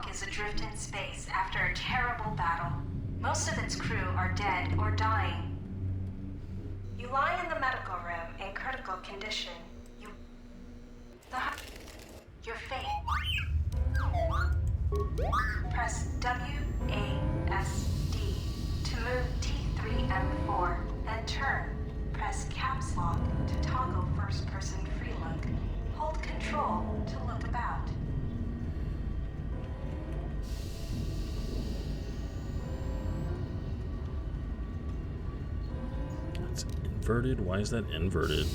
dock is adrift in space after a terrible battle. Most of its crew are dead or dying. You lie in the medical room in critical condition. Your fate. Press WASD to move T3M4, then turn. Press caps lock to toggle first-person free look. Hold control to look about. It's inverted? Why is that inverted?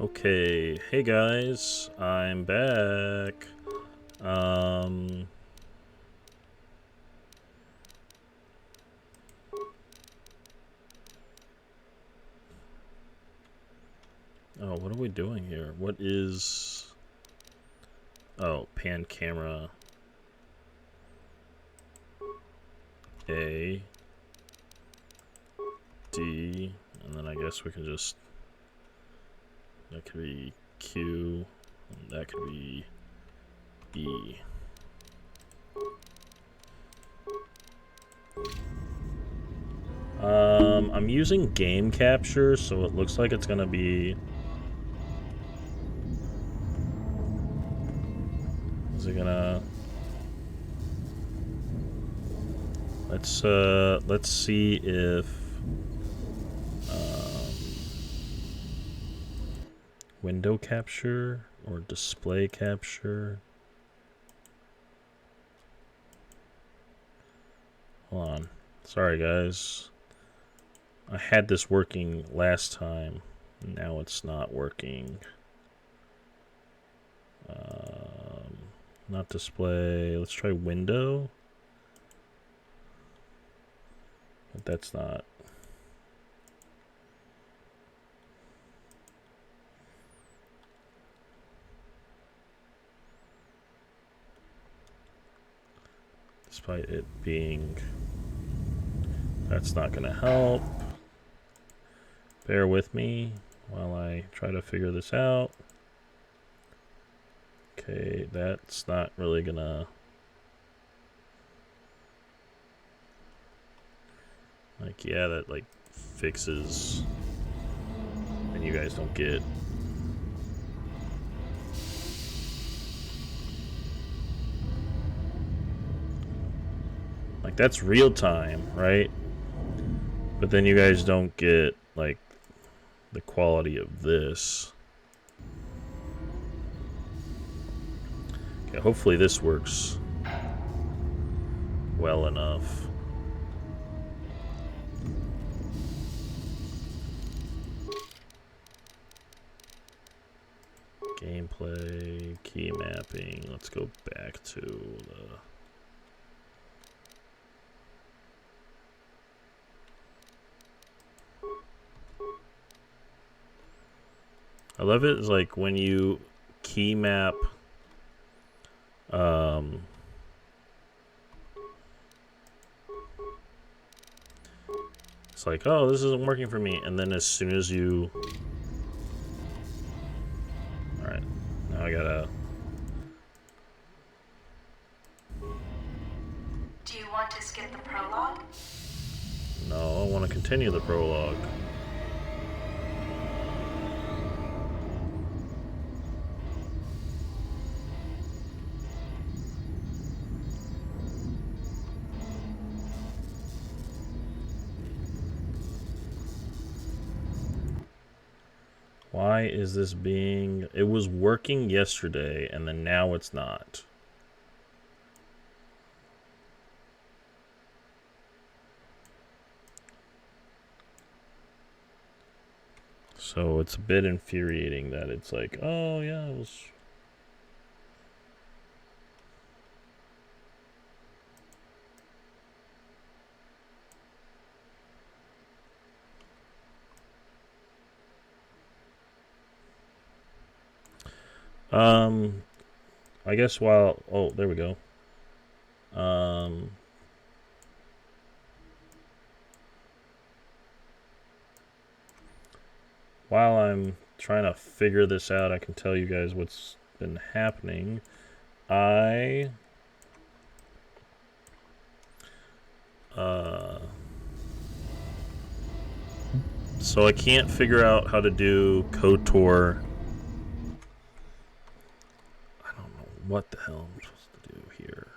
Okay, hey guys, I'm back. Oh, what are we doing here? What is... Oh, pan camera. A. D. And then I guess we can just... That could be Q. And that could be E. I'm using game capture, so it looks like it's gonna be... Is it gonna... Let's see if window capture or display capture. Hold on. Sorry guys. I had this working last time. Now it's not working. Not display. Let's try window. But that's not. Despite it being, that's not gonna help. Bear with me while I try to figure this out. Okay, that's not really gonna, like, yeah, that like fixes, and you guys don't get. Like, that's real time, right? But then you guys don't get, like, the quality of this. Okay, hopefully this works well enough. Gameplay, key mapping. Let's go back to the... I love it. It's like when you key map, it's like, oh, this isn't working for me, and then as soon as you, all right, now I gotta. Do you want to skip the prologue? No, I want to continue the prologue. Why is this being... It was working yesterday, and then now it's not. So it's a bit infuriating that it's like, oh yeah, it was... I guess while... Oh, there we go. While I'm trying to figure this out, I can tell you guys what's been happening. So I can't figure out how to do KOTOR. I don't know what the hell I'm supposed to do here.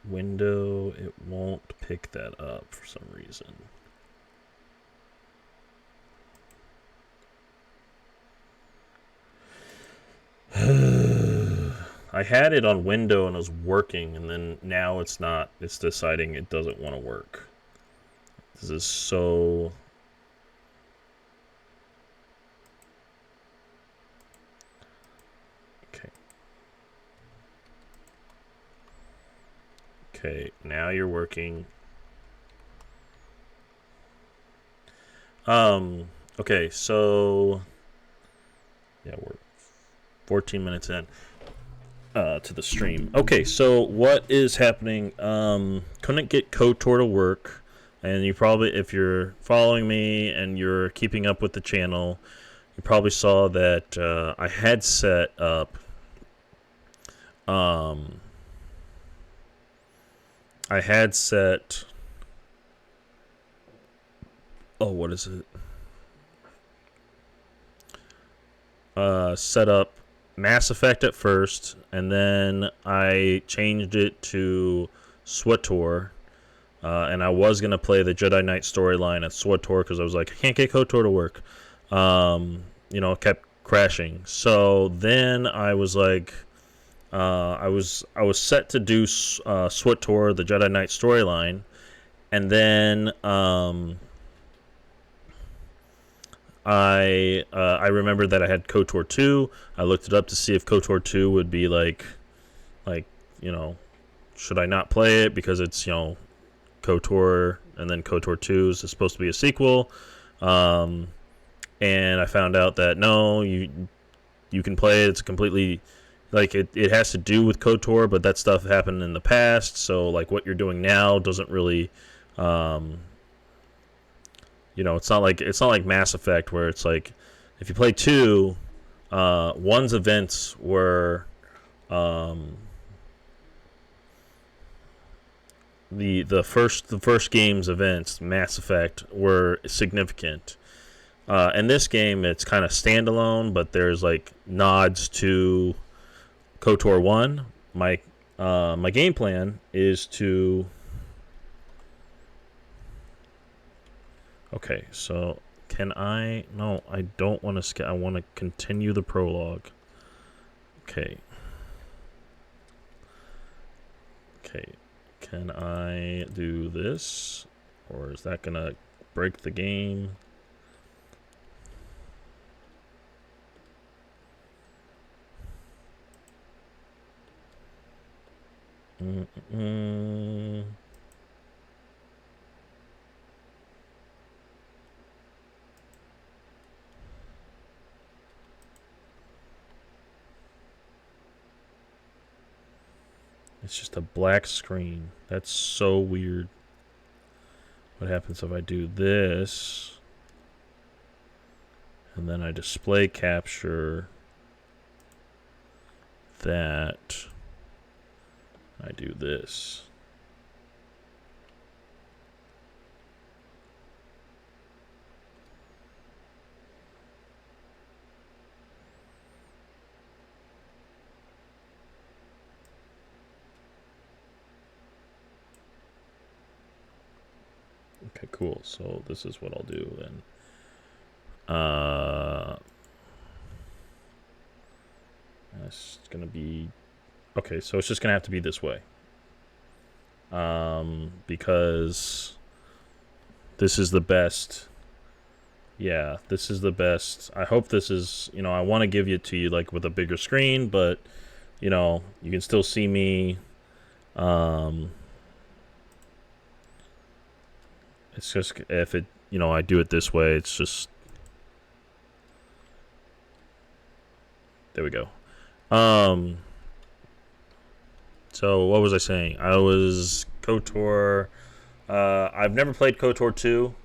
Window, it won't pick that up for some reason. I had it on window and it was working, and then now it's not. It's deciding it doesn't want to work. This is so... Okay. Okay, now you're working. Okay, so... Yeah, we're 14 minutes in to the stream. Okay, so what is happening? Couldn't get KOTOR to work. And you probably, if you're following me and you're keeping up with the channel, you probably saw that I had set up what is it? Set up Mass Effect at first, and then I changed it to SWTOR. And I was going to play the Jedi Knight storyline at SWTOR because I was like, I can't get KOTOR to work. It kept crashing. So then I was like, I was set to do SWTOR, the Jedi Knight storyline. And then I remembered that I had KOTOR 2. I looked it up to see if KOTOR 2 would be like, should I not play it because it's, KOTOR, and then KOTOR 2 is supposed to be a sequel. And I found out that no, you can play it. It's completely, it has to do with KOTOR, but that stuff happened in the past. So what you're doing now doesn't really, it's not like Mass Effect where it's like if you play 2, one's events were the first game's events, Mass Effect, were significant. In this game, it's kind of standalone, but there's nods to KOTOR 1. My game plan is to... Okay, so can I... No, I don't want to... I want to continue the prologue. Okay. Okay. Can I do this? Or is that going to break the game? It's just a black screen. That's so weird. What happens if I do this? And then I display capture that. I do this. Okay, cool. So this is what I'll do then. It's gonna be... Okay, so it's just gonna have to be this way. Because this is the best. Yeah, this is the best. I hope this is, I want to give it to you with a bigger screen, but you can still see me. It's just if it, I do it this way, it's just... There we go. So what was I saying? I was KOTOR. I've never played KOTOR 2.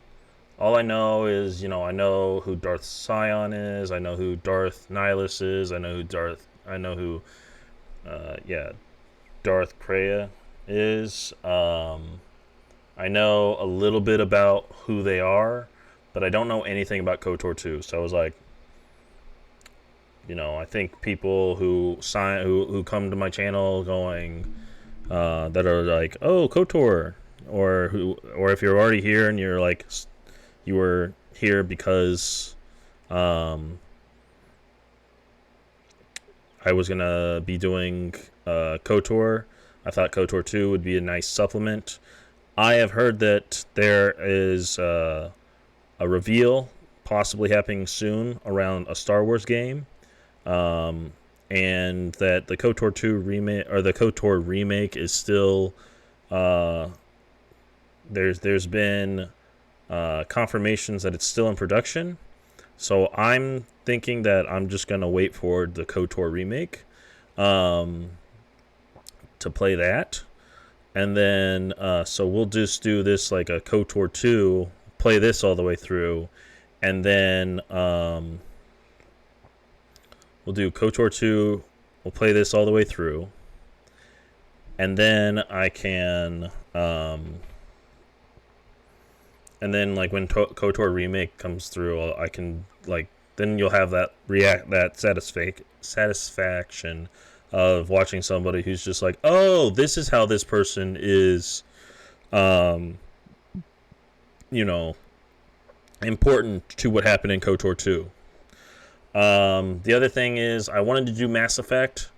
all I know is, I know who Darth Sion is. I know who Darth Nihilus is. I know who Darth Kreia is. I know a little bit about who they are, but I don't know anything about KOTOR 2. So I was like, I think people who come to my channel going that are like, oh, KOTOR, or if you're already here and you're like, you were here because I was gonna be doing KOTOR. I thought KOTOR 2 would be a nice supplement. I have heard that there is a reveal possibly happening soon around a Star Wars game, and that the KOTOR 2 remake or the KOTOR remake is still there's been confirmations that it's still in production. So I'm thinking that I'm just gonna wait for the KOTOR remake to play that. And then, so we'll just do this like a KOTOR 2, play this all the way through, and then we'll do KOTOR 2, we'll play this all the way through, and then I can, and then like when KOTOR remake comes through, I can like, then you'll have that satisfaction of watching somebody who's just like, oh, this is how this person is, important to what happened in KOTOR 2. The other thing is I wanted to do Mass Effect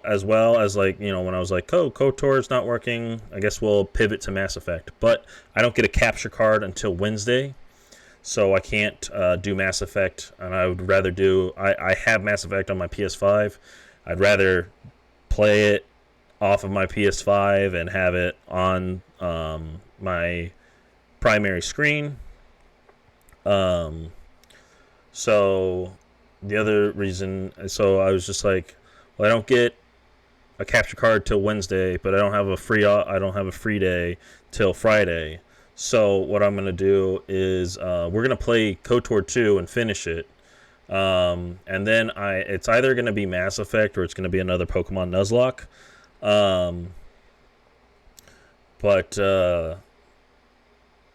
as well as like, when I was like, oh, KOTOR is not working, I guess we'll pivot to Mass Effect. But I don't get a capture card until Wednesday, so I can't do Mass Effect, and I would rather I have Mass Effect on my PS5. I'd rather play it off of my PS5 and have it on my primary screen. So the other reason, so I was just like, well, I don't get a capture card till Wednesday, but I don't have a free day till Friday. So what I'm gonna do is we're gonna play KOTOR 2 and finish it. And then it's either going to be Mass Effect or it's going to be another Pokemon Nuzlocke. But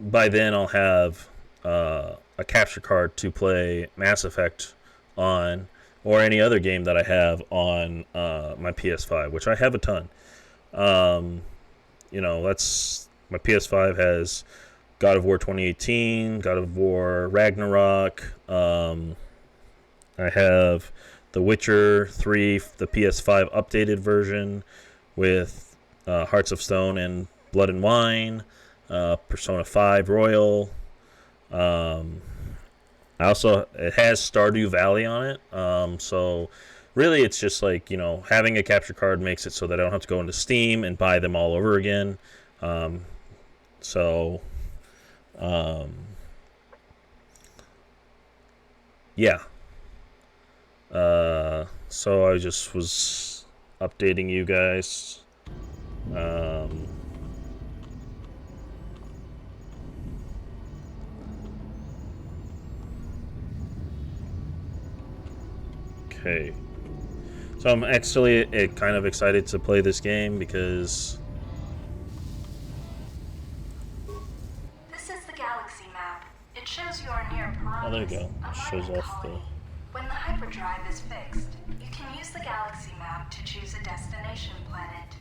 by then I'll have a capture card to play Mass Effect on, or any other game that I have on my PS5, which I have a ton. That's my PS5 has God of War 2018, God of War Ragnarok. I have The Witcher 3, the PS5 updated version with Hearts of Stone and Blood and Wine, Persona 5 Royal. It has Stardew Valley on it. So really it's just like, having a capture card makes it so that I don't have to go into Steam and buy them all over again. Yeah. So I just was updating you guys. Okay. So I'm actually kind of excited to play this game because This is the galaxy map. It shows you are near Peragus. oh, there you go. A Shows mining off the. colony. When the hyperdrive is fixed, you can use the galaxy map to choose a destination planet.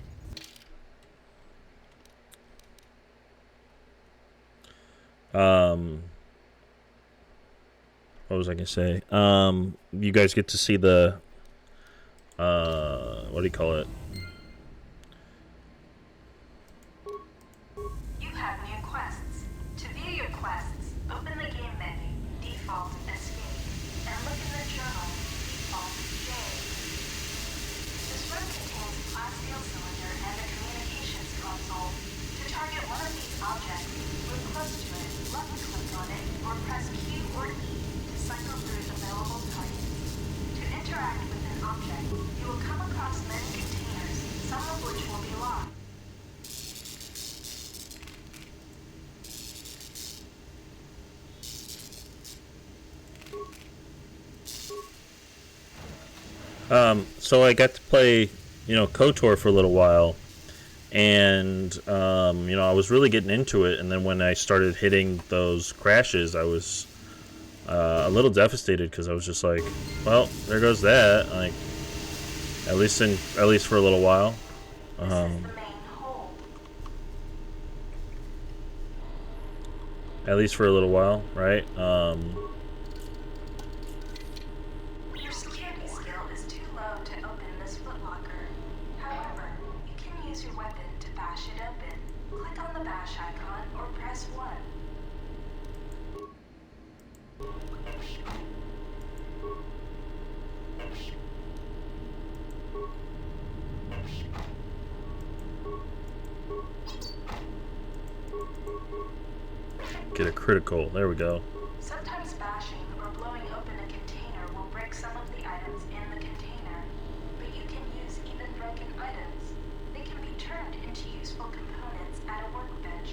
What was I gonna say? You guys get to see the what do you call it? You have new quests. To view your quests, open the game menu, default escape, and look in the journal, default J. This room contains a class steel cylinder and a communications console. To target one of these objects, move close to it, left-click on it, or press Q or E to cycle through available targets. To interact with an object, you will come across many containers, some of which will be locked. So I got to play, KOTOR for a little while, and I was really getting into it. And then when I started hitting those crashes, I was a little devastated because I was just like, well, there goes that. Like, at least for a little while. This is the main hole. At least for a little while, right? Your security skill is too low to open this footlocker. However, you can use your weapon to bash it open. Click on the bash icon or press 1. Get a critical. There we go. Sometimes bashing or blowing open a container will break some of the items in the container, but you can use even broken items. They can be turned into useful components at a workbench.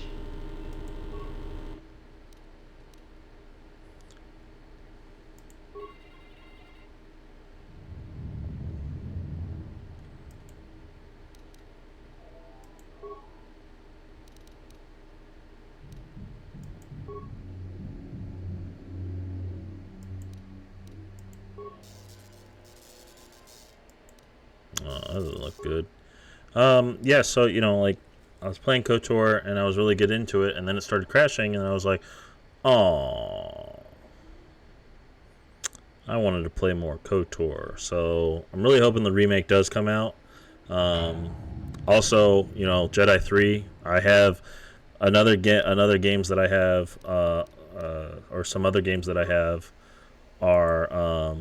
Oh, that doesn't look good. Yeah, so, like, I was playing KOTOR, and I was really getting into it, and then it started crashing, and I was like, oh, I wanted to play more KOTOR. So I'm really hoping the remake does come out. Also, Jedi 3, I have another games that I have, or some other games that I have are,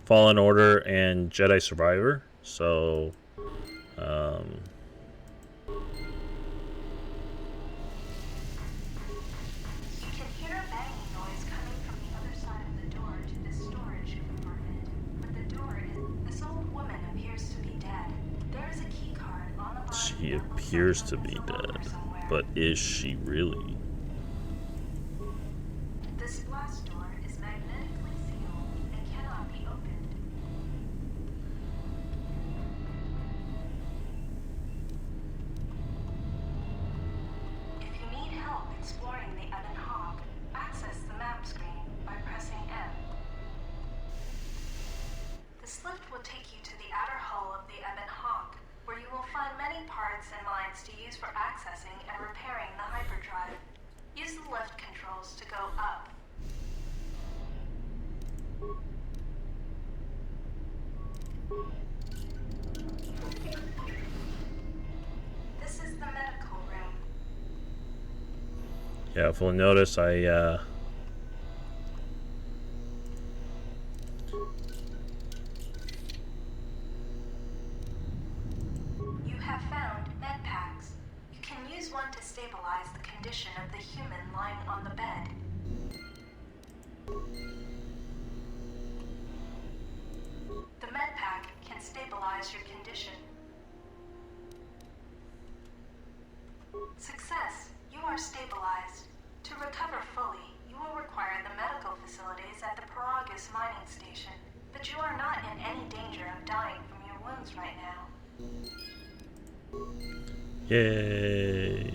Fallen Order and Jedi Survivor. So, You can hear a banging noise coming from the other side of the door to this storage compartment. But the door is... This old woman appears to be dead. There is a key card on the bottom. she that looks appears like to it be is a locker dead, somewhere. but is she really? This blast door is magnetically sealed and cannot be opened. If you need help exploring the Ebon Hawk, access the map screen by pressing M. This lift will take you to the outer hull of the Ebon Hawk, where you will find many parts and lines to use for accessing and repairing the hyperdrive. Use the lift controls to go up. This is the medical room. Yeah, if you'll notice, I You have found med packs. You can use one to stabilize the condition of the human lying on the bed. The med pack can stabilize your condition. Success! You are stabilized. To recover fully, you will require the medical facilities at the Peragus mining station, but you are not in any danger of dying from your wounds right now. yay.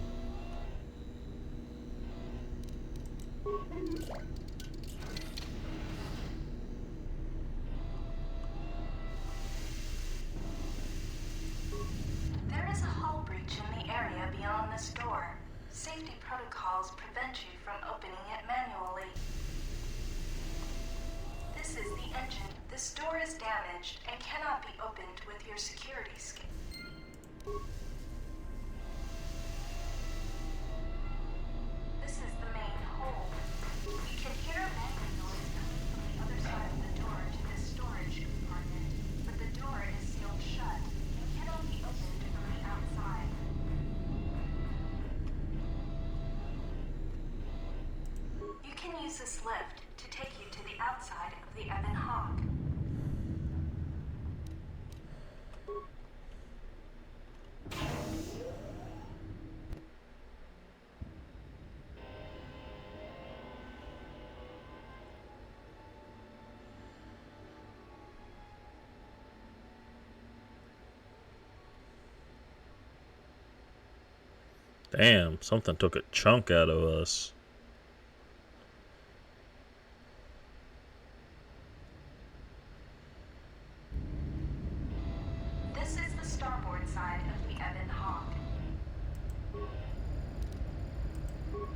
There is a hull breach in the area beyond this door. Safety protocols prevent you from opening it manually. This is the engine. This door is damaged and cannot be opened with your security scan. This is the main hole. You can hear a banging noise coming from the other side of the door to this use this lift to take you to the outside of the Ebon Hawk. Damn, something took a chunk out of us. This is the starboard side of the Ebon Hawk.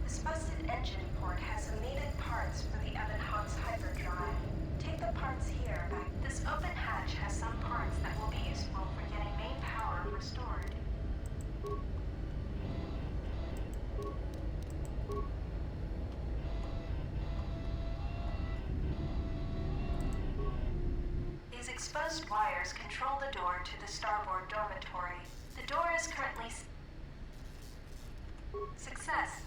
This busted engine port has some needed parts for the Ebon Hawk's hyperdrive. Take the parts here. This open hatch has some parts that will be useful for getting main power restored. These exposed wires control the door to the starboard dormitory. The door is currently success.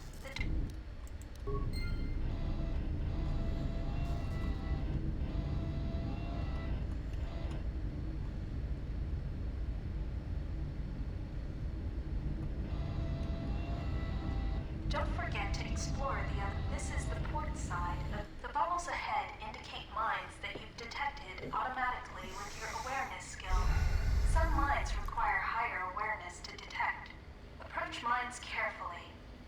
Don't forget to explore the other. This is the port side. The bubbles ahead indicate mines that you've detected automatically with your awareness skill. Some mines require higher awareness to detect. Approach mines carefully.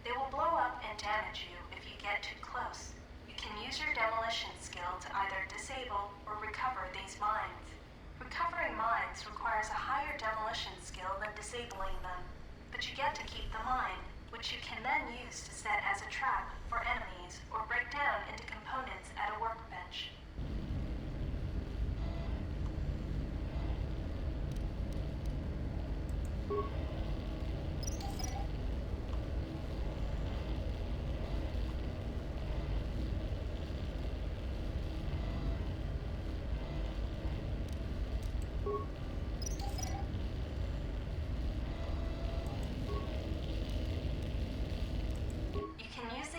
They will blow up and damage you if you get too close. You can use your demolition skill to either disable or recover these mines. Recovering mines requires a higher demolition skill than disabling them, but you get to keep the mine, which you can then use to set as a trap for enemies or break down into components at a workbench.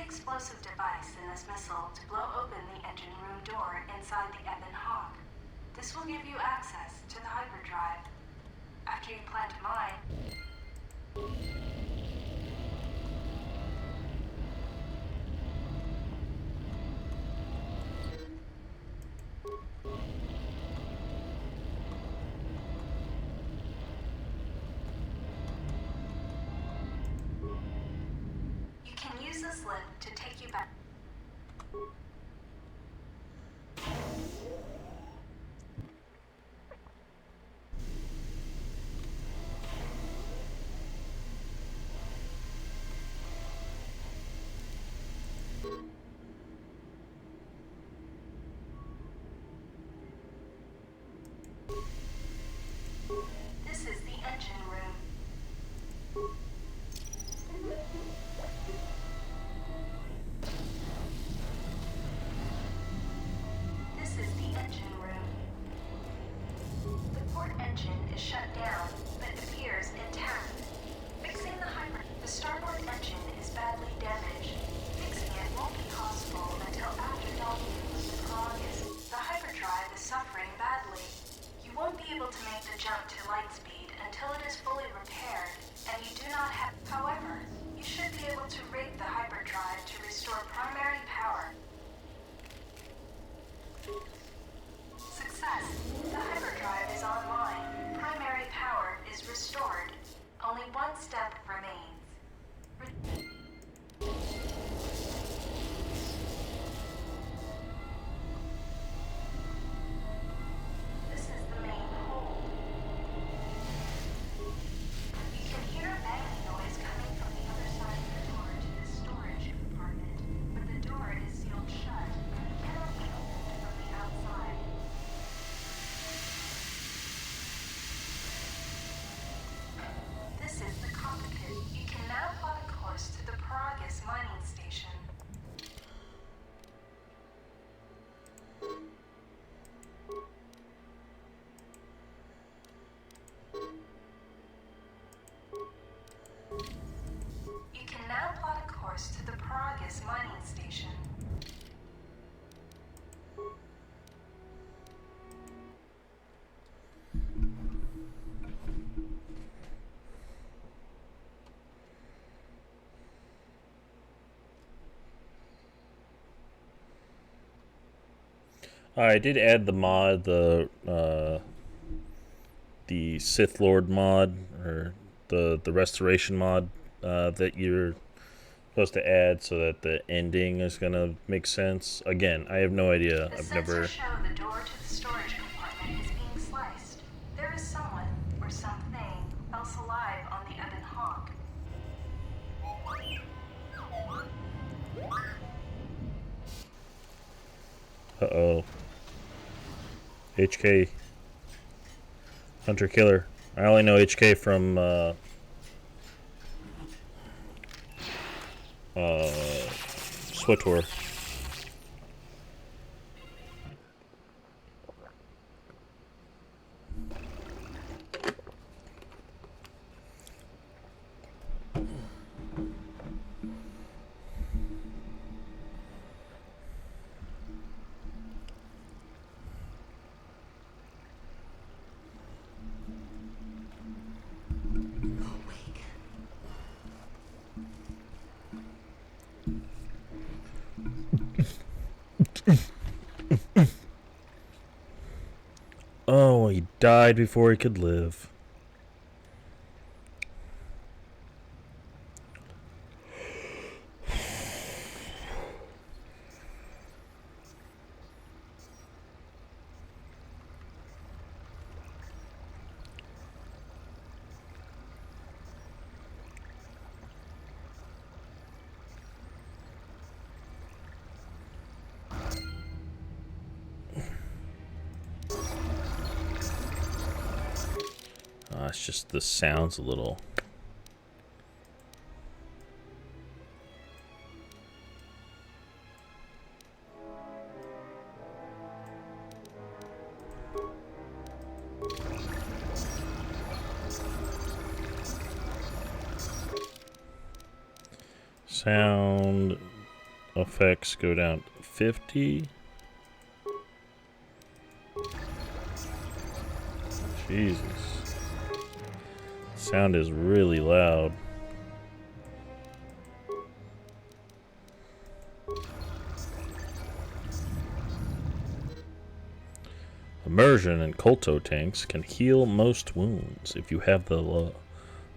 Explosive device in this missile to blow open the engine room door inside the Ebon Hawk. This will give you access to the hyperdrive. After you plant a mine, you can use this lift to take you back. This is the engine room. I did add the mod, the Sith Lord mod, or the Restoration mod that you're supposed to add so that the ending is gonna make sense. Again, I have no idea. The I've sensors never. show the door to the storage compartment is being sliced. There is someone or something else alive on the Ebon Hawk. Uh-oh. HK. Hunter Killer. I only know HK from SWTOR. Oh, he died before he could live. It's just the sound's a little. Sound effects go down to 50. Jesus. Sound is really loud. Immersion and Kolto tanks can heal most wounds. If you have the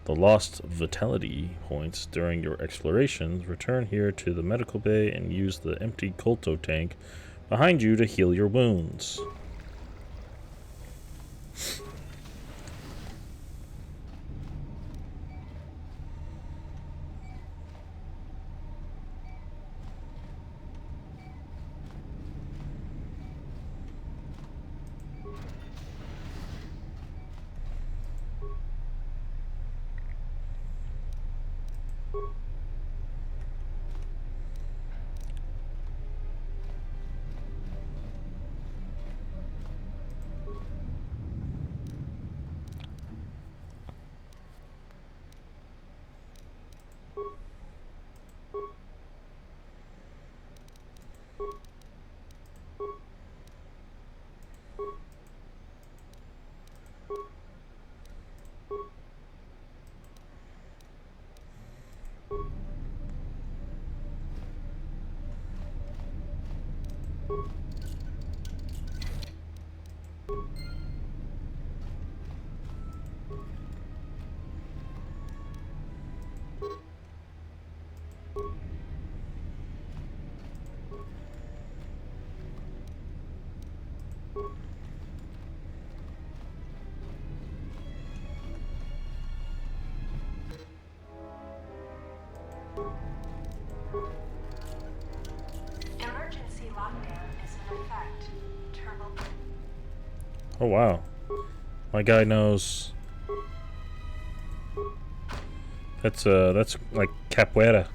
lost vitality points during your explorations, return here to the medical bay and use the empty Kolto tank behind you to heal your wounds. Emergency lockdown is in effect. Turbo. Oh wow. My guy knows. That's like capoeira.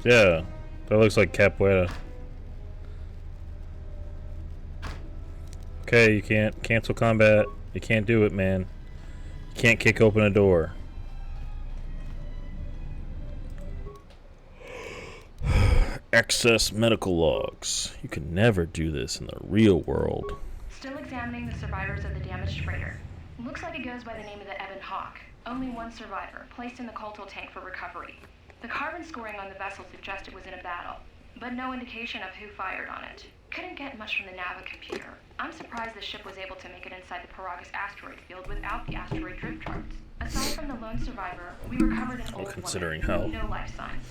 Yeah, that looks like capoeira. Okay, you can't cancel combat. You can't do it, man. You can't kick open a door. Access medical logs. You can never do this in the real world. Still examining the survivors of the damaged freighter. Looks like it goes by the name of the Ebon Hawk. Only one survivor, placed in the KOTOR tank for recovery. The carbon scoring on the vessel suggests it was in a battle, but no indication of who fired on it. Couldn't get much from the Nava computer. I'm surprised the ship was able to make it inside the Peragus asteroid field without the asteroid drift charts. Aside from the lone survivor, we recovered an old considering woman. how No life signs.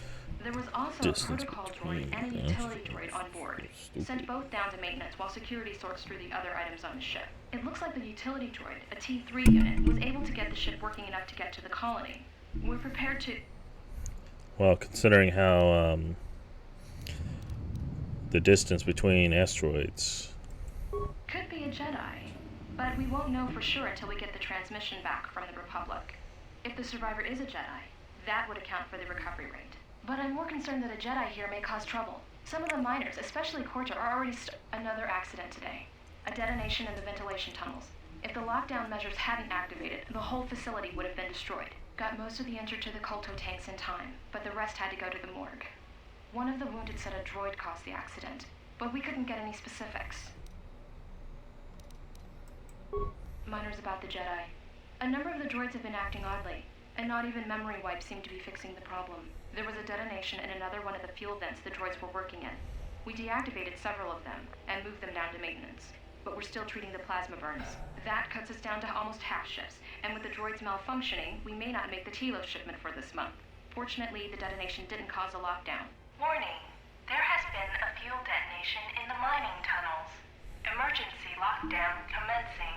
There was also a distance protocol droid and a utility droid on board. Sent both down to maintenance while security sorts through the other items on the ship. It looks like the utility droid, a T3 unit, was able to get the ship working enough to get to the colony. We're prepared to... Well, considering how the distance between asteroids. Could be a Jedi, but we won't know for sure until we get the transmission back from the Republic. If the survivor is a Jedi, that would account for the recovery rate. But I'm more concerned that a Jedi here may cause trouble. Some of the miners, especially KOTOR, are already another accident today. A detonation in the ventilation tunnels. If the lockdown measures hadn't activated, the whole facility would have been destroyed. Got most of the injured to the KOTOR tanks in time, but the rest had to go to the morgue. One of the wounded said a droid caused the accident, but we couldn't get any specifics. Miners about the Jedi. A number of the droids have been acting oddly, and not even memory wipes seem to be fixing the problem. There was a detonation in another one of the fuel vents the droids were working in. We deactivated several of them and moved them down to maintenance, but we're still treating the plasma burns. That cuts us down to almost half shifts, and with the droids malfunctioning, we may not make the Tilo shipment for this month. Fortunately, the detonation didn't cause a lockdown. Warning. There has been a fuel detonation in the mining tunnels. Emergency lockdown commencing.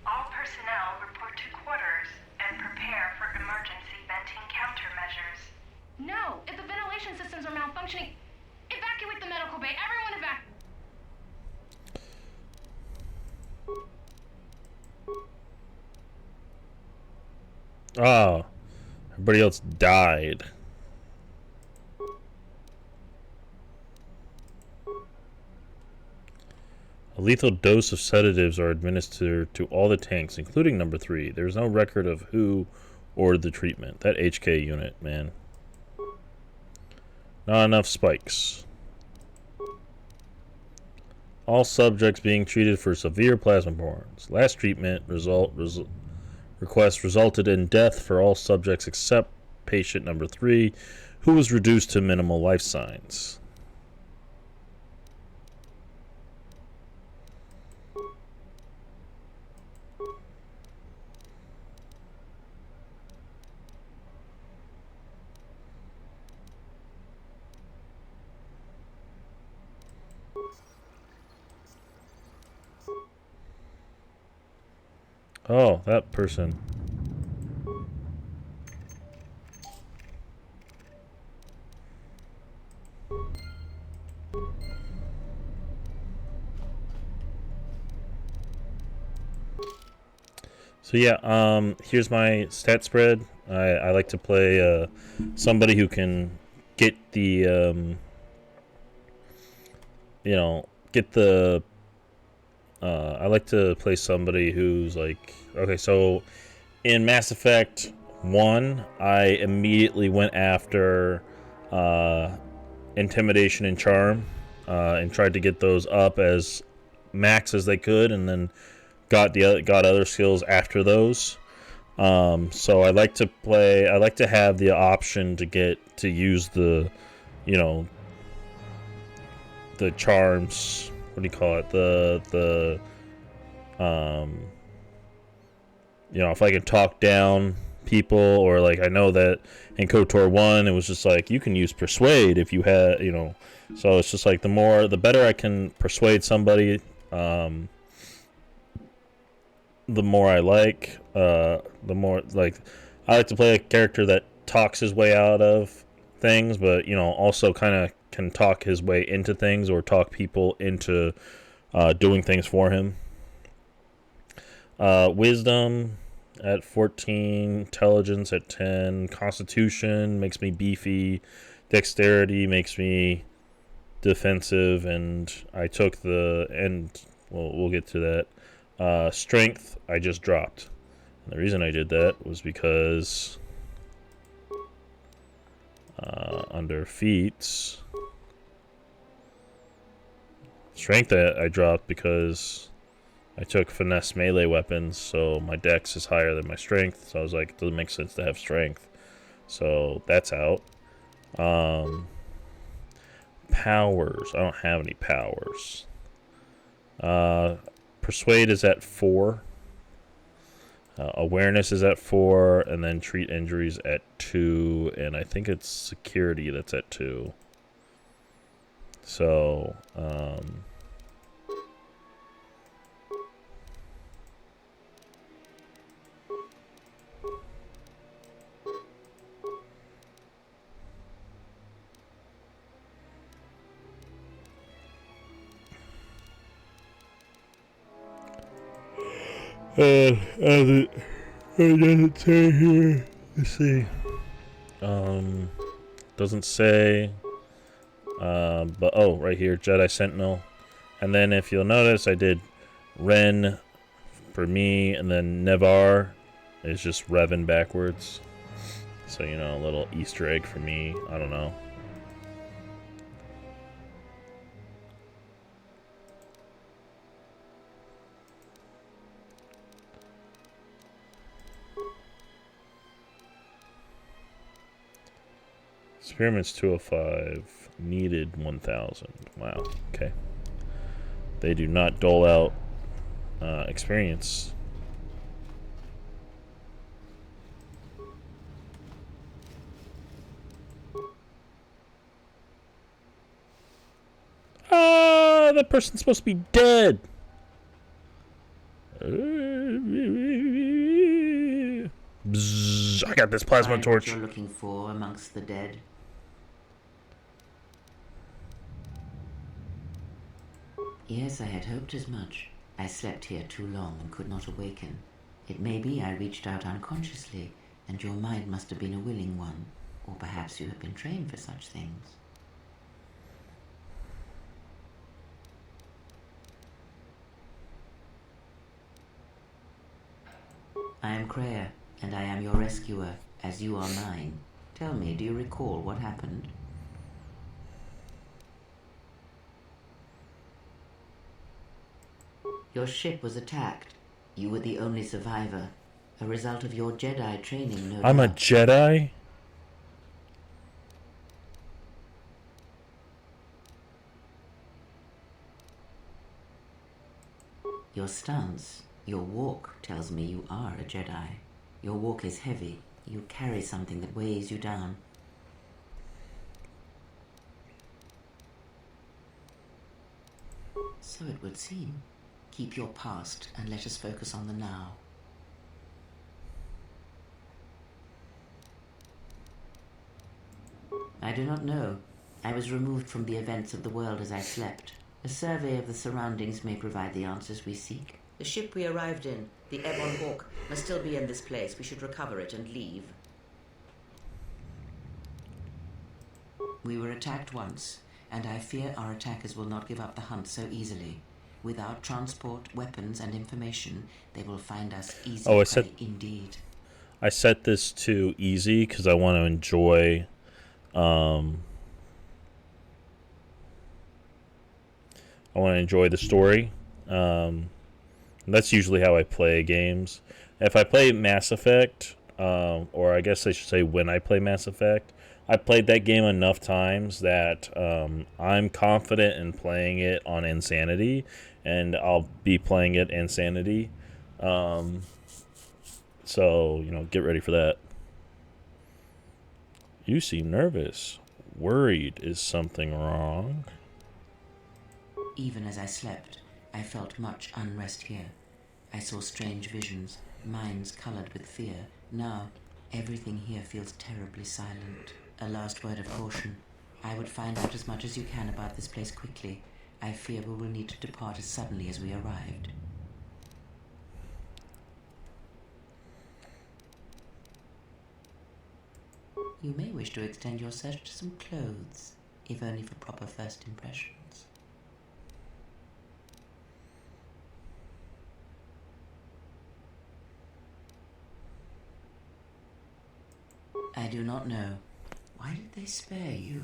All personnel report to quarters and prepare for emergency venting countermeasures. No! If the ventilation systems are malfunctioning, evacuate the medical bay! Everyone evacuate! Oh, everybody else died. A lethal dose of sedatives are administered to all the tanks, including number 3. There's no record of who ordered the treatment. That HK unit, man. Not enough spikes. All subjects being treated for severe plasma burns. Last treatment request resulted in death for all subjects except patient number 3, who was reduced to minimal life signs. Oh, that person. So yeah, here's my stat spread. I like to play somebody who can get the get the I like to play somebody who's like, okay, so in Mass Effect 1, I immediately went after Intimidation and Charm and tried to get those up as max as they could, and then got other skills after those. So I like to have the option to use the, the charms. What do you call it? If I can talk down people, or like I know that in KOTOR 1 it was just like you can use persuade if you had, so it's just like the better I can persuade somebody, the more I like, the more like I like to play a character that talks his way out of things, but also kind of can talk his way into things or talk people into doing things for him. Wisdom at 14, intelligence at 10, constitution makes me beefy, dexterity makes me defensive, and I took we'll get to that. Strength I just dropped. And the reason I did that was because under feats, strength I dropped because I took finesse melee weapons, so my dex is higher than my strength. So I was like, it doesn't make sense to have strength. So that's out. Powers. I don't have any powers. Persuade is at 4. Awareness is at 4, and then treat injuries at 2, and I think it's security that's at 2. So, it doesn't say here. Let's see. Doesn't say. But oh, right here, Jedi Sentinel. And then if you'll notice, I did Ren for me, and then Nevar is just Revan backwards. So, you know, a little Easter egg for me. I don't know. Experiments 205, needed 1,000. Wow, okay. They do not dole out experience. Ah, that person's supposed to be dead. Bzzz, I got this plasma Find torch. what you're looking for amongst the dead. Yes, I had hoped as much. I slept here too long and could not awaken. It may be I reached out unconsciously, and your mind must have been a willing one. Or perhaps you have been trained for such things. I am Kreia, and I am your rescuer, as you are mine. Tell me, do you recall what happened? Your ship was attacked. You were the only survivor. A result of your Jedi training, no I'm a doubt. Jedi? Your stance, your walk tells me you are a Jedi. Your walk is heavy. You carry something that weighs you down. So it would seem. Keep your past and let us focus on the now. I do not know. I was removed from the events of the world as I slept. A survey of the surroundings may provide the answers we seek. The ship we arrived in, the Ebon Hawk, must still be in this place. We should recover it and leave. We were attacked once, and I fear our attackers will not give up the hunt so easily. Without transport, weapons, and information, they will find us easy prey indeed. I set this to easy because I want to enjoy. I want to enjoy the story. That's usually how I play games. If I play Mass Effect, or I guess I should say when I play Mass Effect, I played that game enough times that I'm confident in playing it on Insanity, and I'll be playing it Insanity. So, you know, get ready for that. You seem nervous. Worried. Is something wrong? Even as I slept, I felt much unrest here. I saw strange visions, minds colored with fear. Now, everything here feels terribly silent. A last word of caution. I would find out as much as you can about this place quickly. I fear we will need to depart as suddenly as we arrived. You may wish to extend your search to some clothes, if only for proper first impressions. I do not know. Why did they spare you?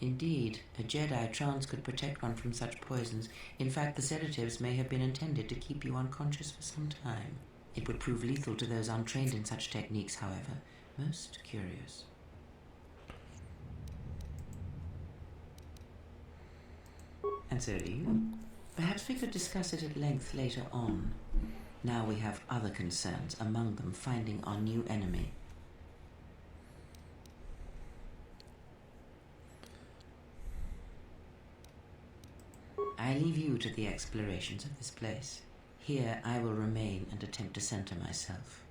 Indeed, a Jedi trance could protect one from such poisons. In fact, the sedatives may have been intended to keep you unconscious for some time. It would prove lethal to those untrained in such techniques, however. Most curious. And so do you. Perhaps we could discuss it at length later on. Now we have other concerns, among them finding our new enemy. I leave you to the explorations of this place. Here I will remain and attempt to center myself.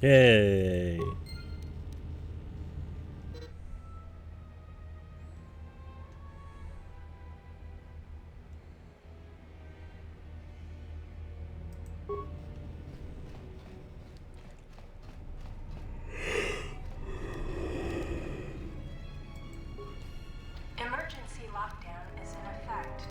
Yay! Emergency lockdown is in effect.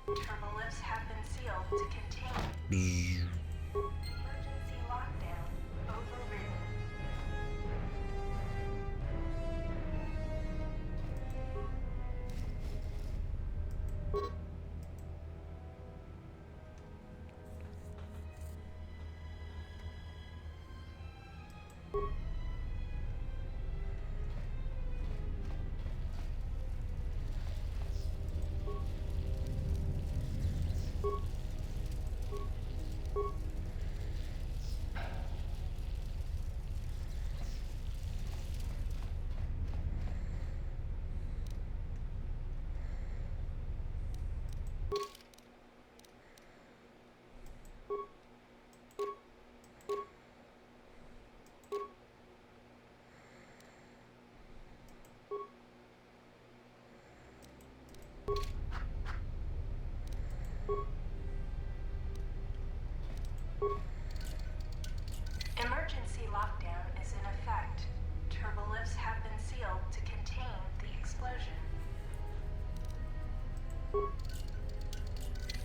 Turbolifts have been sealed to contain. Emergency lockdown overridden. Emergency lockdown is in effect. Turbolifts have been sealed to contain the explosion.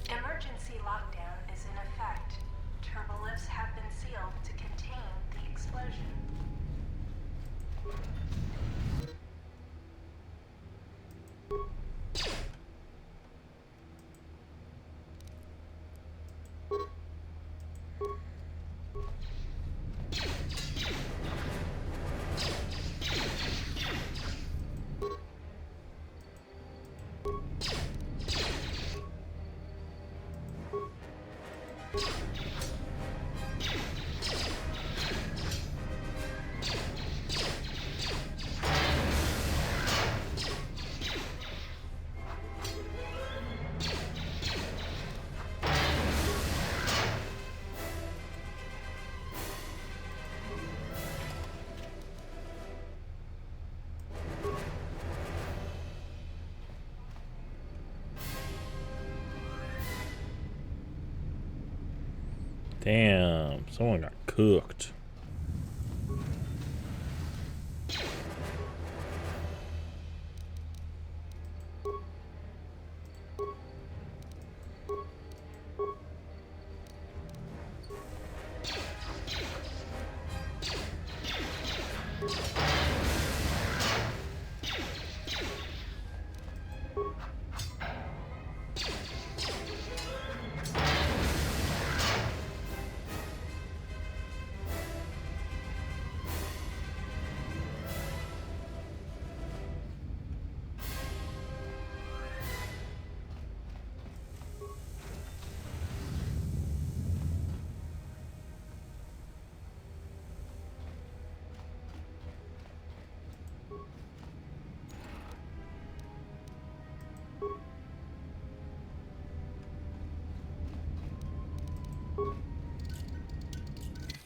Emergency lockdown is in effect. Turbolifts have been sealed to contain the explosion. Damn, someone got cooked.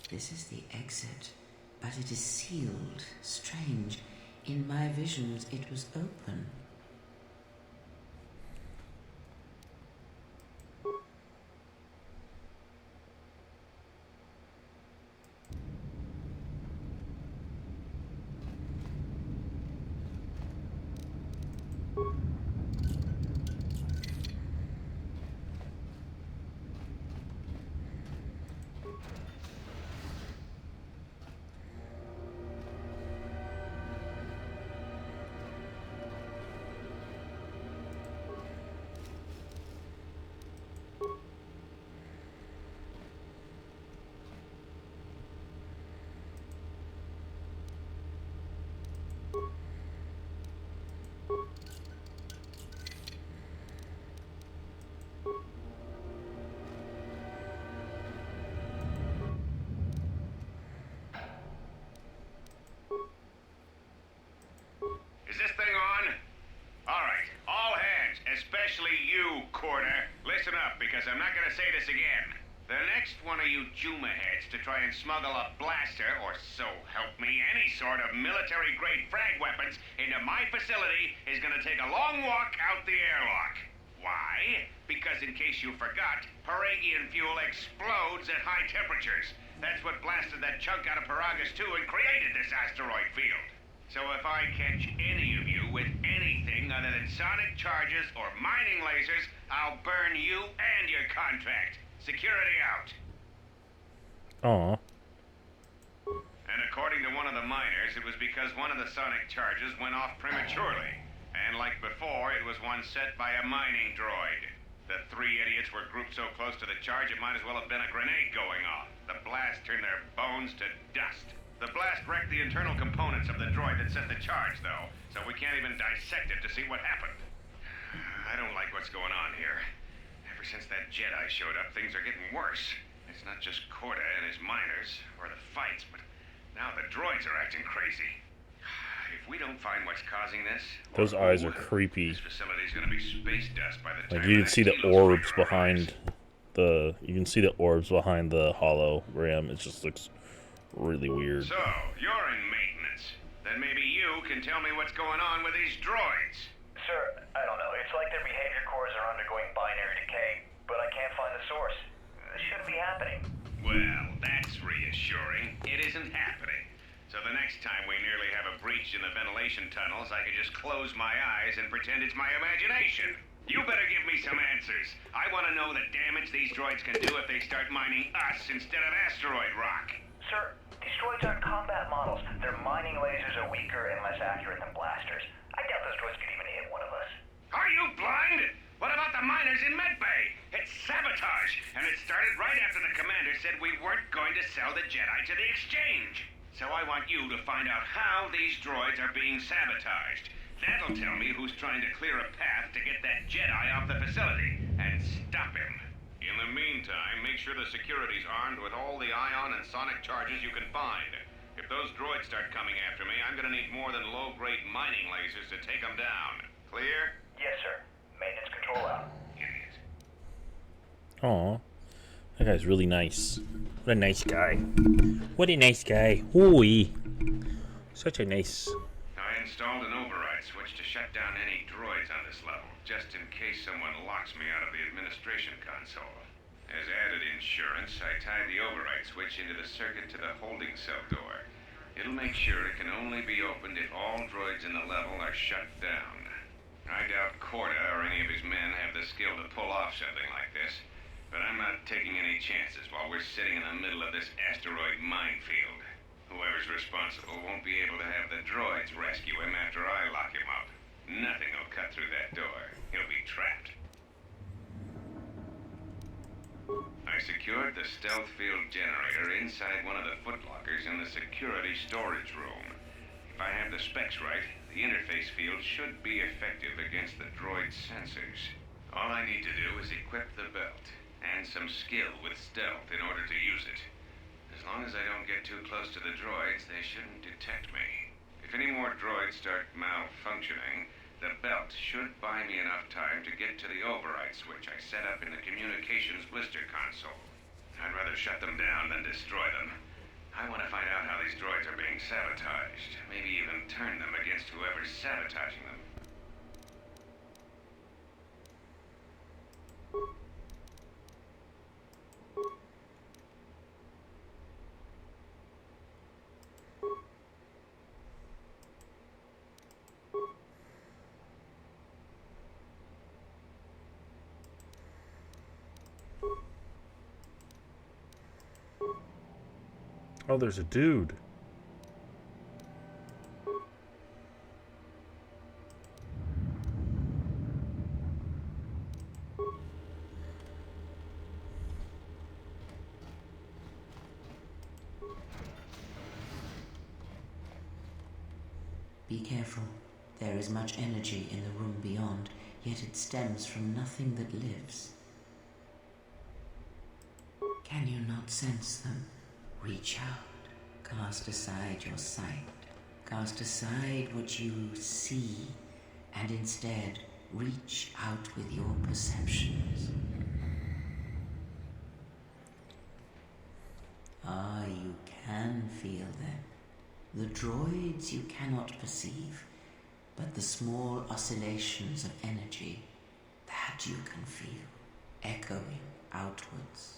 This is the exit, but it is sealed. Strange. In my visions, it was open. because I'm not gonna say this again. The next one of you Juma heads to try and smuggle a blaster, or so help me, any sort of military-grade frag weapons into my facility is gonna take a long walk out the airlock. Why? Because in case you forgot, Peragian fuel explodes at high temperatures. That's what blasted that chunk out of Peragus 2 and created this asteroid field. So if I catch any of you with anything other than sonic charges or mining lasers, I'll burn you and your contract. Security out. Aw. And according to one of the miners, it was because one of the sonic charges went off prematurely. And like before, it was one set by a mining droid. The three idiots were grouped so close to the charge, it might as well have been a grenade going off. The blast turned their bones to dust. The blast wrecked the internal components of the droid that set the charge, though, so we can't even dissect it to see what happened. I don't like what's going on here. Ever since that Jedi showed up, things are getting worse. It's not just Korta and his miners, or the fights, but now the droids are acting crazy. If we don't find what's causing this... Those eyes are creepy. This facility's gonna be space dust by the time... Like, you can see the orbs behind the... You can see the orbs behind the hologram. It just looks really weird. So, you're in maintenance. Then maybe you can tell me what's going on with these droids. Sir, I don't know. It's like their behavior cores are undergoing binary decay, but I can't find the source. This shouldn't be happening. Well, that's reassuring. It isn't happening. So the next time we nearly have a breach in the ventilation tunnels, I can just close my eyes and pretend it's my imagination. You better give me some answers. I want to know the damage these droids can do if they start mining us instead of asteroid rock. Sir, these droids aren't combat models. Their mining lasers are weaker and less accurate than blasters. I doubt those droids could even hit one of us. Are you blind? What about the miners in Medbay? It's sabotage, and it started right after the commander said we weren't going to sell the Jedi to the exchange. So I want you to find out how these droids are being sabotaged. That'll tell me who's trying to clear a path to get that Jedi off the facility, and stop him. In the meantime, make sure the security's armed with all the ion and sonic charges you can find. If those droids start coming after me, I'm gonna need more than low-grade mining lasers to take them down. Clear? Yes, sir. Maintenance control out. Idiot. Aw. That guy's really nice. What a nice guy. What a nice guy. Hooey. Such a nice... I installed an override switch to shut down any droids on this level, just in case someone locks me out of the administration console. As added insurance, I tied the override switch into the circuit to the holding cell door. It'll make sure it can only be opened if all droids in the level are shut down. I doubt Korta or any of his men have the skill to pull off something like this, but I'm not taking any chances while we're sitting in the middle of this asteroid minefield. Whoever's responsible won't be able to have the droids rescue him after I lock him up. Nothing will cut through that door. He'll be trapped. I secured the stealth field generator inside one of the footlockers in the security storage room. If I have the specs right, the interface field should be effective against the droid sensors. All I need to do is equip the belt, and some skill with stealth in order to use it. As long as I don't get too close to the droids, they shouldn't detect me. If any more droids start malfunctioning, the belt should buy me enough time to get to the override switch I set up in the communications blister console. I'd rather shut them down than destroy them. I want to find out how these droids are being sabotaged. Maybe even turn them against whoever's sabotaging them. Oh, there's a dude. Be careful. There is much energy in the room beyond, yet it stems from nothing that lives. Can you not sense them? Reach out. Cast aside your sight. Cast aside what you see, and instead reach out with your perceptions. Ah, you can feel them. The droids you cannot perceive, but the small oscillations of energy, that you can feel, echoing outwards.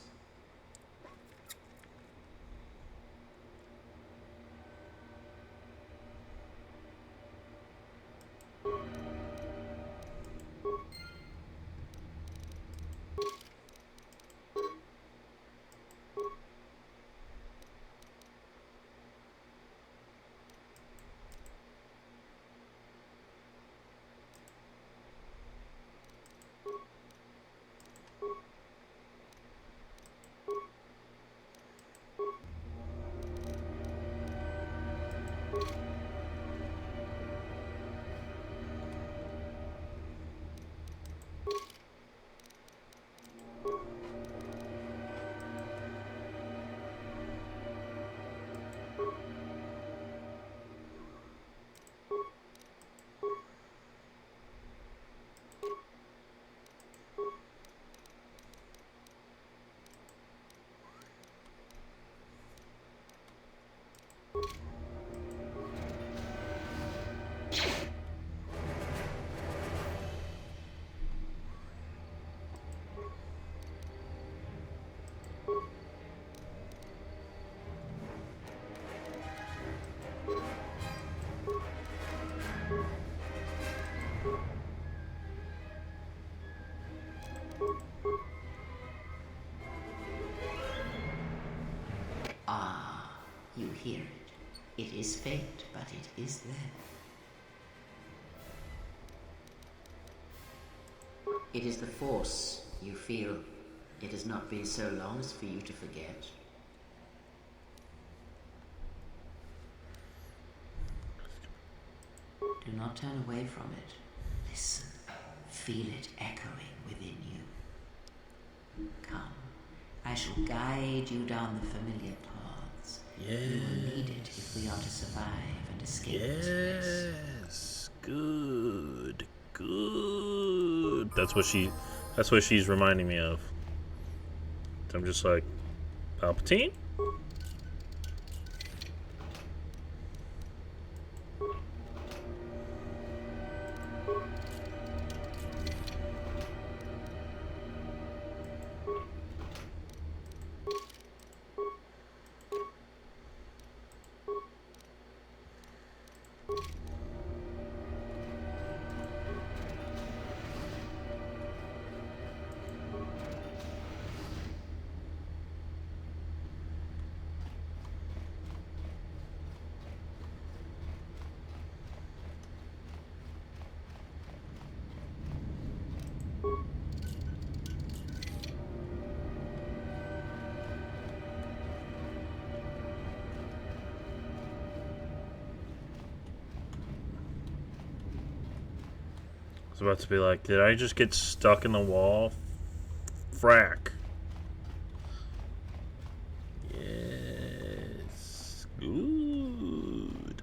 Ah, you hear it. It is faint, but it is there. It is the Force you feel. It has not been so long as for you to forget. Do not turn away from it. Listen. Feel it echoing within you. Come. I shall guide you down the familiar paths. Yes. We will need it if we are to survive and escape this place. Yes. Good. Good. That's what she's reminding me of. I'm just like, Palpatine? I was about to be like, did I just get stuck in the wall? Frack. Yes. Good.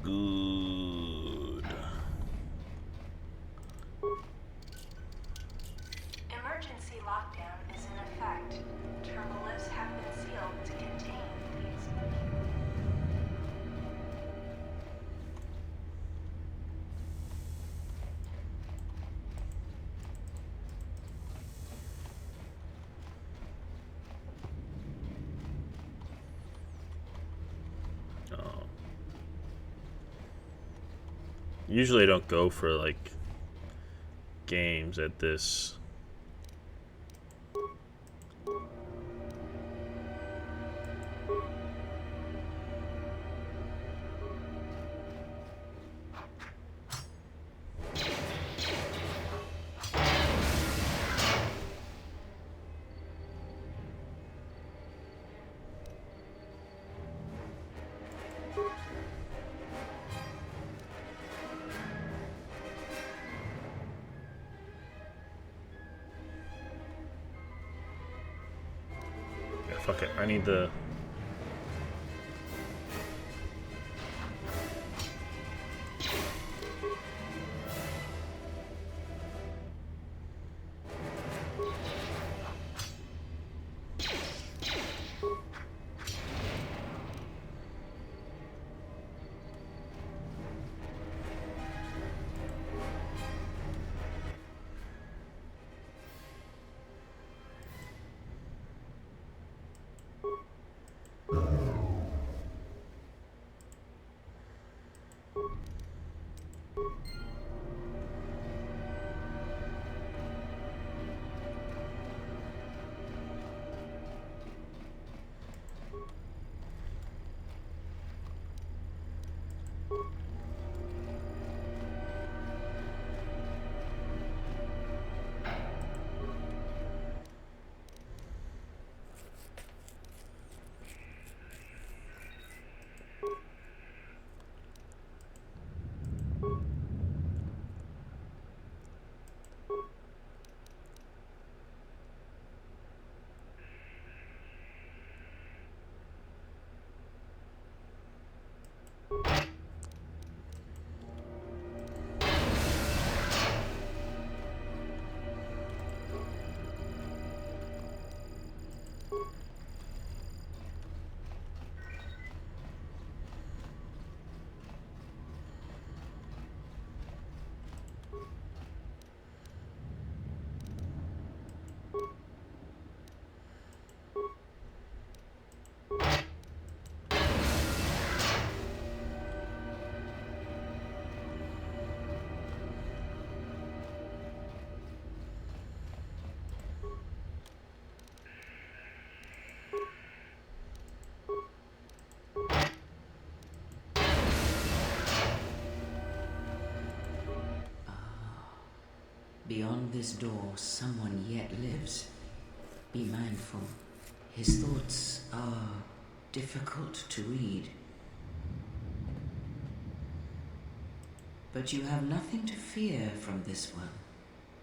Good. Emergency lockdown is in effect. Turbolists have been sealed to contain these. Oh. Usually I don't go for like games at this. Fuck it, I need the... Beyond this door, someone yet lives. Be mindful. His thoughts are difficult to read. But you have nothing to fear from this one,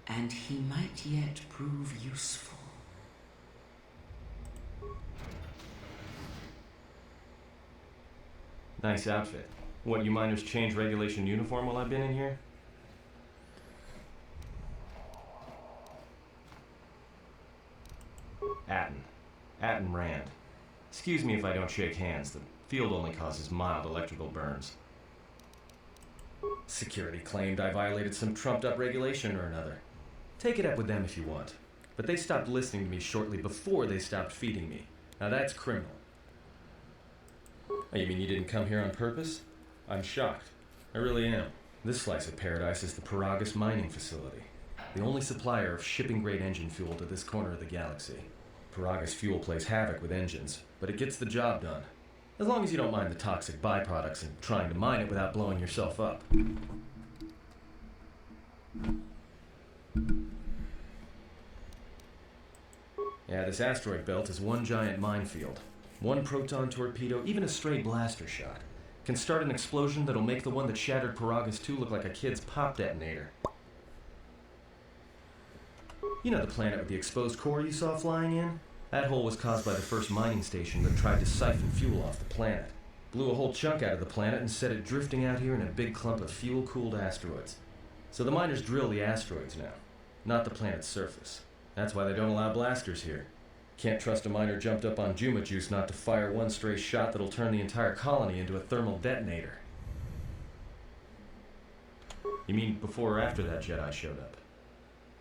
and he might yet prove useful. Nice outfit. What, you miners change regulation uniform while I've been in here? Atten Rand. Excuse me if I don't shake hands. The field only causes mild electrical burns. Security claimed I violated some trumped-up regulation or another. Take it up with them if you want. But they stopped listening to me shortly before they stopped feeding me. Now that's criminal. Oh, you mean you didn't come here on purpose? I'm shocked. I really am. This slice of paradise is the Peragus mining facility. The only supplier of shipping-grade engine fuel to this corner of the galaxy. Peragus fuel plays havoc with engines, but it gets the job done. As long as you don't mind the toxic byproducts and trying to mine it without blowing yourself up. Yeah, this asteroid belt is one giant minefield. One proton torpedo, even a stray blaster shot, can start an explosion that'll make the one that shattered Peragus 2 look like a kid's pop detonator. You know the planet with the exposed core you saw flying in? That hole was caused by the first mining station that tried to siphon fuel off the planet. Blew a whole chunk out of the planet and set it drifting out here in a big clump of fuel-cooled asteroids. So the miners drill the asteroids now, not the planet's surface. That's why they don't allow blasters here. Can't trust a miner jumped up on Juma juice not to fire one stray shot that'll turn the entire colony into a thermal detonator. You mean before or after that Jedi showed up?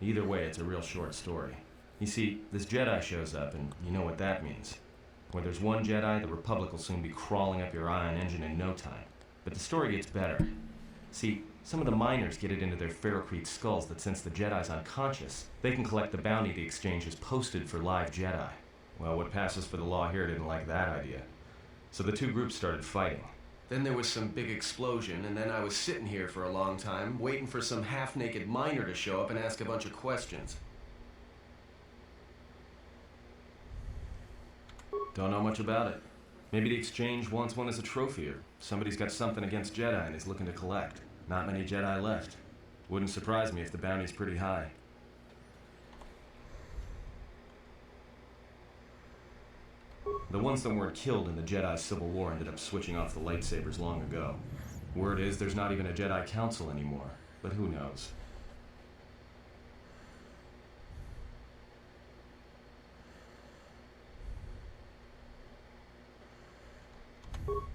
Either way, it's a real short story. You see, this Jedi shows up, and you know what that means. Where there's one Jedi, the Republic will soon be crawling up your ion engine in no time. But the story gets better. See, some of the miners get it into their ferrocrete skulls that since the Jedi's unconscious, they can collect the bounty the exchange has posted for live Jedi. Well, what passes for the law here didn't like that idea. So the two groups started fighting. Then there was some big explosion, and then I was sitting here for a long time, waiting for some half-naked miner to show up and ask a bunch of questions. Don't know much about it. Maybe the exchange wants one as a trophy, or somebody's got something against Jedi and is looking to collect. Not many Jedi left. Wouldn't surprise me if the bounty's pretty high. The ones that weren't killed in the Jedi Civil War ended up switching off the lightsabers long ago. Word is there's not even a Jedi Council anymore, but who knows?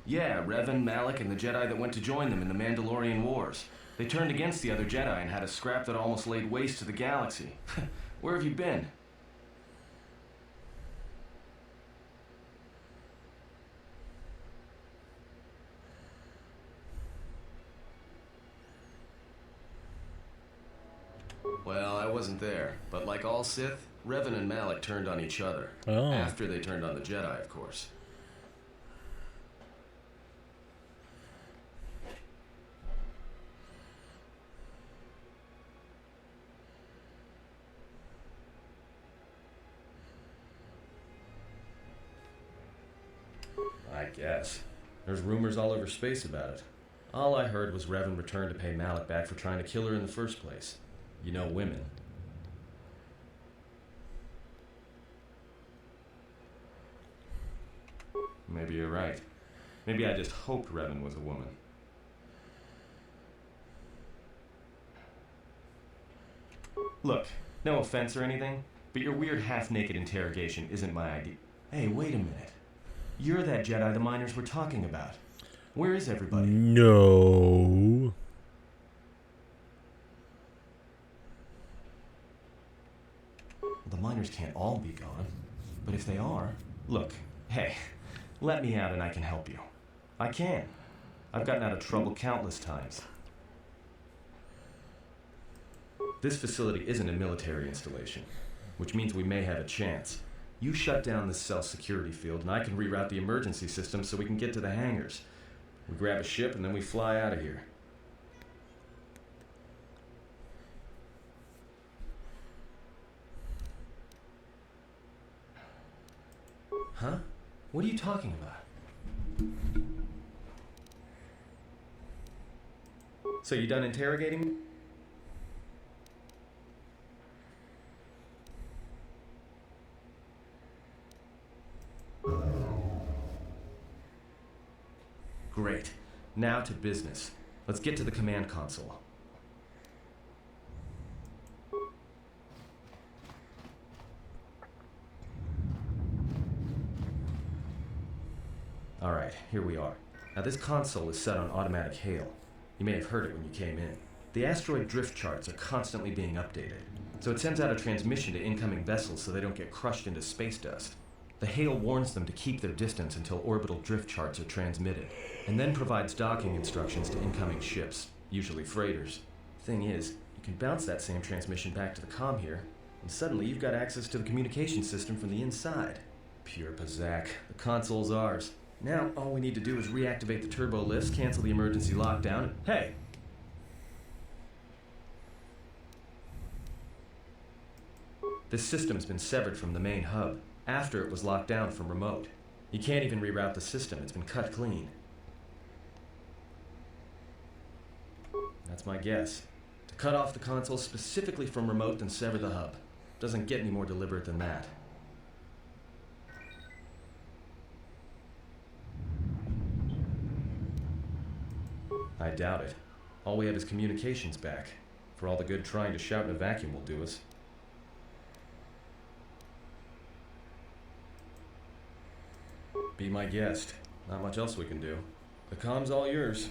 Yeah, Revan, Malak, and the Jedi that went to join them in the Mandalorian Wars. They turned against the other Jedi and had a scrap that almost laid waste to the galaxy. Where have you been? I wasn't there, but like all Sith, Revan and Malak turned on each other. Oh. After they turned on the Jedi, of course. I guess. There's rumors all over space about it. All I heard was Revan returned to pay Malak back for trying to kill her in the first place. You know, women. Maybe you're right. Maybe I just hoped Revan was a woman. Look, no offense or anything, but your weird half-naked interrogation isn't my idea. Hey, wait a minute. You're that Jedi the miners were talking about. Where is everybody? No. The miners can't all be gone. But if they are... Look, hey, let me out and I can help you. I can. I've gotten out of trouble countless times. This facility isn't a military installation, which means we may have a chance. You shut down this cell security field and I can reroute the emergency system so we can get to the hangars. We grab a ship and then we fly out of here. Huh? What are you talking about? So you done interrogating me? Great. Now to business. Let's get to the command console. Alright, here we are. Now this console is set on automatic hail. You may have heard it when you came in. The asteroid drift charts are constantly being updated, so it sends out a transmission to incoming vessels so they don't get crushed into space dust. The hail warns them to keep their distance until orbital drift charts are transmitted, and then provides docking instructions to incoming ships, usually freighters. Thing is, you can bounce that same transmission back to the comm here, and suddenly you've got access to the communication system from the inside. Pure Pazak. The console's ours. Now, all we need to do is reactivate the turbo lifts, cancel the emergency lockdown, and hey! This system's been severed from the main hub, after it was locked down from remote. You can't even reroute the system, it's been cut clean. That's my guess. To cut off the console specifically from remote, then sever the hub. Doesn't get any more deliberate than that. I doubt it. All we have is communications back. For all the good trying to shout in a vacuum will do us. Be my guest. Not much else we can do. The comm's all yours.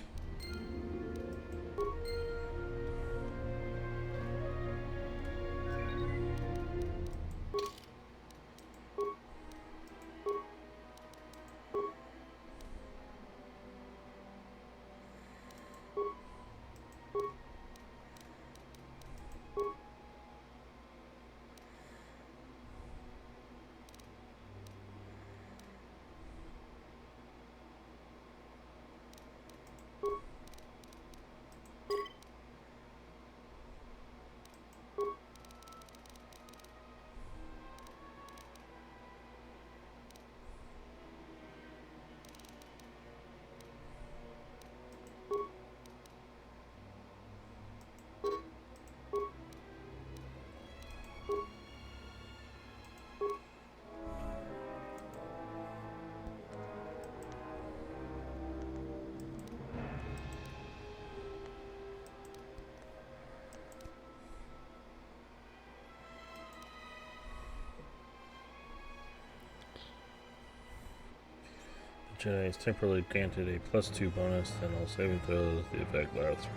Jedi is temporarily granted a +2 bonus, and all saving throws the effect lasts.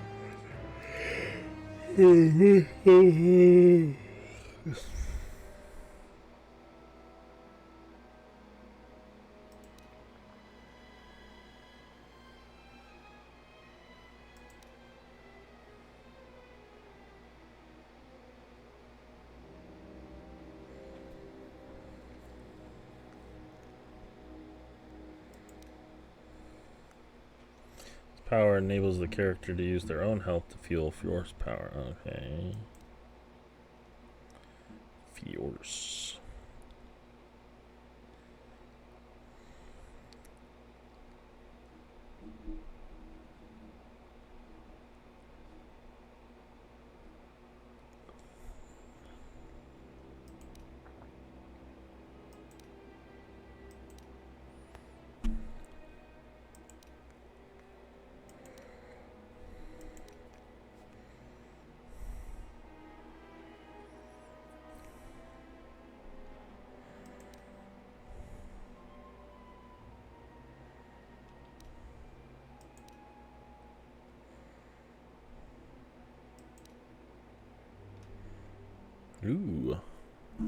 power enables the character to use their own health to fuel Force power. Okay. Force. Ooh. I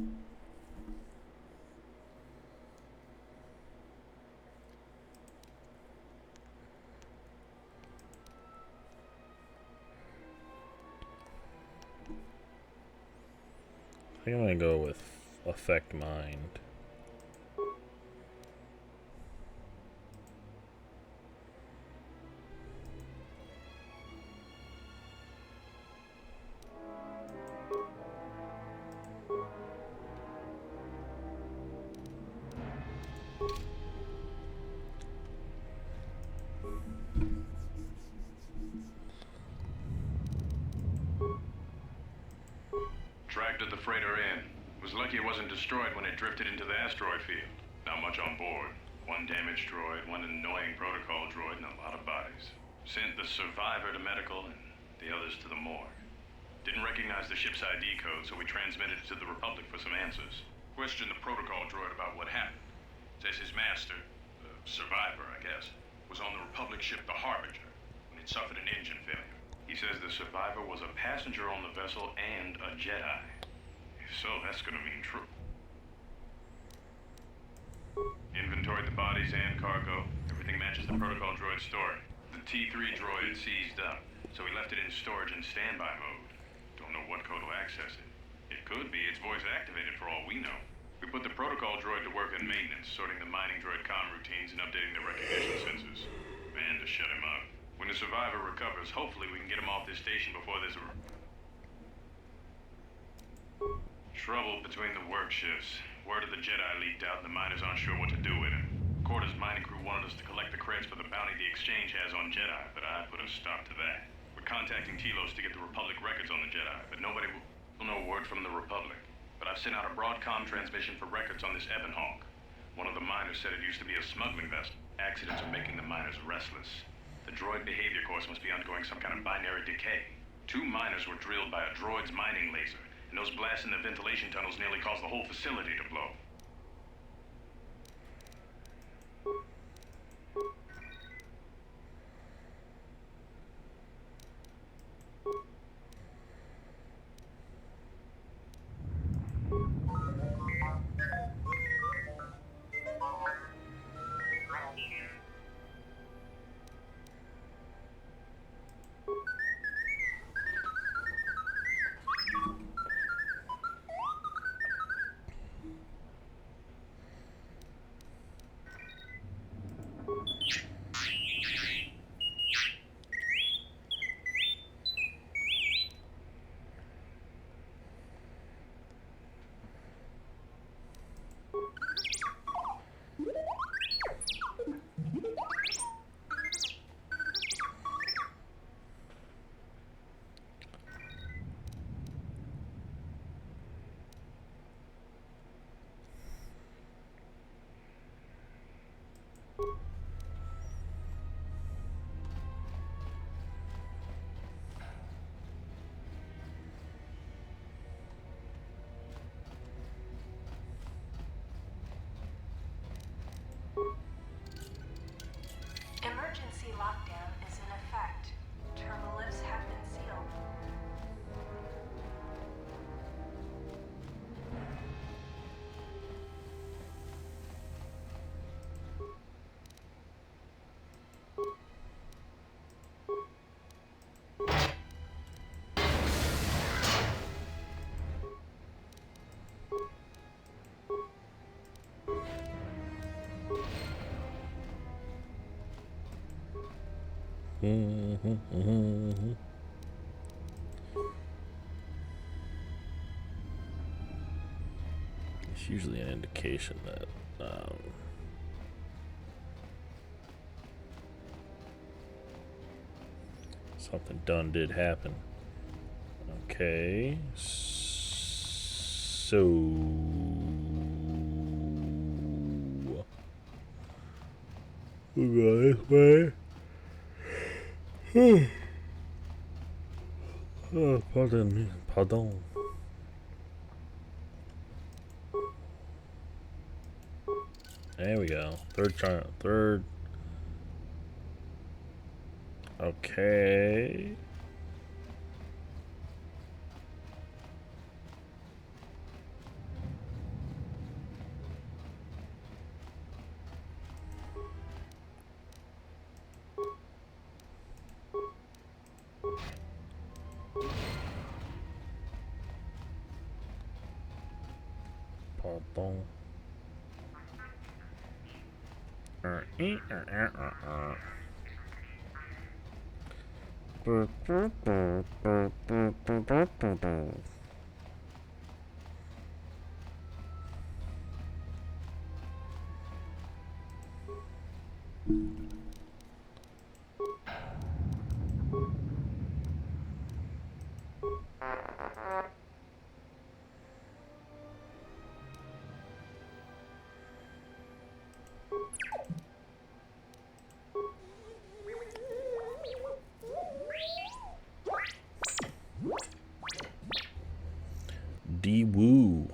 think I'm gonna go with affect mind. Dragged the freighter in. Was lucky it wasn't destroyed when it drifted into the asteroid field. Not much on board. One damaged droid, one annoying protocol droid, and a lot of bodies. Sent the survivor to medical and the others to the morgue. Didn't recognize the ship's ID code, so we transmitted it to the Republic for some answers. Questioned the protocol droid about what happened. Says his master, the survivor, I guess, was on the Republic ship the Harbinger when it suffered an engine failure. He says the survivor was a passenger on the vessel and a Jedi. If so, that's gonna mean true. Inventoried the bodies and cargo. Everything matches the protocol droid's story. The T3 droid seized up, so we left it in storage and standby mode. Don't know what code will access it. It could be it's voice activated for all we know. We put the protocol droid to work in maintenance, sorting the mining droid comm routines and updating the recognition sensors. And to shut him up. When the survivor recovers, hopefully we can get him off this station before there's trouble between the work shifts. Word of the Jedi leaked out and the miners aren't sure what to do with him. KOTOR's mining crew wanted us to collect the credits for the bounty the Exchange has on Jedi, but I put a stop to that. We're contacting Telos to get the Republic records on the Jedi, but nobody will know word from the Republic. But I've sent out a broadcom transmission for records on this Ebon Hawk. One of the miners said it used to be a smuggling vessel. Accidents are making the miners restless. The droid behavior course must be undergoing some kind of binary decay. 2 miners were drilled by a droid's mining laser, and those blasts in the ventilation tunnels nearly caused the whole facility to blow. Emergency lockdown is in effect. Terminal lifts have been sealed. It's usually an indication that something done did happen. Okay, so we'll go this way. Oh, pardon. There we go. Third. Okay. Pardon. D-woo.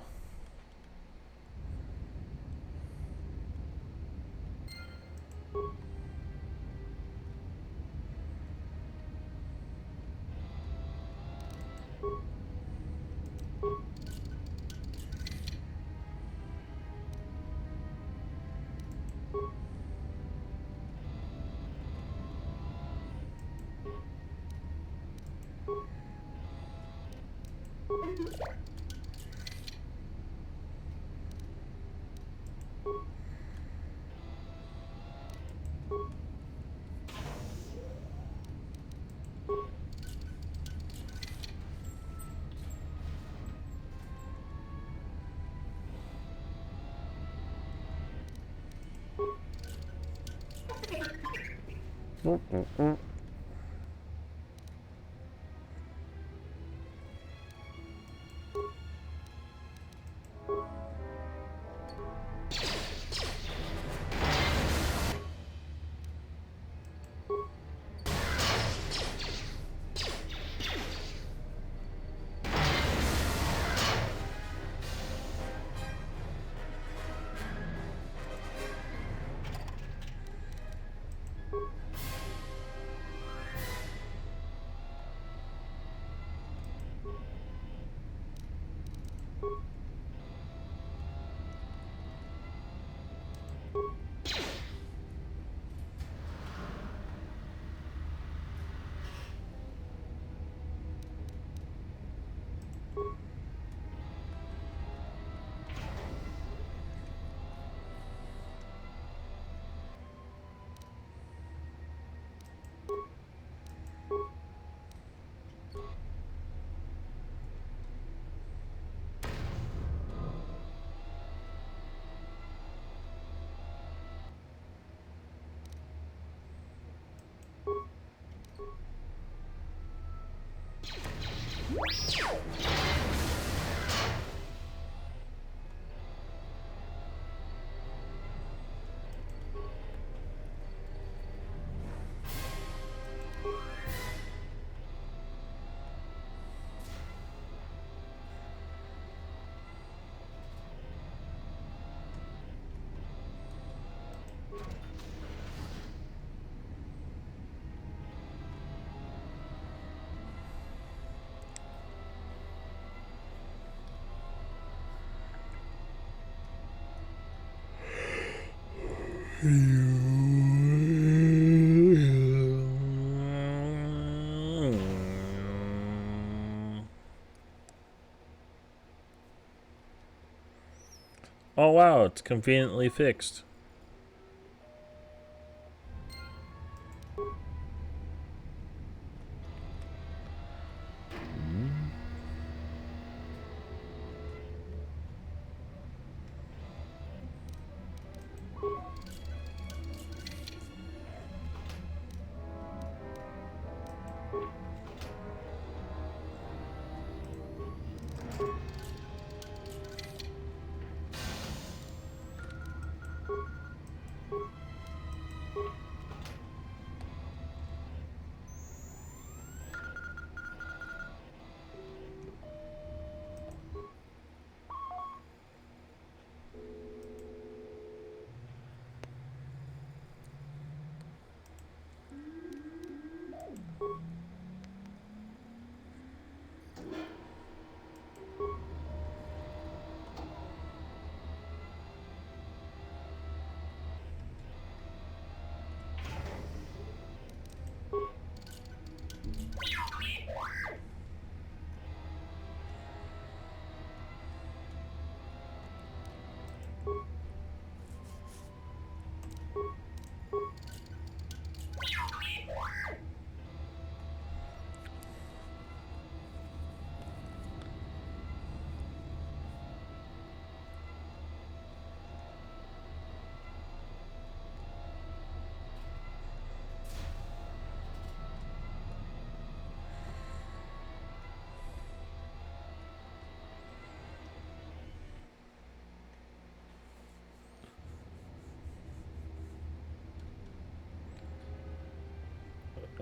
Oh wow, it's conveniently fixed.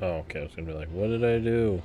Oh, okay. I was gonna be like, what did I do?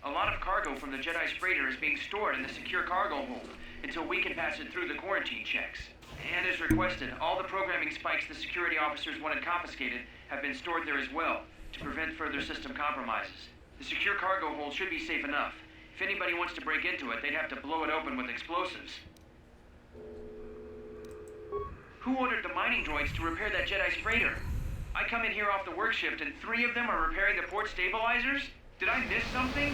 A lot of cargo from the Jedi's freighter is being stored in the secure cargo hold. until we can pass it through the quarantine checks. And as requested, all the programming spikes the security officers wanted confiscated have been stored there as well, to prevent further system compromises. The secure cargo hold should be safe enough. If anybody wants to break into it, they'd have to blow it open with explosives. Who ordered the mining droids to repair that Jedi's freighter? I come in here off the work shift and 3 of them are repairing the port stabilizers? Did I miss something?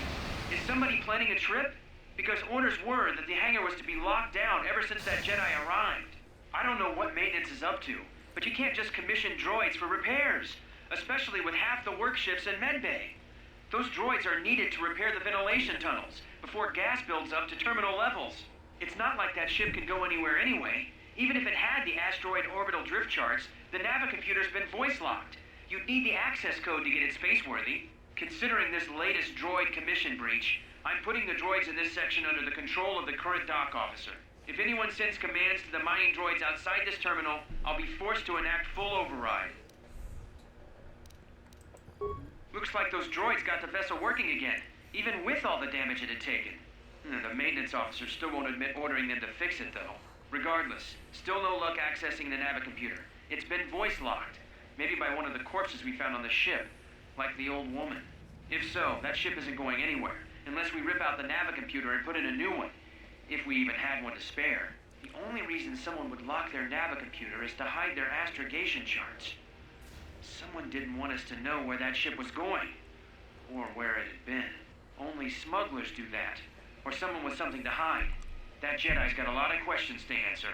Is somebody planning a trip? Because orders were that the hangar was to be locked down ever since that Jedi arrived. I don't know what maintenance is up to, but you can't just commission droids for repairs, especially with half the work shifts in medbay. Those droids are needed to repair the ventilation tunnels before gas builds up to terminal levels. It's not like that ship can go anywhere anyway. Even if it had the asteroid orbital drift charts, the navicomputer's been voice-locked. You'd need the access code to get it spaceworthy. Considering this latest droid commission breach, I'm putting the droids in this section under the control of the current dock officer. If anyone sends commands to the mining droids outside this terminal, I'll be forced to enact full override. Looks like those droids got the vessel working again, even with all the damage it had taken. The maintenance officer still won't admit ordering them to fix it, though. Regardless, still no luck accessing the navicomputer. It's been voice-locked, maybe by one of the corpses we found on the ship, like the old woman. If so, that ship isn't going anywhere, unless we rip out the navicomputer and put in a new one, if we even had one to spare. The only reason someone would lock their navicomputer is to hide their astrogation charts. Someone didn't want us to know where that ship was going, or where it had been. Only smugglers do that, or someone with something to hide. That Jedi's got a lot of questions to answer.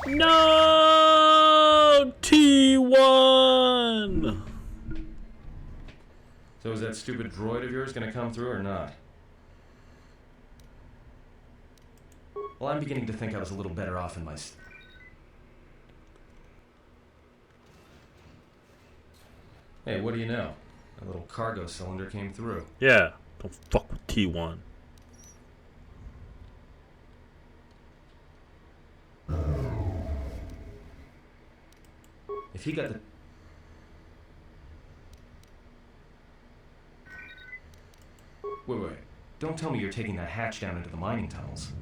No! T1! So is that stupid droid of yours gonna come through or not? Well, I'm beginning to think I was a little better off in my... Hey, what do you know? A little cargo cylinder came through. Yeah, don't fuck with T1. If he got the... Wait. Don't tell me you're taking that hatch down into the mining tunnels.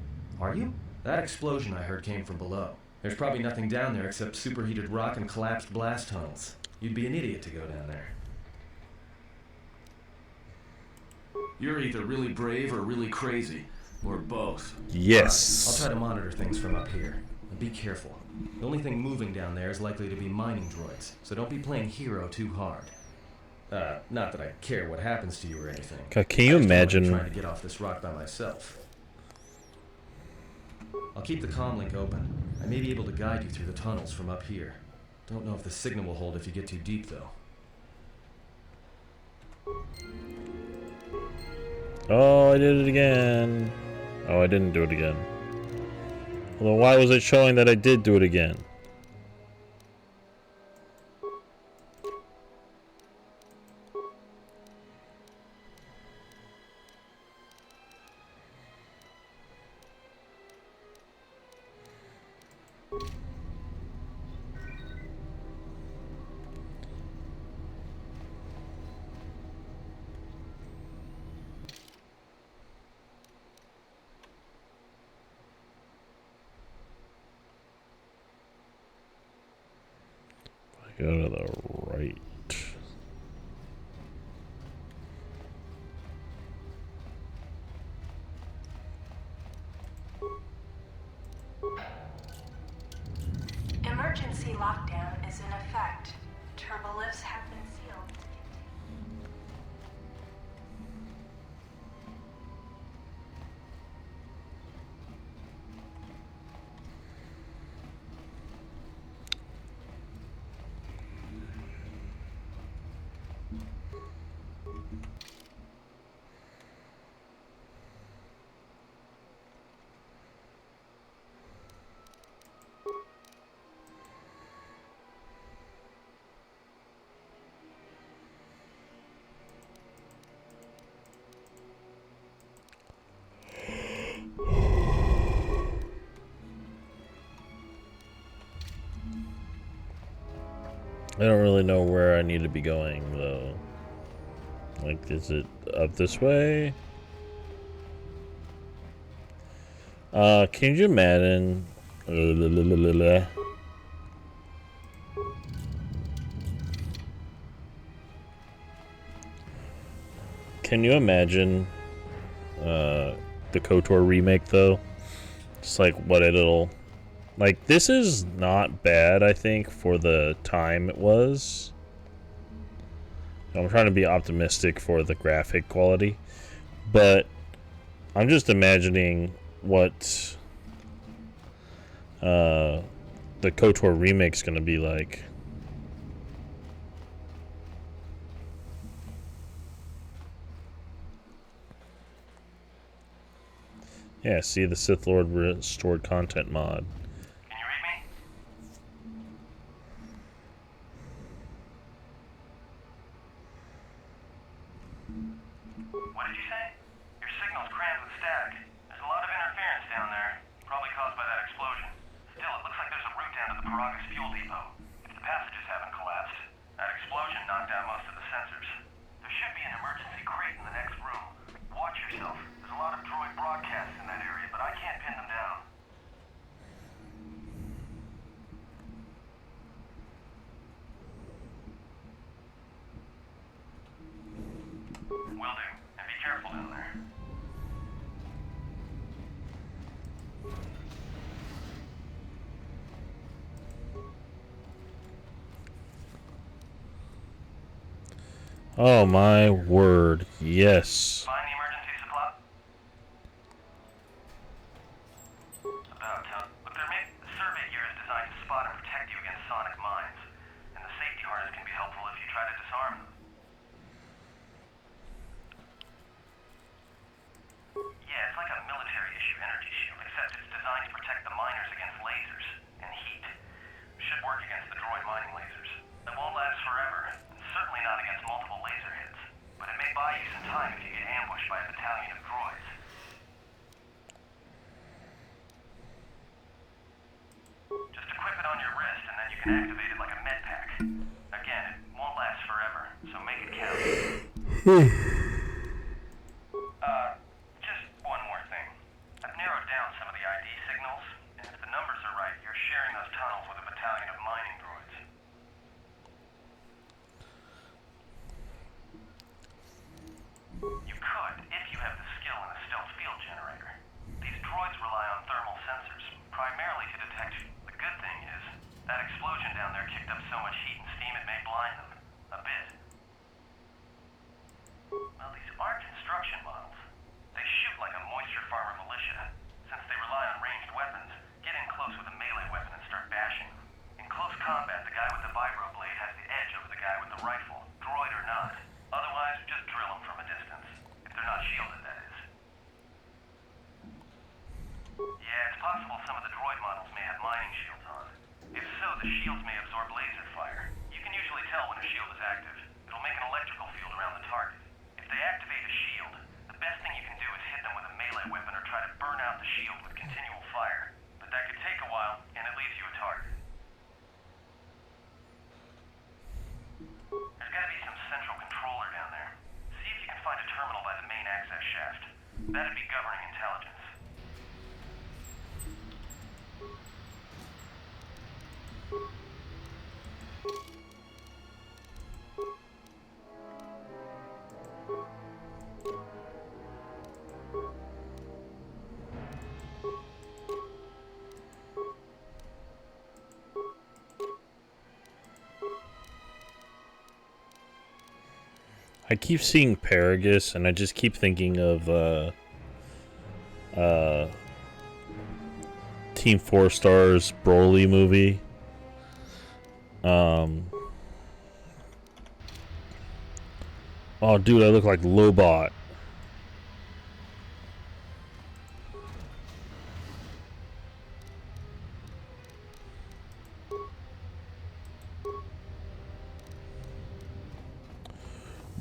Are you? That explosion I heard came from below. There's probably nothing down there except superheated rock and collapsed blast tunnels. You'd be an idiot to go down there. You're either really brave or really crazy. Or both. Yes. I'll try to monitor things from up here. And be careful. The only thing moving down there is likely to be mining droids, so don't be playing hero too hard. Not that I care what happens to you or anything. Can you imagine trying to get off this rock by myself? I'll keep the comm link open. I may be able to guide you through the tunnels from up here. Don't know if the signal will hold if you get too deep, though. Oh, I did it again. Oh, I didn't do it again. Well, then why was it showing that I did do it again? Go to the right. Emergency lockdown is in effect. Turbolifts have been sealed. I don't really know where I need to be going, though. Like, is it up this way? Can you imagine? Can you imagine the KOTOR remake, though? Just like what it'll... Like, this is not bad, I think, for the time it was. I'm trying to be optimistic for the graphic quality. But I'm just imagining what the KOTOR remake's going to be like. Yeah, see the Sith Lord Restored Content Mod. Can you read me? Will do. And be careful down there. Oh my word, yes. Find the emergency supply? About, huh? Look, the survey gear is designed to spot and protect you against sonic mines. And the safety harness can be helpful if you try to disarm them. Yeah, it's like a military-issue energy shield, except it's designed to protect the miners against lasers and heat. Should work against the droid mining lasers. It won't last forever, and certainly not against multiple laser hits. But it may buy you some time if you get ambushed by a battalion of droids. Just equip it on your wrist, and then you can activate it like a med pack. Again, it won't last forever, so make it count. Just one more thing. I've narrowed down some of the ID signals, and if the numbers are right, you're sharing those tunnels with a battalion of mining droids. You could, if you have the skill in a stealth field generator. These droids rely on thermal sensors, primarily to detect. The good thing is, that explosion down there kicked up so much heat and steam it may blind them. A bit. Well, these aren't construction models. They shoot like a moisture farmer militia. Since they rely on ranged weapons, get in close with a melee weapon and start bashing them. In close combat, the guy with the vibro blade has the edge over the guy with the rifle, droid or not. Otherwise, just drill them from a distance. If they're not shielded, that is. Yeah, it's possible some of the droid models may have mining shields on. If so, the shields may absorb laser fire. You can usually tell when a shield is active. It'll make an electrical field around the target. If they activate a shield, the best thing you can do is hit them with a melee weapon or try to burn out the shield with continual fire. But that could take a while, and it leaves you a target. There's gotta be some central controller down there. See if you can find a terminal by the main access shaft. That'd be governing intelligence. I keep seeing Peragus, and I just keep thinking of Team 4 Star's Broly movie. Oh, dude, I look like Lobot.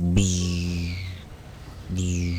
Bzz. Bzz.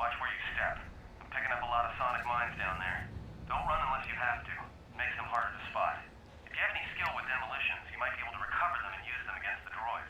Watch where you step. I'm picking up a lot of sonic mines down there. Don't run unless you have to. Makes them harder to spot. If you have any skill with demolitions, you might be able to recover them and use them against the droids.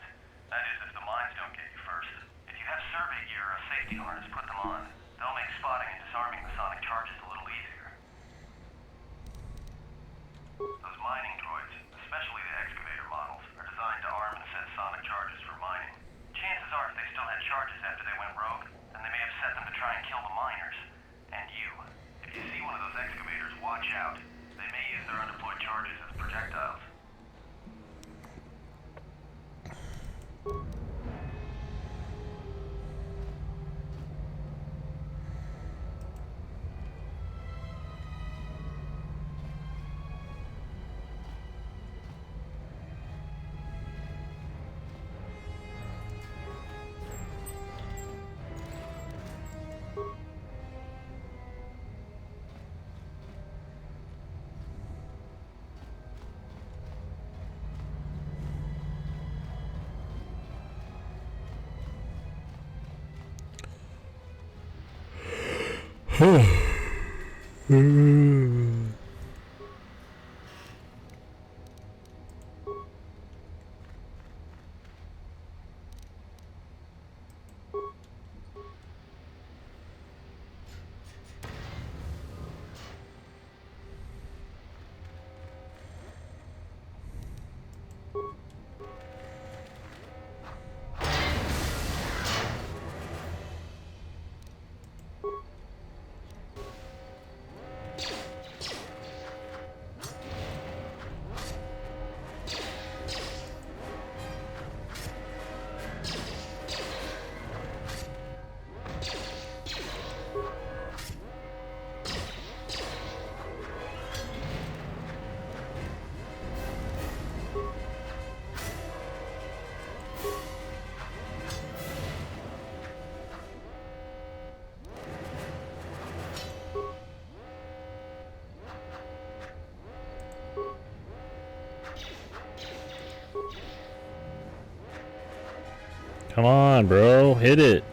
Come on, bro. Hit it.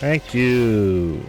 Thank you.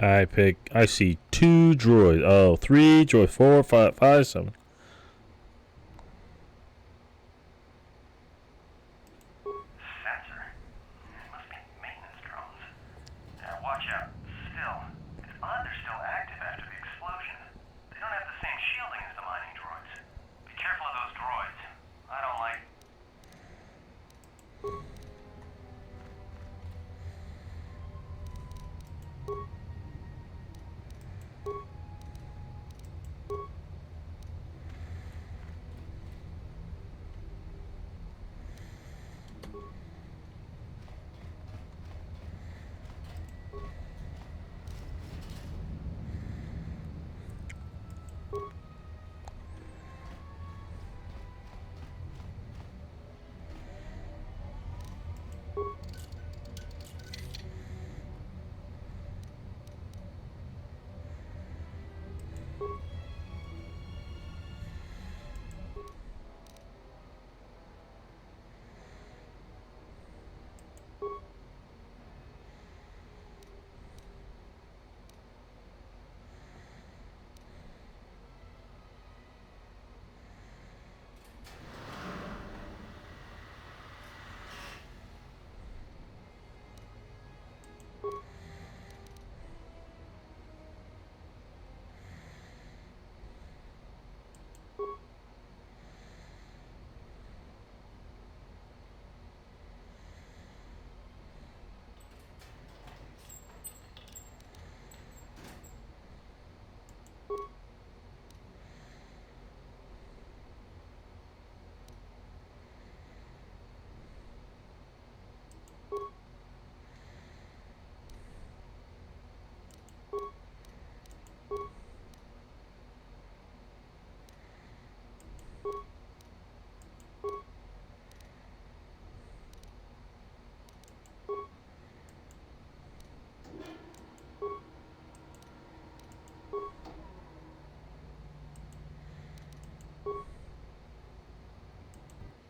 I see 2 droids. Oh, 3 droids. 4, 5, 5, 7. Sensor? It must be maintenance drones. Now watch out. Still, it's odd they're still active after the explosion. They don't have the same shielding as the mining droids. Be careful of those droids. I don't like...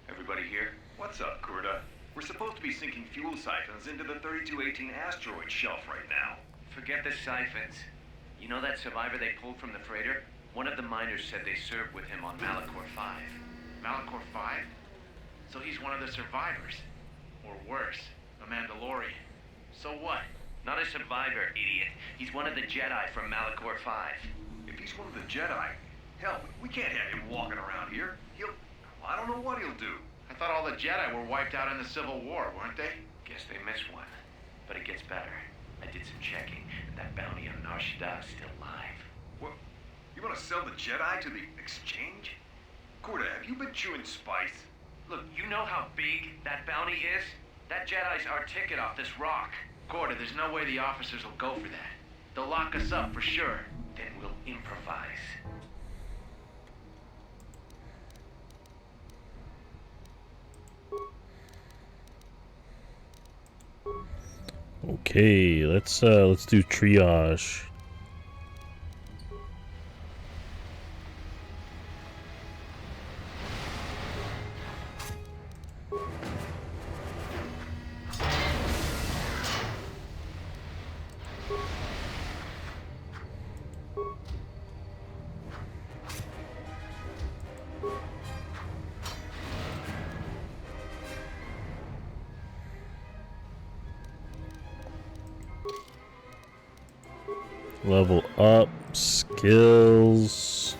Everybody here? What's up, Kurta? We're supposed to be sinking fuel siphons into the 3218 asteroid shelf right now. Forget the siphons. You know that survivor they pulled from the freighter? One of the miners said they served with him on Malachor 5. Malachor 5? So he's one of the survivors. Or worse, a Mandalorian. So what? Not a survivor, idiot. He's one of the Jedi from Malachor 5. If he's one of the Jedi, hell, we can't have him walking around here. I don't know what he'll do. I thought all the Jedi were wiped out in the Civil War, weren't they? Guess they missed one. But it gets better. I did some checking, and that bounty on Nar Shaddaa is still live. What? You want to sell the Jedi to the exchange? Kurta, have you been chewing spice? Look, you know how big that bounty is? That Jedi's our ticket off this rock. Gorda, there's no way the officers will go for that. They'll lock us up for sure. Then we'll improvise. Okay, let's do triage. Level up, skills.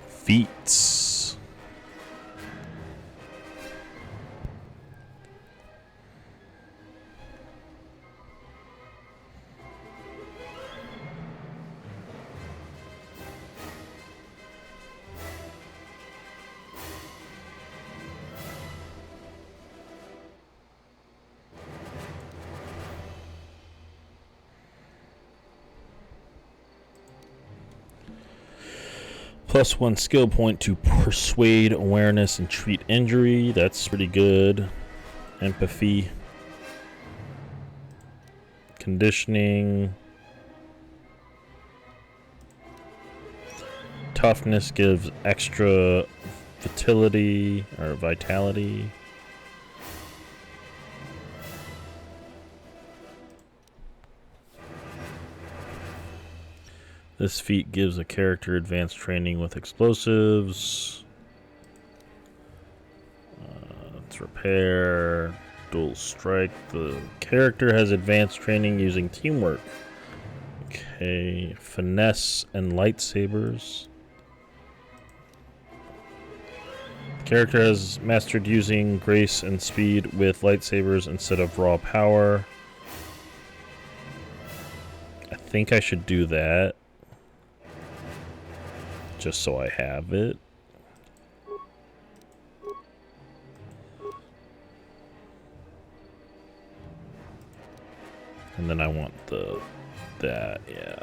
Feats. +1 skill point to persuade, awareness, and treat injury. That's pretty good. Empathy. Conditioning. Toughness gives extra vitality or vitality. This feat gives a character advanced training with explosives. Let's repair. Dual strike. The character has advanced training using teamwork. Okay. Finesse and lightsabers. The character has mastered using grace and speed with lightsabers instead of raw power. I think I should do that. Just so I have it. And then I want that, yeah.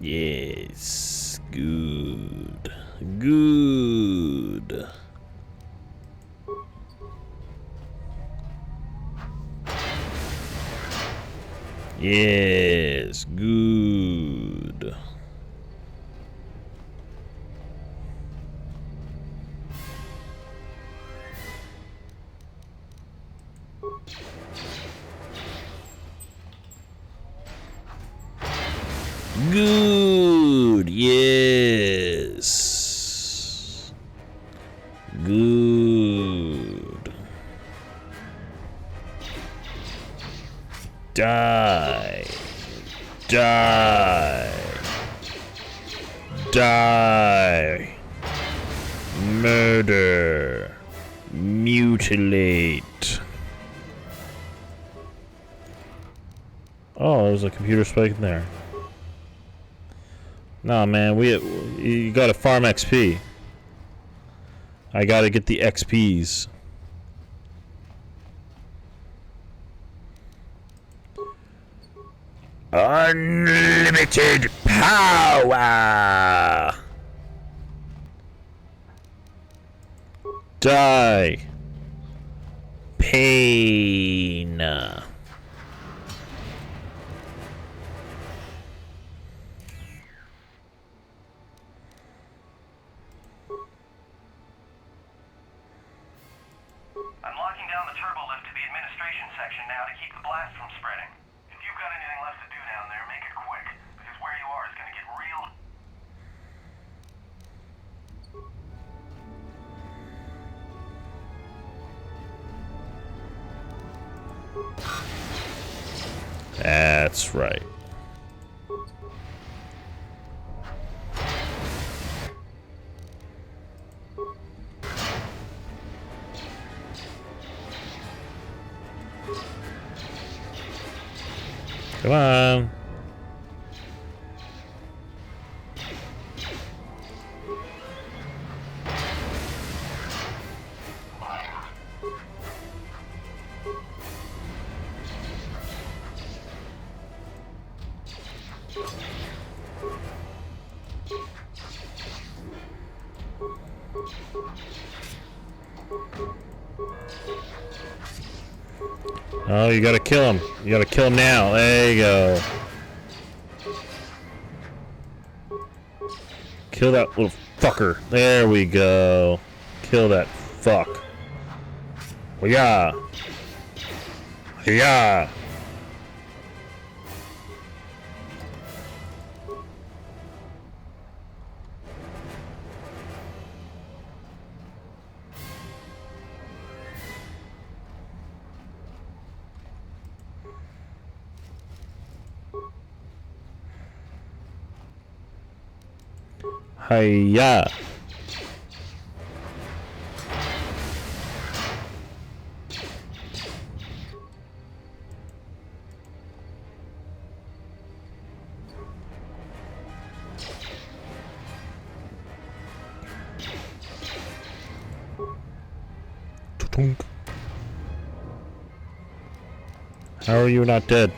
Yes, good, good. Yes, good. Good, yes. Good. Die. Die. Die. Murder. Mutilate. Oh, there's a computer spike in there. Nah, man, you gotta farm XP. I gotta get the XPs. Unlimited power. Die. Pain. I'm locking down the turbo lift to the administration section now to keep the blast from spreading. If you've got anything left to do down there, make it quick, because where you are is going to get real. That's right. Come on. Oh, you gotta kill him. You gotta kill him now. There you go. Kill that little fucker. There we go. Kill that fuck. Yeah. Yeah. Hiya. How are you not dead?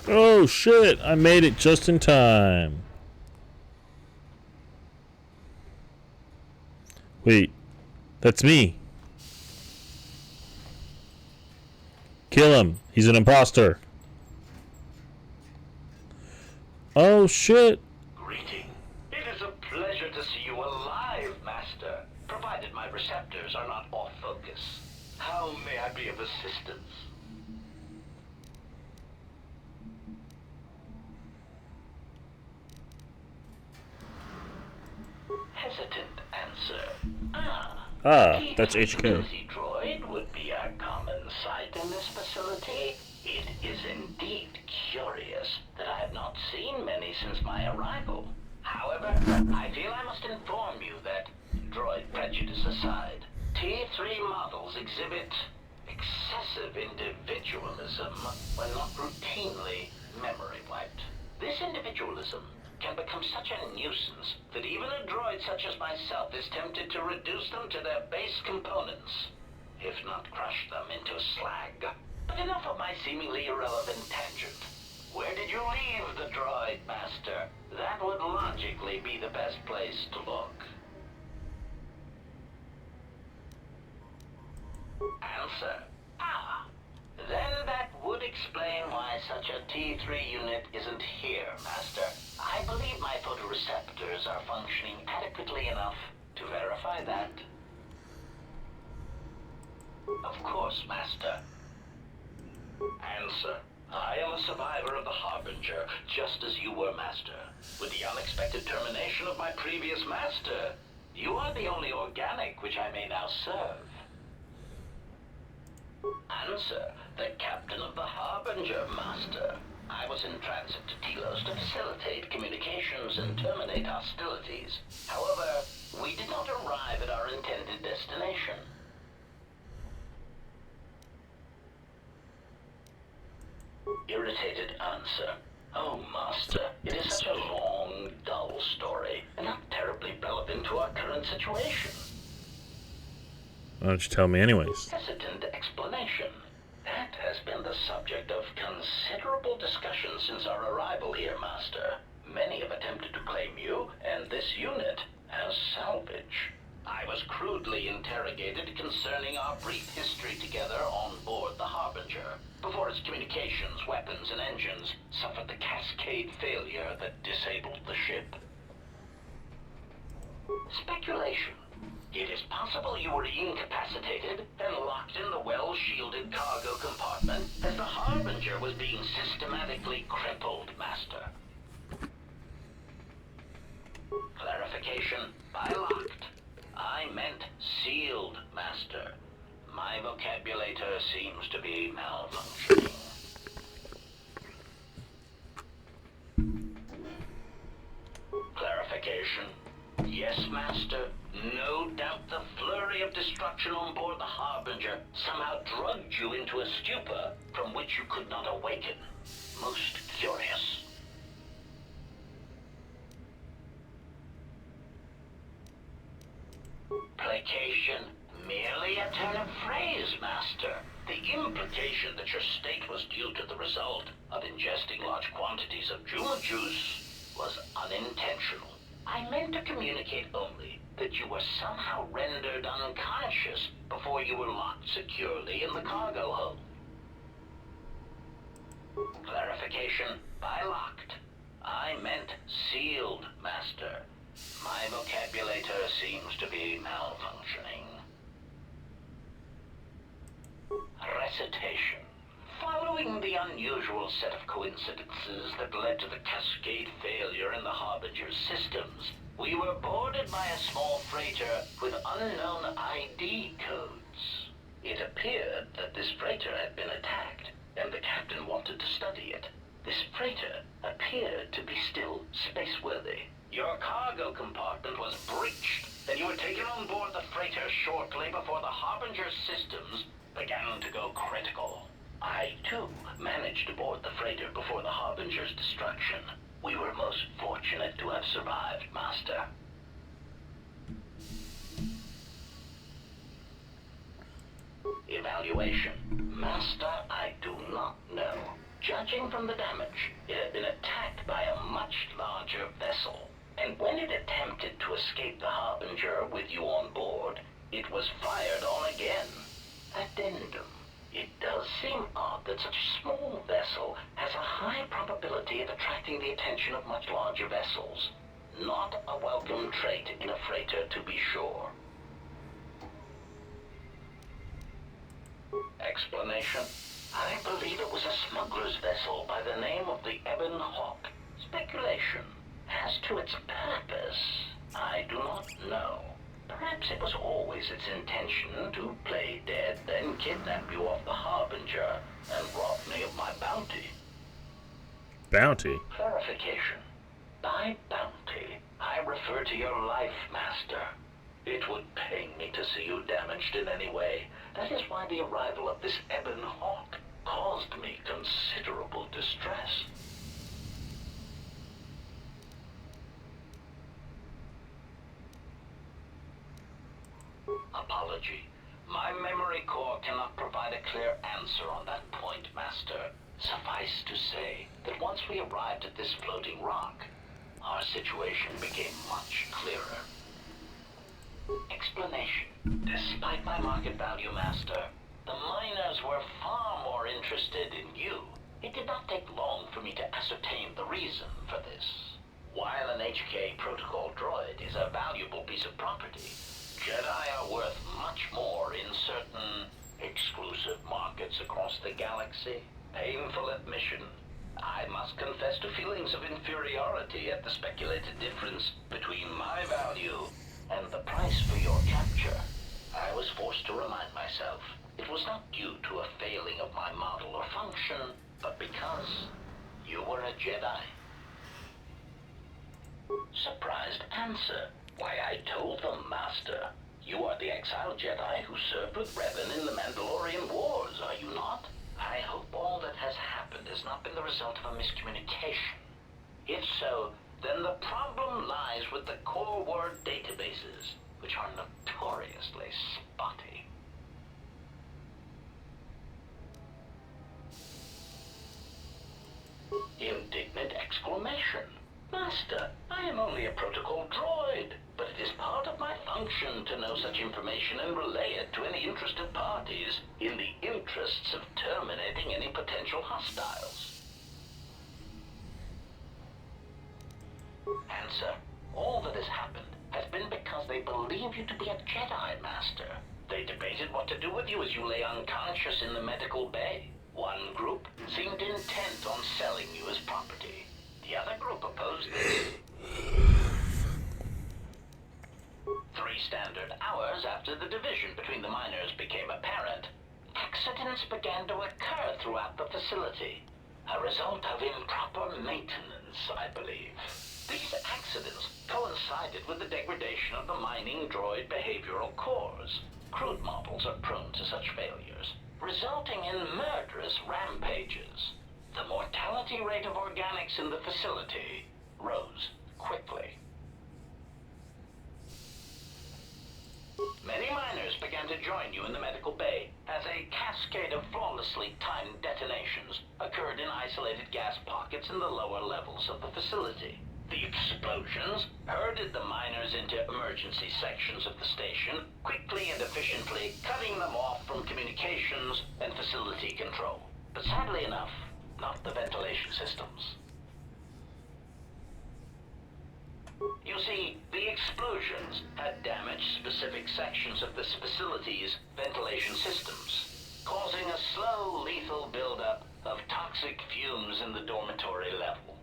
Oh shit, I made it just in time. Wait, that's me. Kill him, he's an imposter. Oh shit. Greeting. It is a pleasure to see you alive, Master, provided my receptors are not off focus. How may I be of assistance? Hesitant answer. That's HK. The droid would be a common sight in this facility. It is indeed curious that I have not seen many since my arrival. However, I feel I must inform you that, droid prejudice aside, T3 models exhibit excessive individualism when not routinely memory wiped. This individualism can become such a nuisance that even a droid such as myself is tempted to reduce them to their base components, if not crush them into slag. But enough of my seemingly irrelevant tangent. Where did you leave the droid, Master? That would logically be the best place to look. Answer. Then that would explain why such a T3 unit isn't here, Master. I believe my photoreceptors are functioning adequately enough to verify that. Of course, Master. Answer. I am a survivor of the Harbinger, just as you were, Master. With the unexpected termination of my previous Master, you are the only organic which I may now serve. Answer. The captain of the Harbinger, Master. I was in transit to Telos to facilitate communications and terminate hostilities. However, we did not arrive at our intended destination. Irritated answer. Oh, Master, it is such a long, dull story, and not terribly relevant to our current situation. Why don't you tell me anyways? Hesitant explanation. That has been the subject of considerable discussion since our arrival here, Master. Many have attempted to claim you and this unit as salvage. I was crudely interrogated concerning our brief history together on board the Harbinger, before its communications, weapons, and engines suffered the cascade failure that disabled the ship. Speculation. It is possible you were incapacitated and locked in the well-shielded cargo compartment as the Harbinger was being systematically crippled, Master. Clarification, by locked. I meant sealed, Master. My vocabulator seems to be malfunctioning. Clarification. Yes, Master. No doubt the flurry of destruction on board the Harbinger somehow drugged you into a stupor from which you could not awaken. Most curious. Placation. Merely a turn of phrase, Master. The implication that your state was due to the result of ingesting large quantities of Juma juice was unintentional. I meant to communicate only that you were somehow rendered unconscious before you were locked securely in the cargo hold. Clarification, by locked. I meant sealed, Master. My vocabulator seems to be malfunctioning. Recitation. Following the unusual set of coincidences that led to the cascade failure in the Harbinger's systems, we were boarded by a small freighter with unknown ID codes. It appeared that this freighter had been attacked, and the captain wanted to study it. This freighter appeared to be still spaceworthy. Your cargo compartment was breached, and you were taken on board the freighter shortly before the Harbinger's systems began to go critical. I, too, managed to board the freighter before the Harbinger's destruction. We were most fortunate to have survived, Master. Evaluation. Master, I do not know. Judging from the damage, it had been attacked by a much larger vessel. And when it attempted to escape the Harbinger with you on board, it was fired on again. Addendum. It does seem odd that such a small vessel has a high probability of attracting the attention of much larger vessels. Not a welcome trait in a freighter, to be sure. Explanation. I believe it was a smuggler's vessel by the name of the Ebon Hawk. Speculation. As to its purpose, I do not know. Perhaps it was always its intention to play dead, then kidnap you off the Harbinger and rob me of my bounty. Bounty? Clarification. By bounty, I refer to your life, Master. It would pain me to see you damaged in any way. That is why the arrival of this Ebon Hawk caused me considerable distress. Apology. My memory core cannot provide a clear answer on that point, Master. Suffice to say that once we arrived at this floating rock, our situation became much clearer. Explanation. Despite my market value, Master, the miners were far more interested in you. It did not take long for me to ascertain the reason for this. While an HK protocol droid is a valuable piece of property, Jedi are worth much more in certain exclusive markets across the galaxy. Painful admission. I must confess to feelings of inferiority at the speculated difference between my value and the price for your capture. I was forced to remind myself it was not due to a failing of my model or function, but because you were a Jedi. Surprised answer. Why, I told them, Master. You are the exiled Jedi who served with Revan in the Mandalorian Wars, are you not? I hope all that has happened has not been the result of a miscommunication. If so, then the problem lies with the core word databases, which are notoriously spotty. Indignant exclamation. Master, I am only a protocol droid, but it is part of my function to know such information and relay it to any interested parties in the interests of terminating any potential hostiles. Answer. All that has happened has been because because they believe you to be a Jedi, Master. They debated what to do with you as you lay unconscious in the medical bay. One group seemed intent on selling you as property. The other group opposed this. 3 standard hours after the division between the miners became apparent, accidents began to occur throughout the facility. A result of improper maintenance, I believe. These accidents coincided with the degradation of the mining droid behavioral cores. Crude models are prone to such failures, resulting in murderous rampages. The mortality rate of organics in the facility rose quickly. Many miners began to join you in the medical bay as a cascade of flawlessly timed detonations occurred in isolated gas pockets in the lower levels of the facility. The explosions herded the miners into emergency sections of the station, quickly and efficiently cutting them off from communications and facility control. But sadly enough, not the ventilation systems. You see, the explosions had damaged specific sections of this facility's ventilation systems, causing a slow, lethal buildup of toxic fumes in the dormitory level.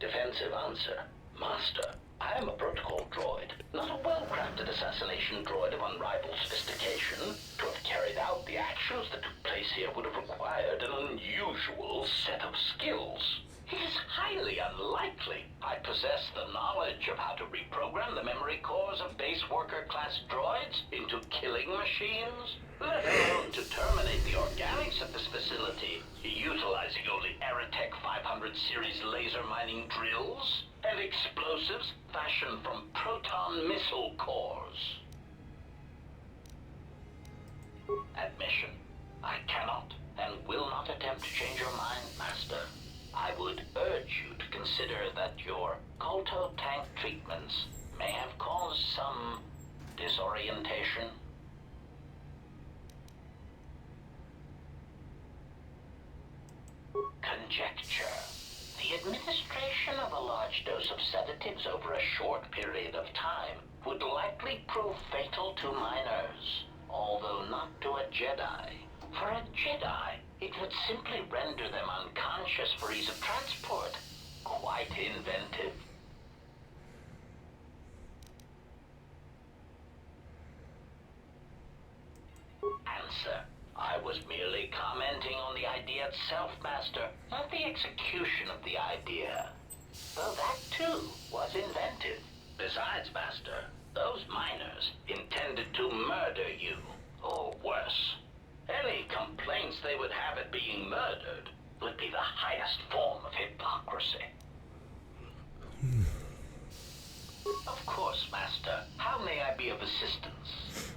Defensive answer. Master, I am a protocol droid, not a well-crafted assassination droid of unrivaled sophistication. To have carried out the actions that took place here would have required an unusual set of skills. It is highly unlikely I possess the knowledge of how to reprogram the memory cores of base worker class droids into killing machines, let alone to terminate the organics of this facility, utilizing only Aerotech 500 series laser mining drills and explosives fashioned from proton missile cores. Admission. I cannot and will not attempt to change your mind, Master. I would urge you to consider that your KOTOR tank treatments may have caused some disorientation. Conjecture. The administration of a large dose of sedatives over a short period of time would likely prove fatal to miners, although not to a Jedi. For a Jedi, it would simply render them unconscious for ease of transport. Quite inventive. Answer. I was merely commenting on the idea itself, Master, not the execution of the idea. Though that too was inventive. Besides, Master, those miners intended to murder you, or worse. Any complaints they would have at being murdered would be the highest form of hypocrisy. Of course, Master. How may I be of assistance?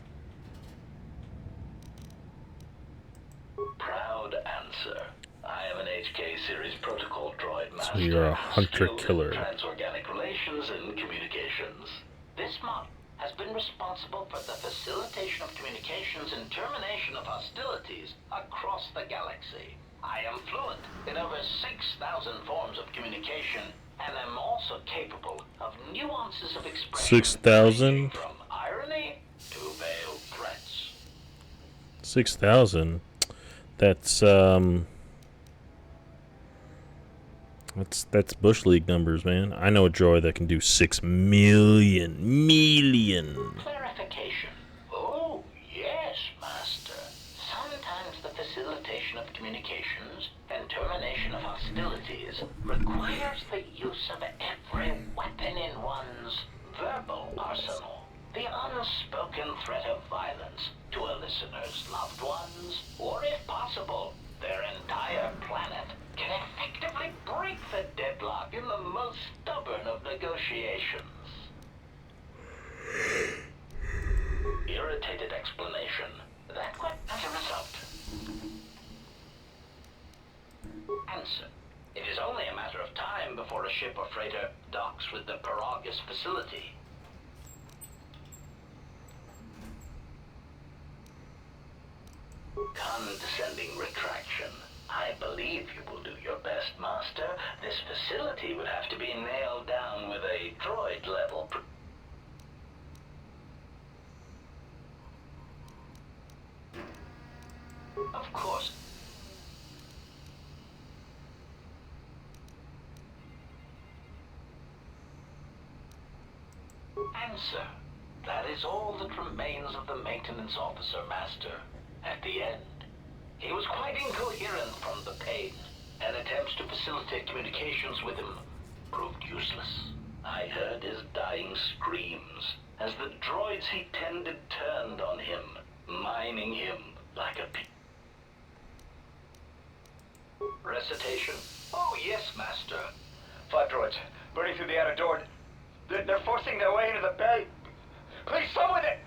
Proud answer. I am an HK series protocol droid master. So you're a hunter-killer. Transorganic relations and communications. This mod has been responsible for the facilitation of communications and termination of hostilities across the galaxy. I am fluent in over 6,000 forms of communication and am also capable of nuances of expression 6,000? from irony to veiled threats. 6,000? That's Bush League numbers, man. I know a droid that can do 6 million. Clarification. Oh, yes, Master. Sometimes the facilitation of communications and termination of hostilities requires the use of every weapon in one's verbal arsenal. The unspoken threat of violence to a listener's loved ones, or if possible, their entire planet, can effectively break the deadlock in the most stubborn of negotiations. Irritated explanation. That quit as a result. Answer. It is only a matter of time before a ship or freighter docks with the Peragus facility. Condescending retraction. I believe you will do your best, Master. This facility would have to be nailed down with a droid level. Of course. Answer. That is all that remains of the maintenance officer, Master. At the end, he was quite incoherent from the pain, and attempts to facilitate communications with him proved useless. I heard his dying screams as the droids he tended turned on him, mining him like a Recitation? Oh, yes, Master. 5 droids, burning through the outer door. They're forcing their way into the bay. Please, stop with it!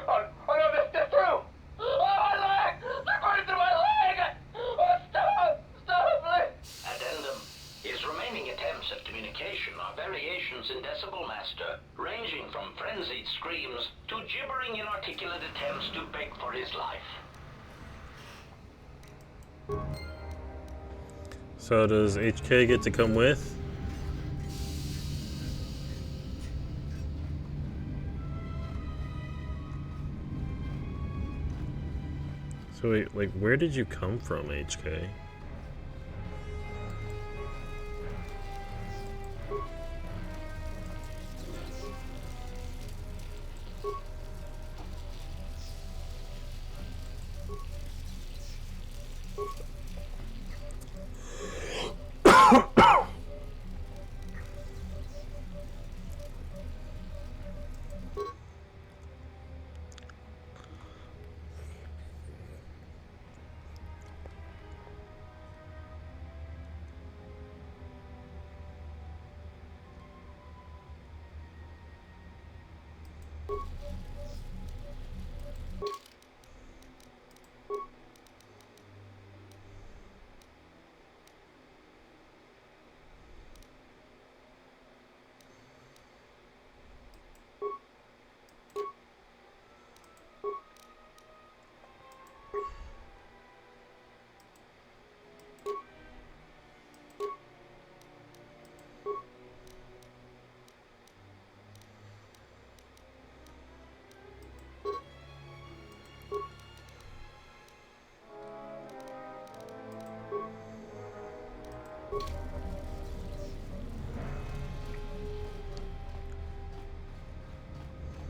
Oh no, they're through! Oh, my leg! They're burning through my leg! Oh, stop! Stop, please! Addendum. His remaining attempts at communication are variations in decibel, Master, ranging from frenzied screams to gibbering inarticulate attempts to beg for his life. So does HK get to come with? So wait, like, where did you come from, HK?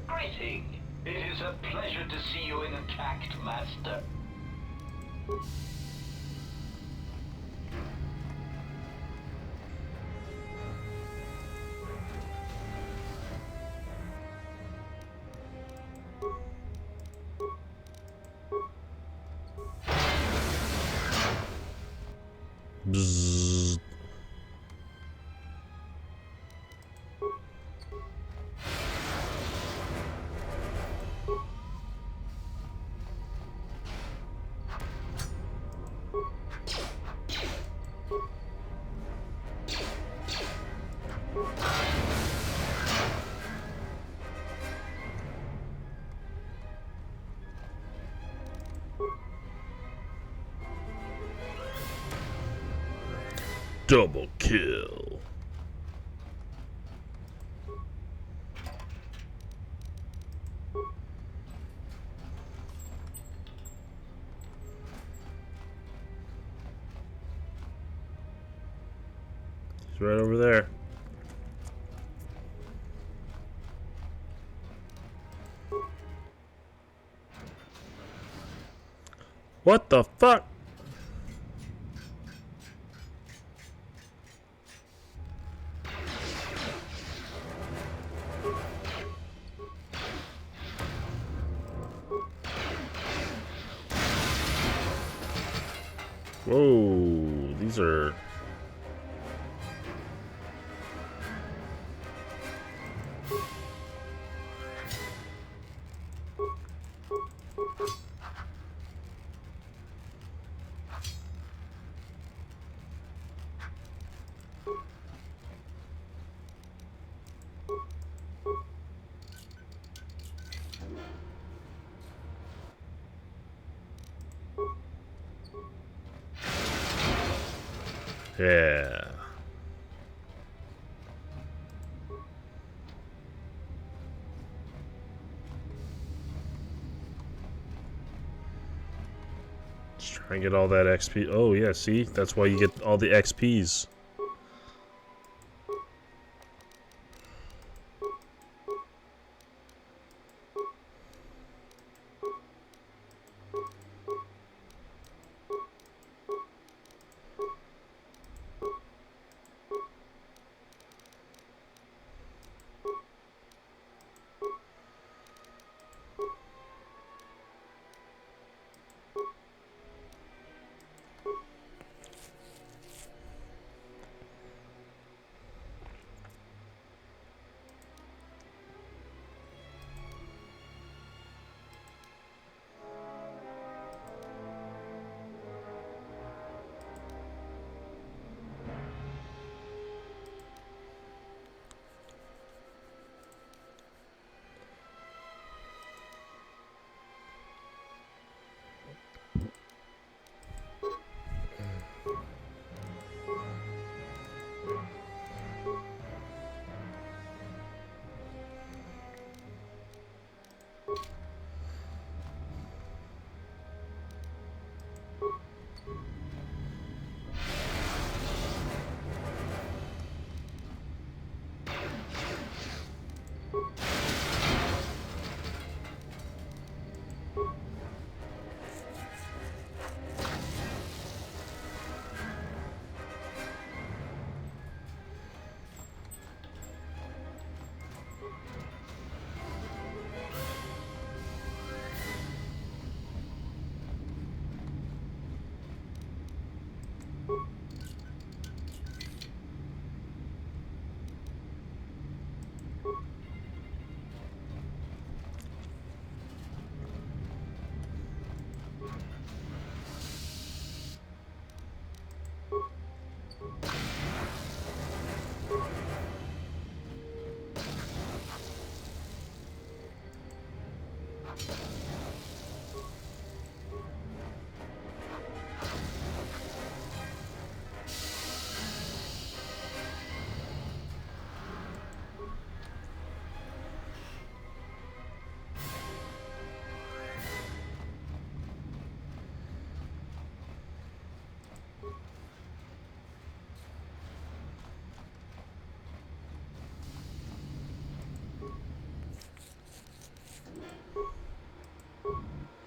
Greeting. It is a pleasure to see you intact, Master. Bzzz. Double kill. He's right over there. What the fuck? Whoa, these are... Yeah. I get all that XP. Oh, yeah, see? That's why you get all the XPs.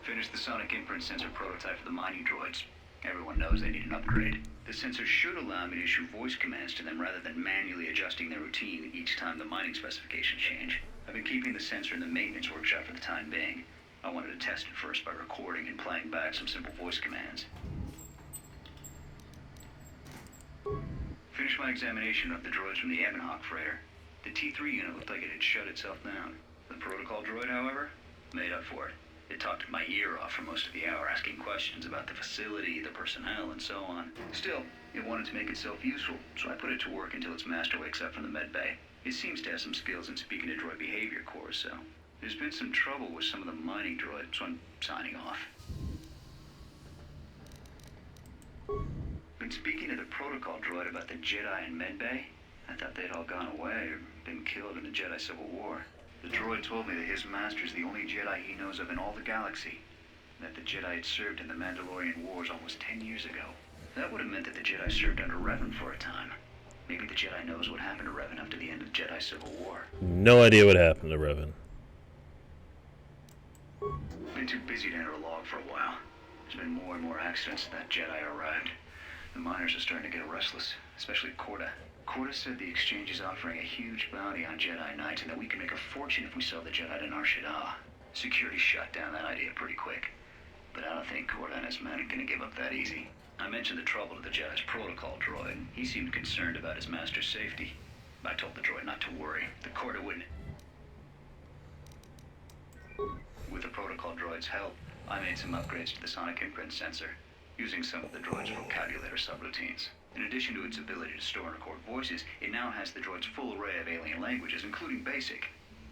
Finished the sonic imprint sensor prototype for the mining droids. Everyone knows they need an upgrade. The sensor should allow me to issue voice commands to them rather than manually adjusting their routine each time the mining specifications change. I've been keeping the sensor in the maintenance workshop for the time being. I wanted to test it first by recording and playing back some simple voice commands. Finished my examination of the droids from the Ebonhawk freighter. The T3 unit looked like it had shut itself down. The protocol droid, however, made up for it. It talked my ear off for most of the hour, asking questions about the facility, the personnel, and so on. Still, it wanted to make itself useful, so I put it to work until its master wakes up from the med bay. It seems to have some skills in speaking to droid behavior cores, so there's been some trouble with some of the mining droids, so I'm signing off. Been speaking to the protocol droid about the Jedi in med bay. I thought they'd all gone away or been killed in the Jedi Civil War. The droid told me that his master's the only Jedi he knows of in all the galaxy, and that the Jedi had served in the Mandalorian Wars almost 10 years ago. That would have meant that the Jedi served under Revan for a time. Maybe the Jedi knows what happened to Revan after the end of the Jedi Civil War. No idea what happened to Revan. Been too busy to enter a log for a while. There's been more and more accidents since that Jedi arrived. The miners are starting to get restless, especially Korta. Korta said the exchange is offering a huge bounty on Jedi Knights and that we can make a fortune if we sell the Jedi to Nar Shaddaa. Security shut down that idea pretty quick. But I don't think Korta and his men are gonna give up that easy. I mentioned the trouble to the Jedi's protocol droid. He seemed concerned about his master's safety. I told the droid not to worry. The Korta wouldn't. With the protocol droid's help, I made some upgrades to the sonic imprint sensor, using some of the droid's vocabulary subroutines. In addition to its ability to store and record voices, it now has the droid's full array of alien languages, including Basic.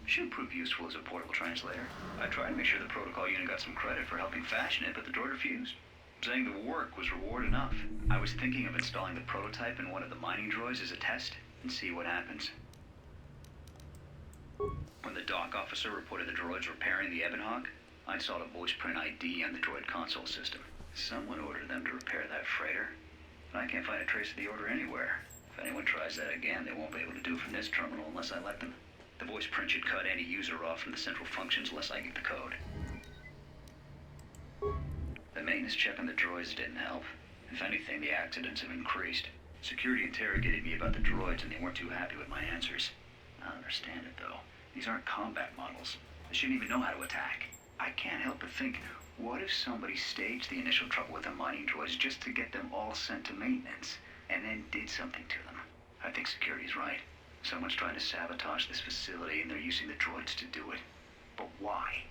Should prove useful as a portable translator. I tried to make sure the protocol unit got some credit for helping fashion it, but the droid refused, saying the work was reward enough. I was thinking of installing the prototype in one of the mining droids as a test, and see what happens. When the dock officer reported the droids repairing the Ebonhawk, I saw the voice print ID on the droid console system. Someone ordered them to repair that freighter. But I can't find a trace of the order anywhere. If anyone tries that again, they won't be able to do it from this terminal unless I let them. The voice print should cut any user off from the central functions unless I get the code. The maintenance check on the droids didn't help. If anything, the accidents have increased. Security interrogated me about the droids and they weren't too happy with my answers. I understand it though. These aren't combat models. They shouldn't even know how to attack. I can't help but think, what if somebody staged the initial trouble with the mining droids just to get them all sent to maintenance, and then did something to them? I think security's right. Someone's trying to sabotage this facility and they're using the droids to do it. But why?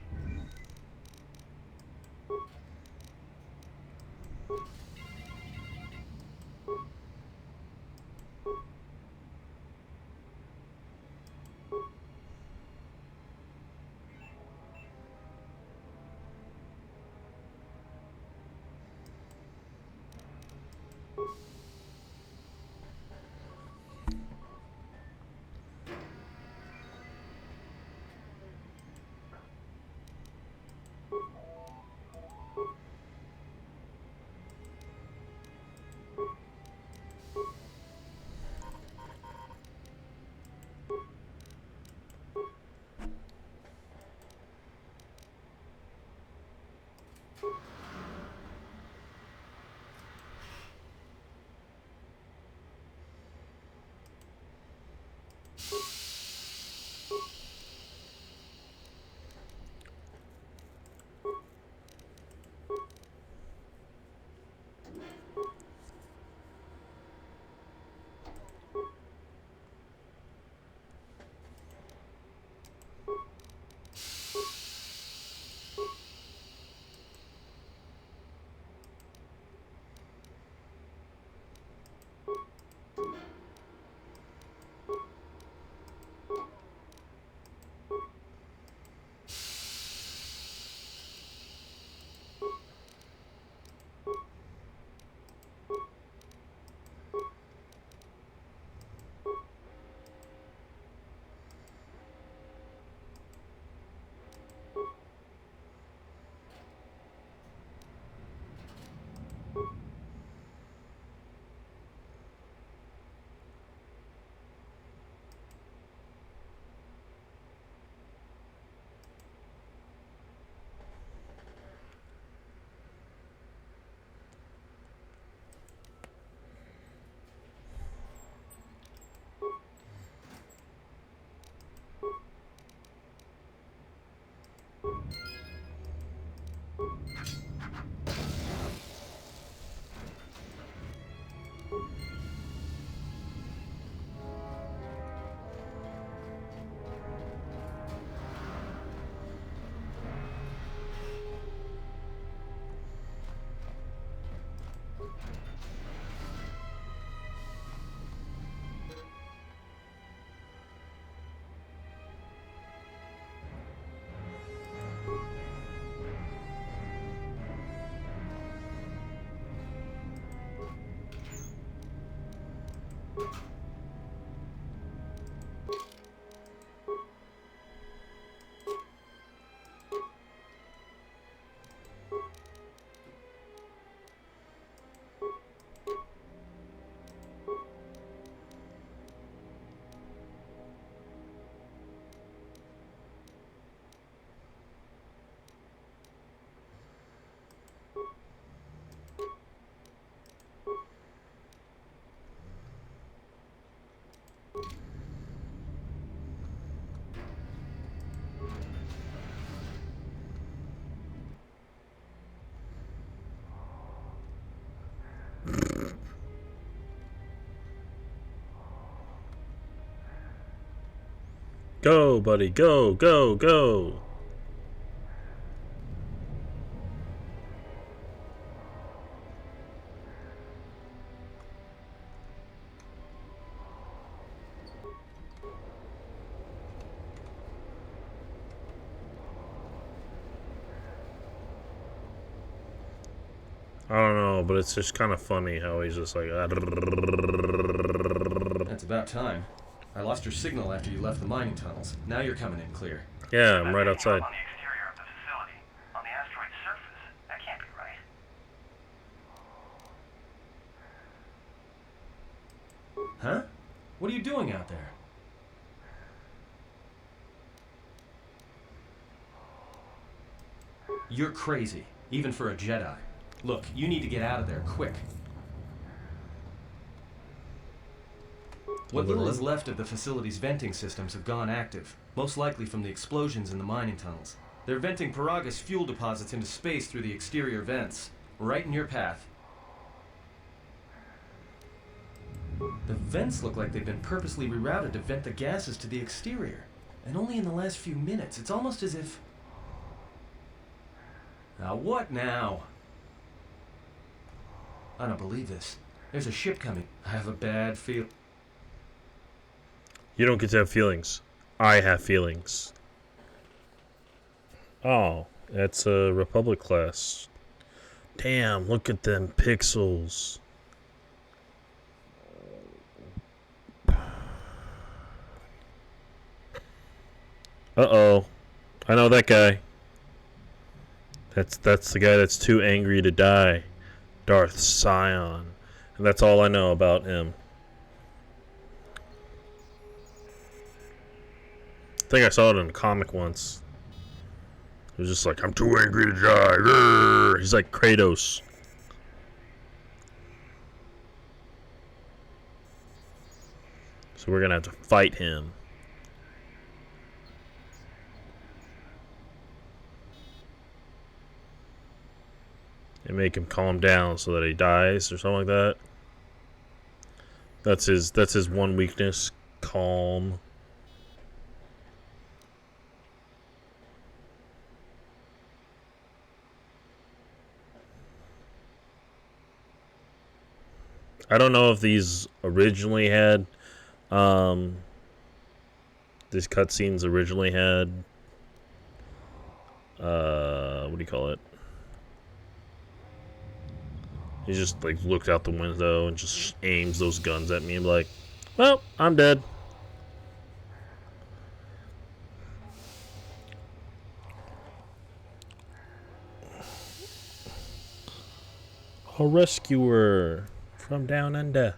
Go, buddy, go, go, go. I don't know, but it's just kind of funny how he's just like... That's about time. I lost your signal after you left the mining tunnels. Now you're coming in clear. Yeah, I'm right outside. On the exterior of the facility, on the asteroid's surface. That can't be right. Huh? What are you doing out there? You're crazy, even for a Jedi. Look, you need to get out of there, quick. What little is left of the facility's venting systems have gone active, most likely from the explosions in the mining tunnels. They're venting Peragus fuel deposits into space through the exterior vents, right in your path. The vents look like they've been purposely rerouted to vent the gases to the exterior, and only in the last few minutes. It's almost as if... Now what now? I don't believe this. There's a ship coming. I have a bad feel. You don't get to have feelings. I have feelings. Oh, that's a Republic class. Damn, look at them pixels. Uh-oh. I know that guy. That's the guy that's too angry to die. Darth Sion. And that's all I know about him. I think I saw it in a comic once. It was just like, I'm too angry to die. Grrr. He's like Kratos. So we're gonna have to fight him. And make him calm down so that he dies or something like that. That's his one weakness. Calm. I don't know if these originally had these cutscenes originally had what do you call it? He just like looked out the window and just aims those guns at me and be like, well, I'm dead. A rescuer from down under.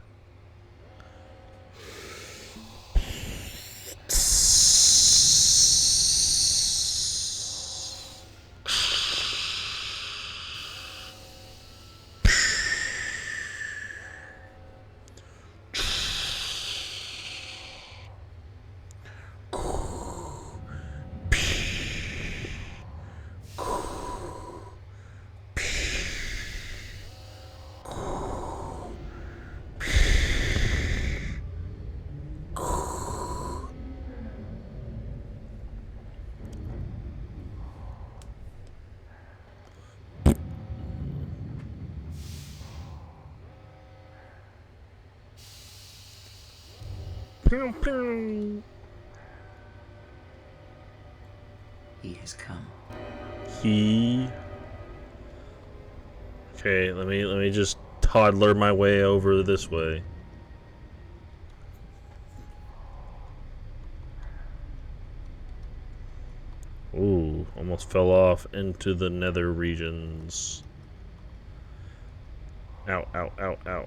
He has come. Okay, let me just toddler my way over this way. Ooh, almost fell off into the nether regions. Ow, ow, ow, ow.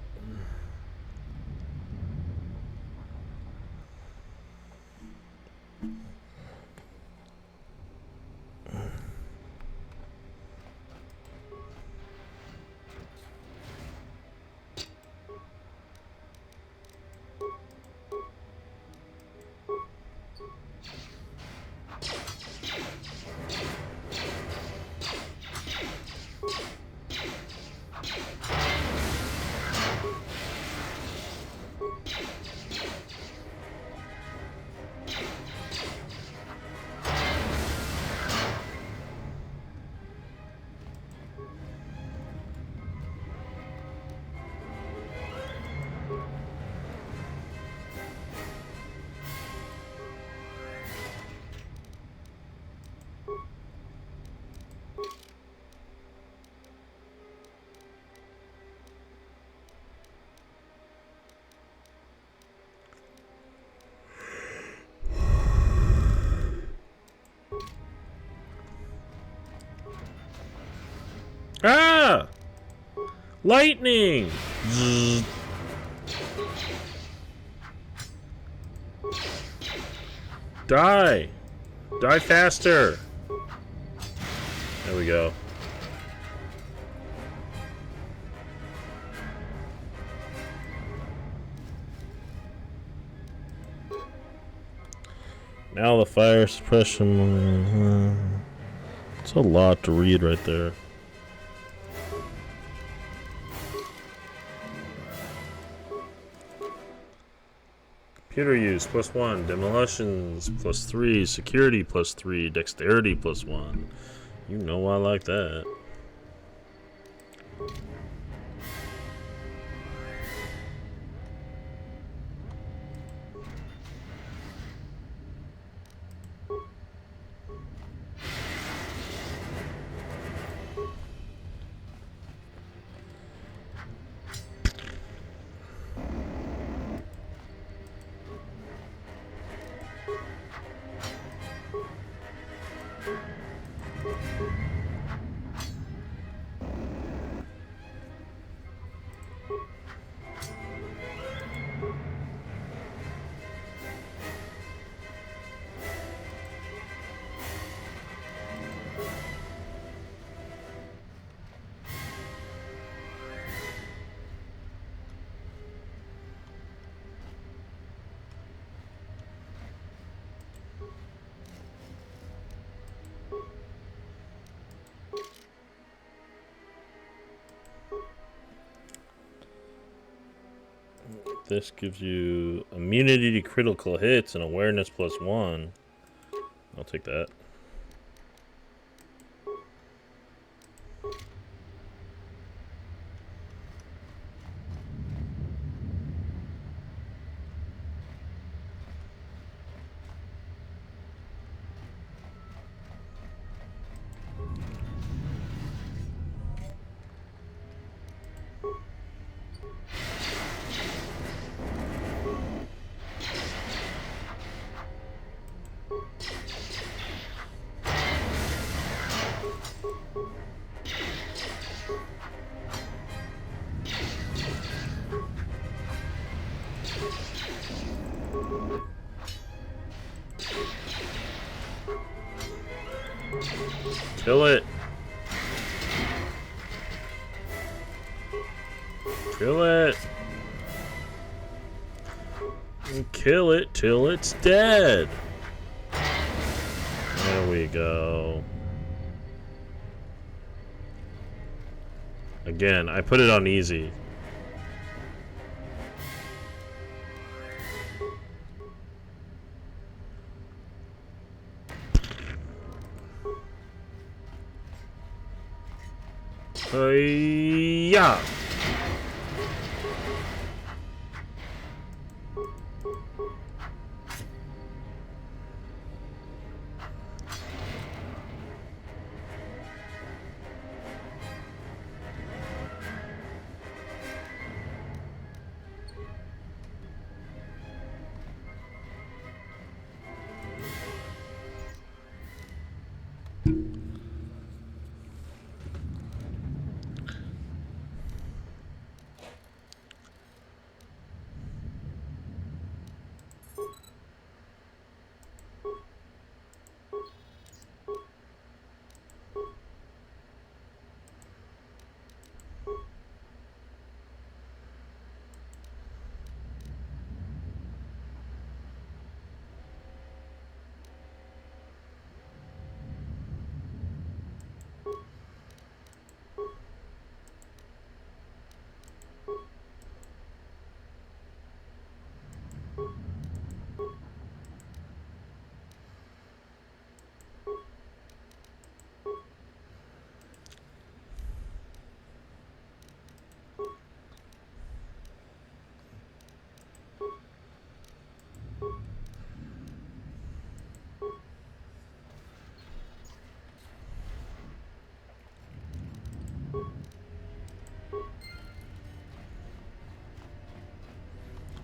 Ah! Lightning! Zzz. Die! Die faster! There we go. Now the fire suppression. It's a lot to read right there. Computer use +1, demolitions +3, security +3, dexterity +1. You know I like that. This gives you immunity to critical hits and awareness +1. I'll take that. Kill it. Kill it. And kill it till it's dead. There we go. Again, I put it on easy. Yeah.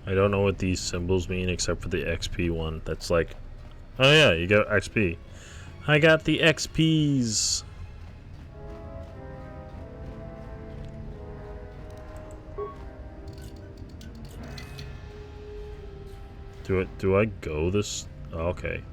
I don't know what these symbols mean except for the XP one. That's like, oh yeah, you got XP. I got the XPs. Do I go this Okay.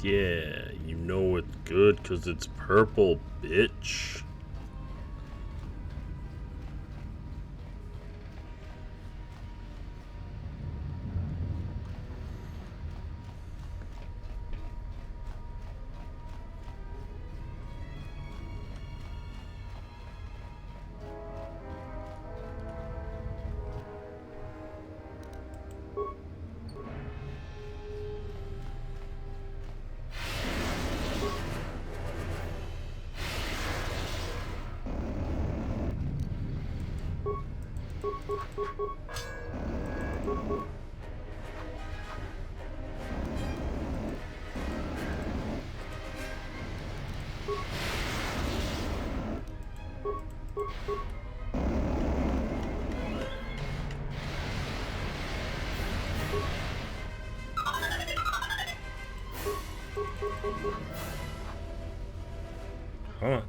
Yeah, you know it's good because it's purple, bitch. Come on.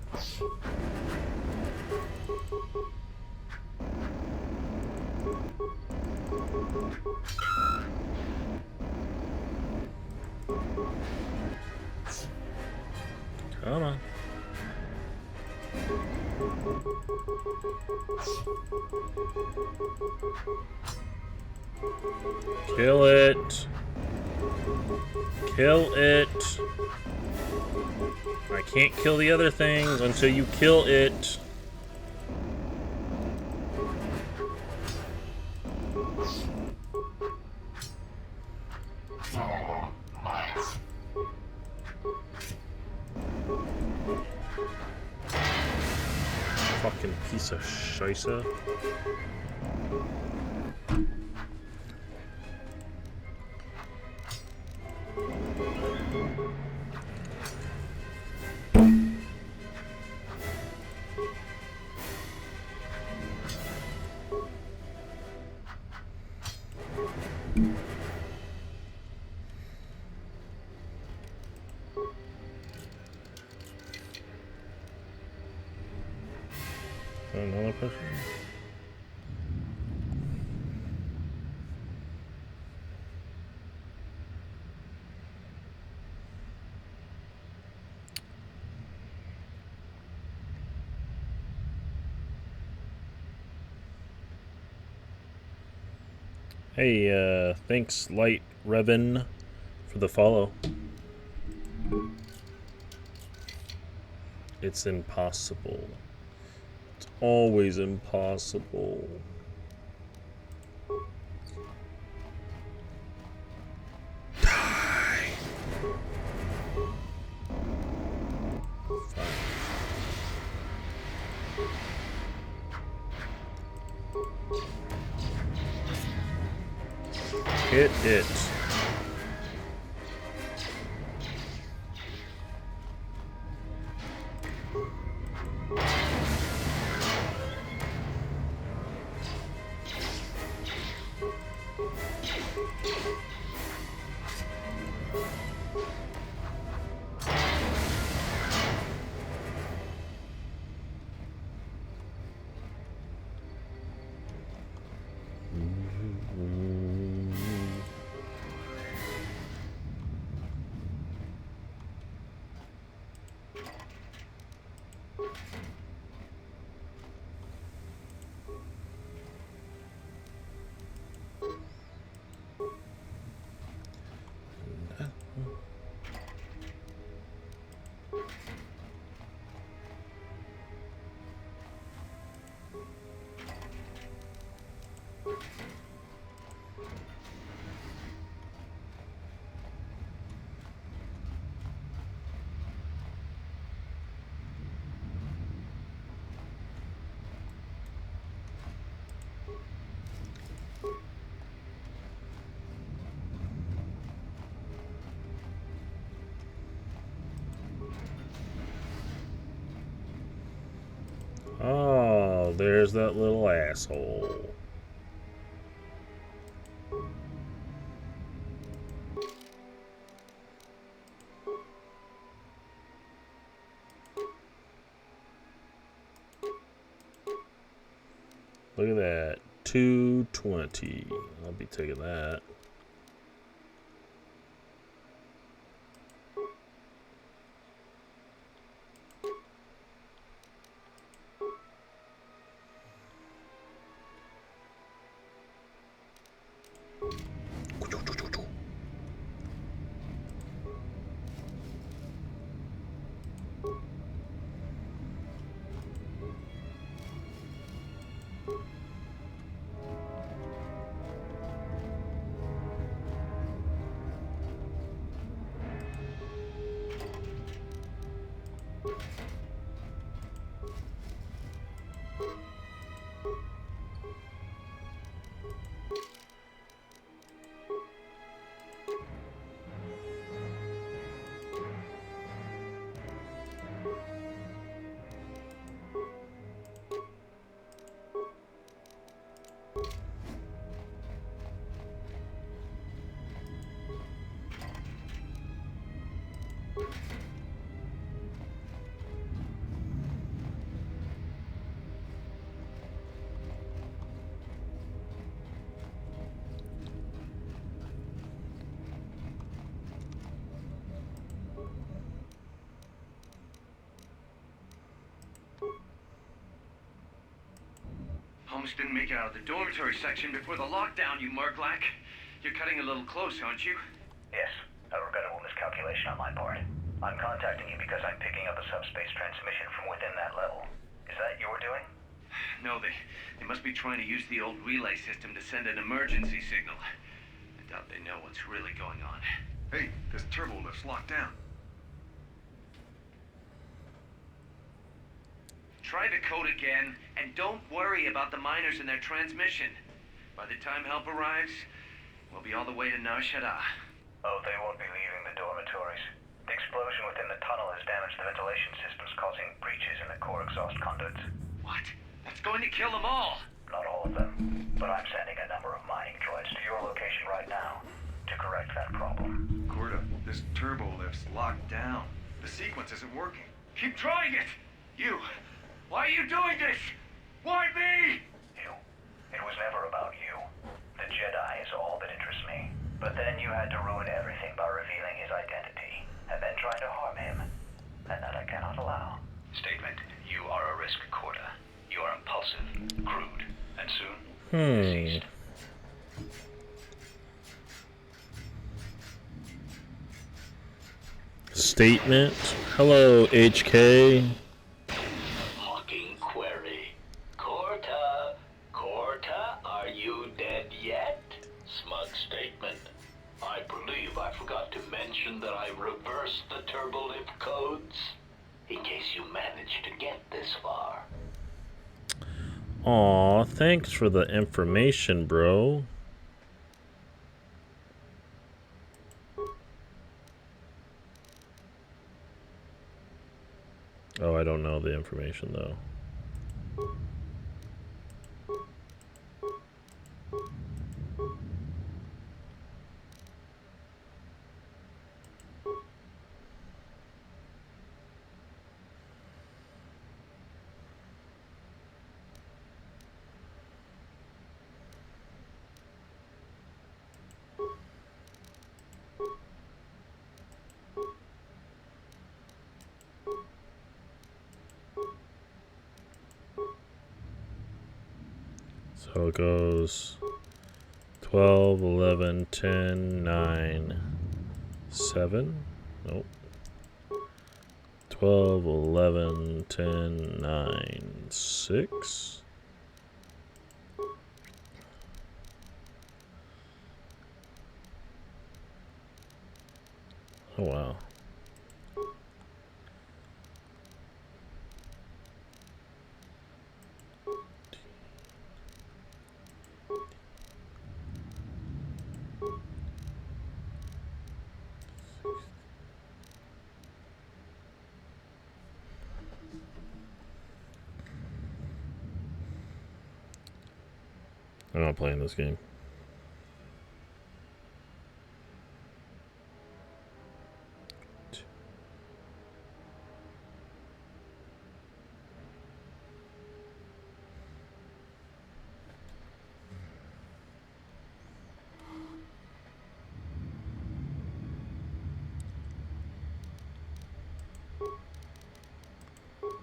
Come on. Kill it. Kill it. I can't kill the other things until you kill it. Fucking piece of scheisse. Another person? Hey, thanks Light Revan for the follow. It's impossible. It's always impossible. Die. Fine. Hit it. Oh, there's that little asshole. Look at that. 220. I'll be taking that. Almost didn't make it out of the dormitory section before the lockdown, you Murglak. You're cutting a little close, aren't you? Yes, a regrettable miscalculation on my part. I'm contacting you because I'm picking up a subspace transmission from within that level. Is that your doing? No, they must be trying to use the old relay system to send an emergency signal. I doubt they know what's really going on. Hey, this turbo lift's locked down. Try the code again, and don't worry about the miners and their transmission. By the time help arrives, we'll be all the way to Nar Shaddaa. Oh, they won't be leaving the dormitories. The explosion within the tunnel has damaged the ventilation systems, causing breaches in the core exhaust conduits. What? That's going to kill them all! Not all of them, but I'm sending a number of mining droids to your location right now to correct that problem. Corda, this turbo lift's locked down. The sequence isn't working. Keep trying it! You! Why are you doing this? Why me? You. It was never about you. The Jedi is all that interests me. But then you had to ruin everything by revealing his identity, and then trying to harm him. And that I cannot allow. Statement. You are a risk, Corda. You are impulsive, crude, and soon deceased. Statement. Hello, HK. Hawking query. Corta, are you dead yet? Smug statement. I believe I forgot to mention that I reversed the turbolift codes, in case you managed to get this far. Aw, thanks for the information, bro. Oh, I don't know the information, though. So it goes 12, 11, 10, 9, 7. Nope. 12, 11, 10, 9, 6. Oh, wow. I'm not playing this game.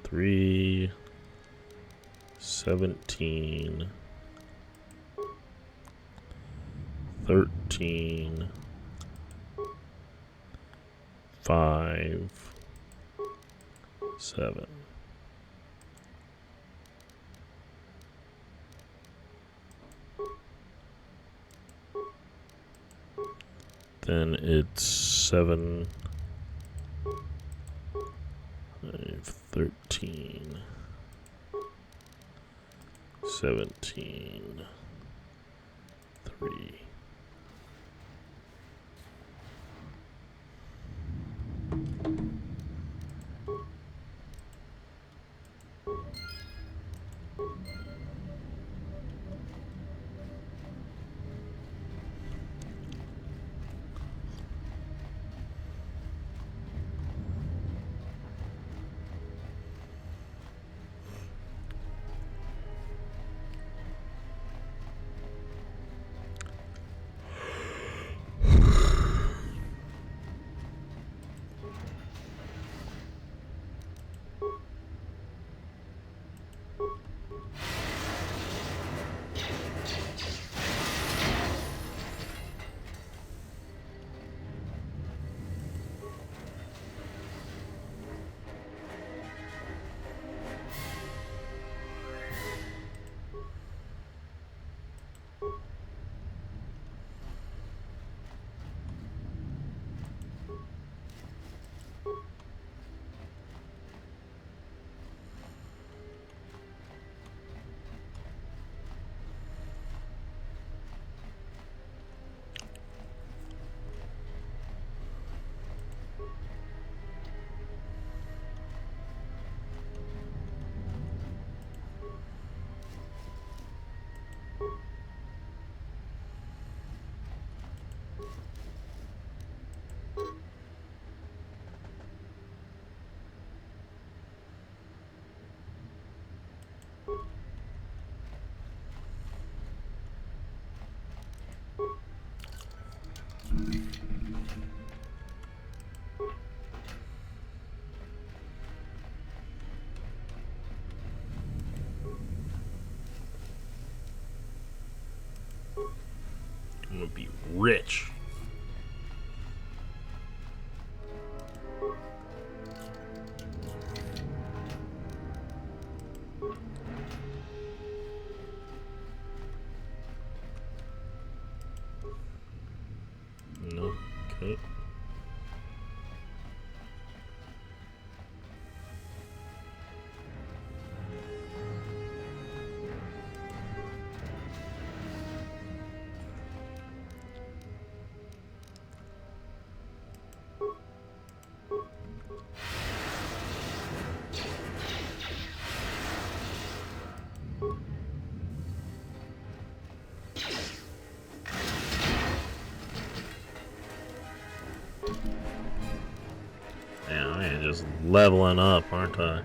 Three 17 13 5 7. Then it's 7 13, 17, 3. I'm gonna be rich. No, okay. Yeah, I am just leveling up, aren't I?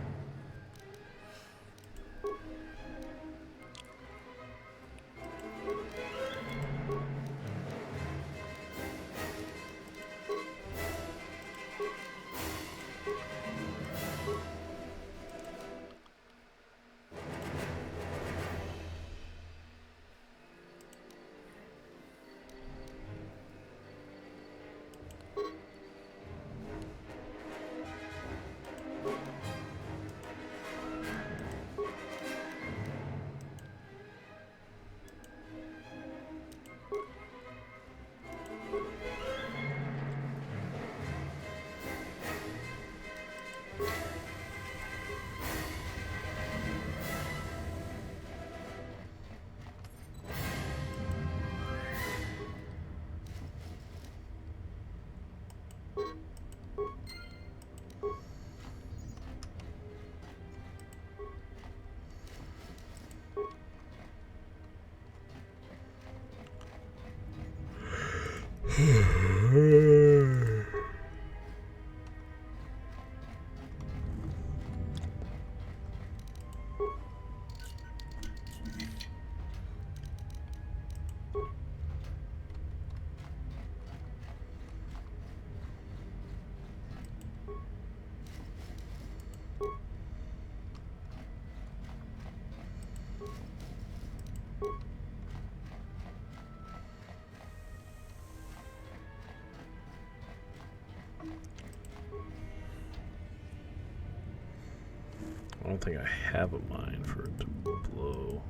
I don't think I have a mine for it to blow.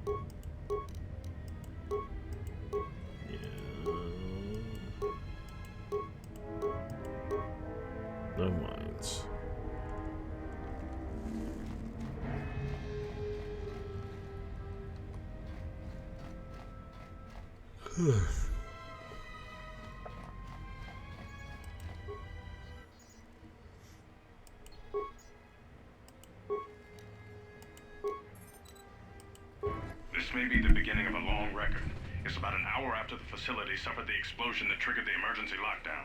Yeah. No mines. This may be the beginning of a long record. It's about an hour after the facility suffered the explosion that triggered the emergency lockdown.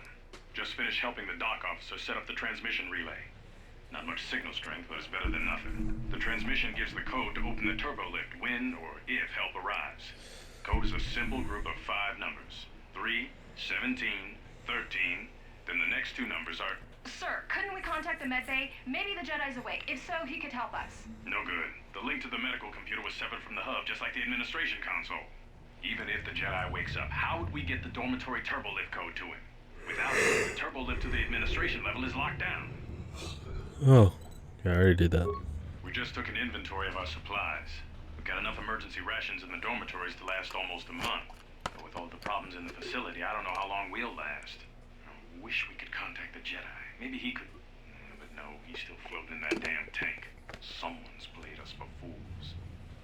Just finished helping the dock officer set up the transmission relay. Not much signal strength, but it's better than nothing. The transmission gives the code to open the turbo lift when or if help arrives. Code is a simple group of 5 numbers. 3, 17, 13, then the next 2 numbers are... Sir, couldn't we contact the med bay? Maybe the Jedi's awake. If so, he could help us. No good. The link to the medical computer was severed from the hub, just like the administration console. Even if the Jedi wakes up, how would we get the dormitory turbo lift code to him? Without it, the turbo lift to the administration level is locked down. Oh, yeah, I already did that. We just took an inventory of our supplies. We've got enough emergency rations in the dormitories to last almost a month. But with all the problems in the facility, I don't know how long we'll last. I wish we could contact the Jedi. Maybe he could... But no, he's still floating in that damn tank. Someone's played us for fools.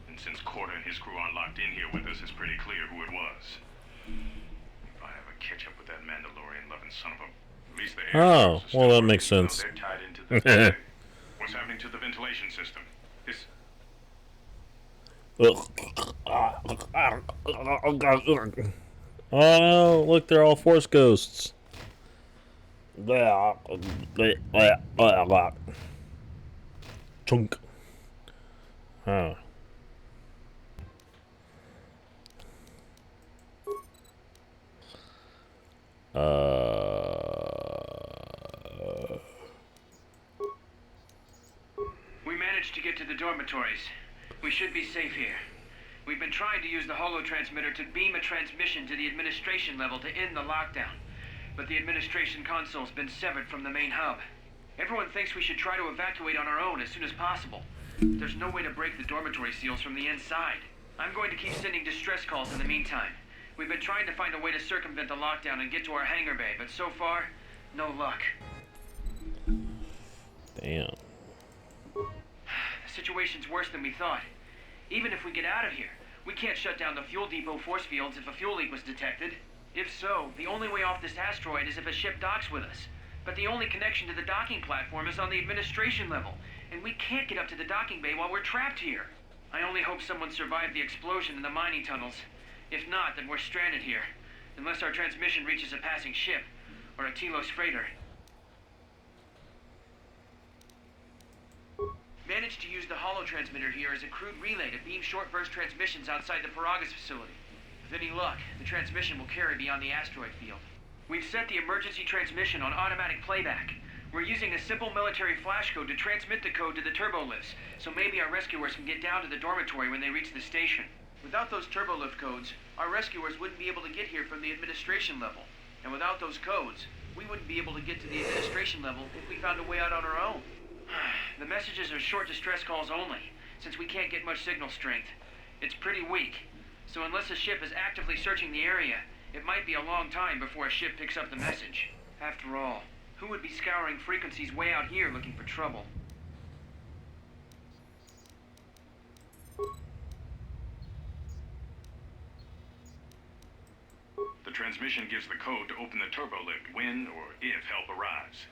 And since KOTOR and his crew aren't locked in here with us, it's pretty clear who it was. If I ever catch up with that Mandalorian-loving son of a... At least the Oh, well, that makes sense. They're tied into the... What's happening to the ventilation system? Is... Oh, look, they're all Force ghosts. Chunk. Oh. We managed to get to the dormitories. We should be safe here. We've been trying to use the holo transmitter to beam a transmission to the administration level to end the lockdown. But the administration console's been severed from the main hub. Everyone thinks we should try to evacuate on our own as soon as possible. There's no way to break the dormitory seals from the inside. I'm going to keep sending distress calls in the meantime. We've been trying to find a way to circumvent the lockdown and get to our hangar bay, but so far, no luck. Damn. The situation's worse than we thought. Even if we get out of here, we can't shut down the fuel depot force fields if a fuel leak was detected. If so, the only way off this asteroid is if a ship docks with us. But the only connection to the docking platform is on the administration level, and we can't get up to the docking bay while we're trapped here. I only hope someone survived the explosion in the mining tunnels. If not, then we're stranded here, unless our transmission reaches a passing ship, or a Telos freighter. Managed to use the holo transmitter here as a crude relay to beam short-burst transmissions outside the Peragus facility. With any luck, the transmission will carry beyond the asteroid field. We've set the emergency transmission on automatic playback. We're using a simple military flash code to transmit the code to the turbo lifts, so maybe our rescuers can get down to the dormitory when they reach the station. Without those turbo lift codes, our rescuers wouldn't be able to get here from the administration level. And without those codes, we wouldn't be able to get to the administration level if we found a way out on our own. The messages are short distress calls only, since we can't get much signal strength. It's pretty weak, so unless a ship is actively searching the area, it might be a long time before a ship picks up the message. After all, who would be scouring frequencies way out here looking for trouble? The transmission gives the code to open the turbo lift when or if help arrives.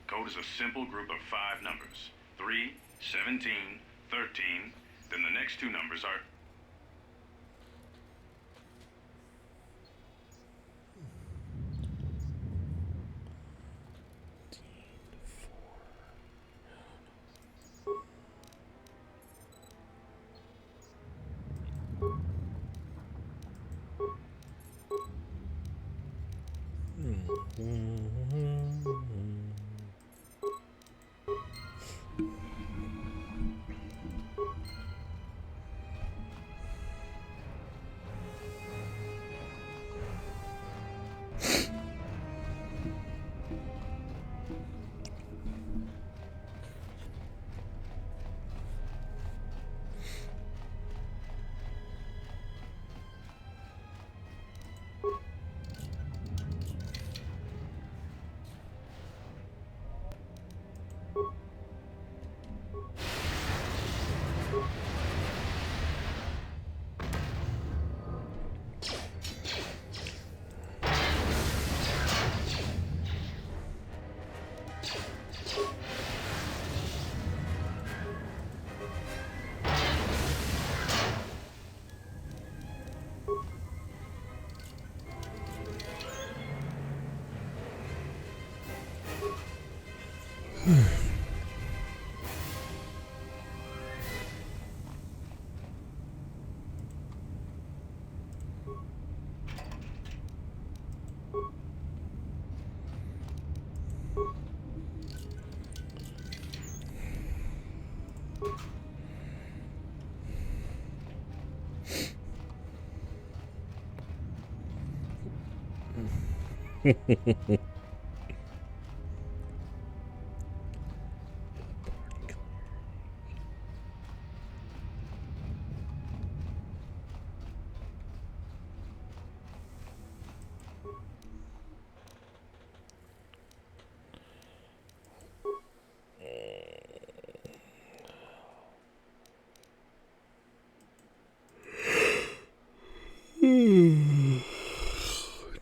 Code is a simple group of 5 numbers. 3, 17, 13, then the next 2 numbers are...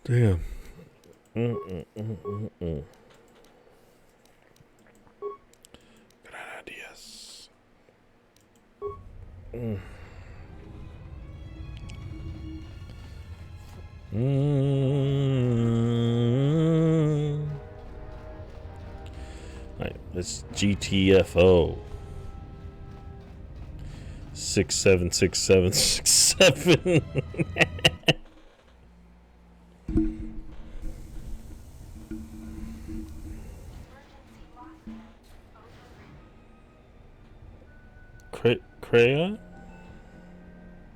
Damn. Gran ideas. Alright, it's GTFO 676767. Kreia?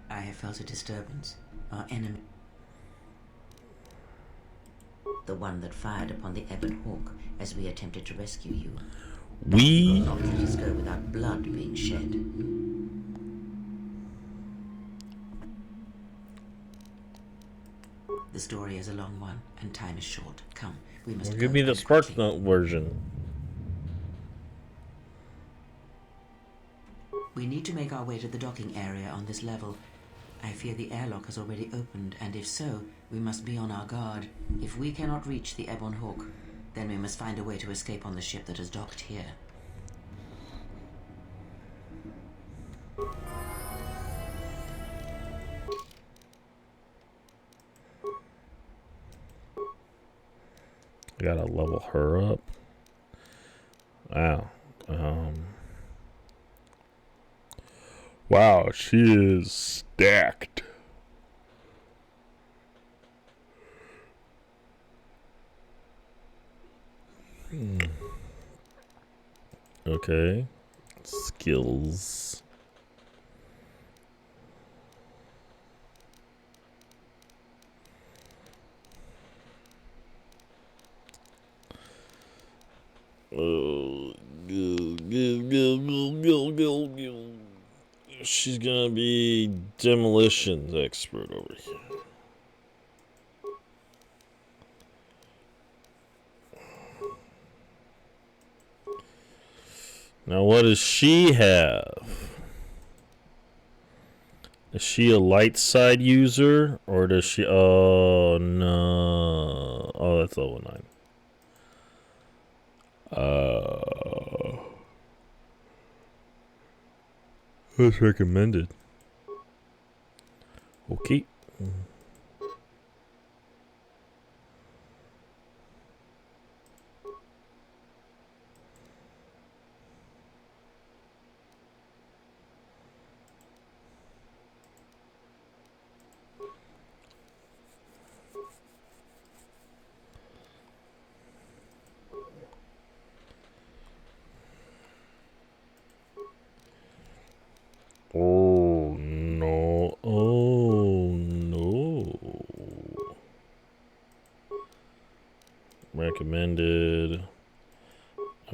I have felt a disturbance. Our enemy. The one that fired upon the Ebon Hawk as we attempted to rescue you. He will not let us go without blood being shed. The story is a long one, and time is short. Come, we must go. Give me the Spark Note version. We need to make our way to the docking area on this level. I fear the airlock has already opened, and if so, we must be on our guard. If we cannot reach the Ebon Hawk, then we must find a way to escape on the ship that is docked here. I gotta level her up. Wow. Wow, she is stacked. Okay. Skills. Oh, go. She's gonna be demolitions expert over here. Now, what does she have? Is she a light side user, or does she? Oh no! Oh, that's level 9. That's recommended. Okay. Oh no. Oh no. Recommended.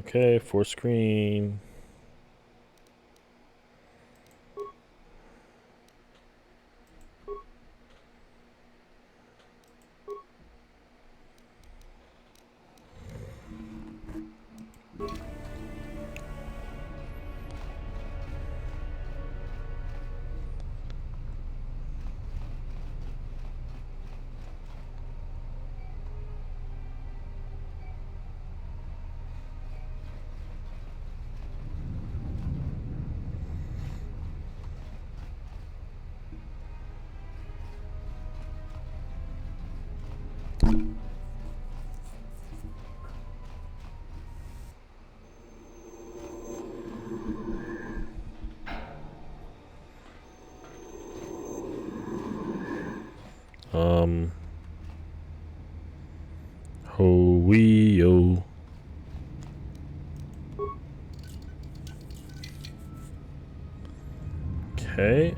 Okay, for screen. Ho-wee-yo. Okay.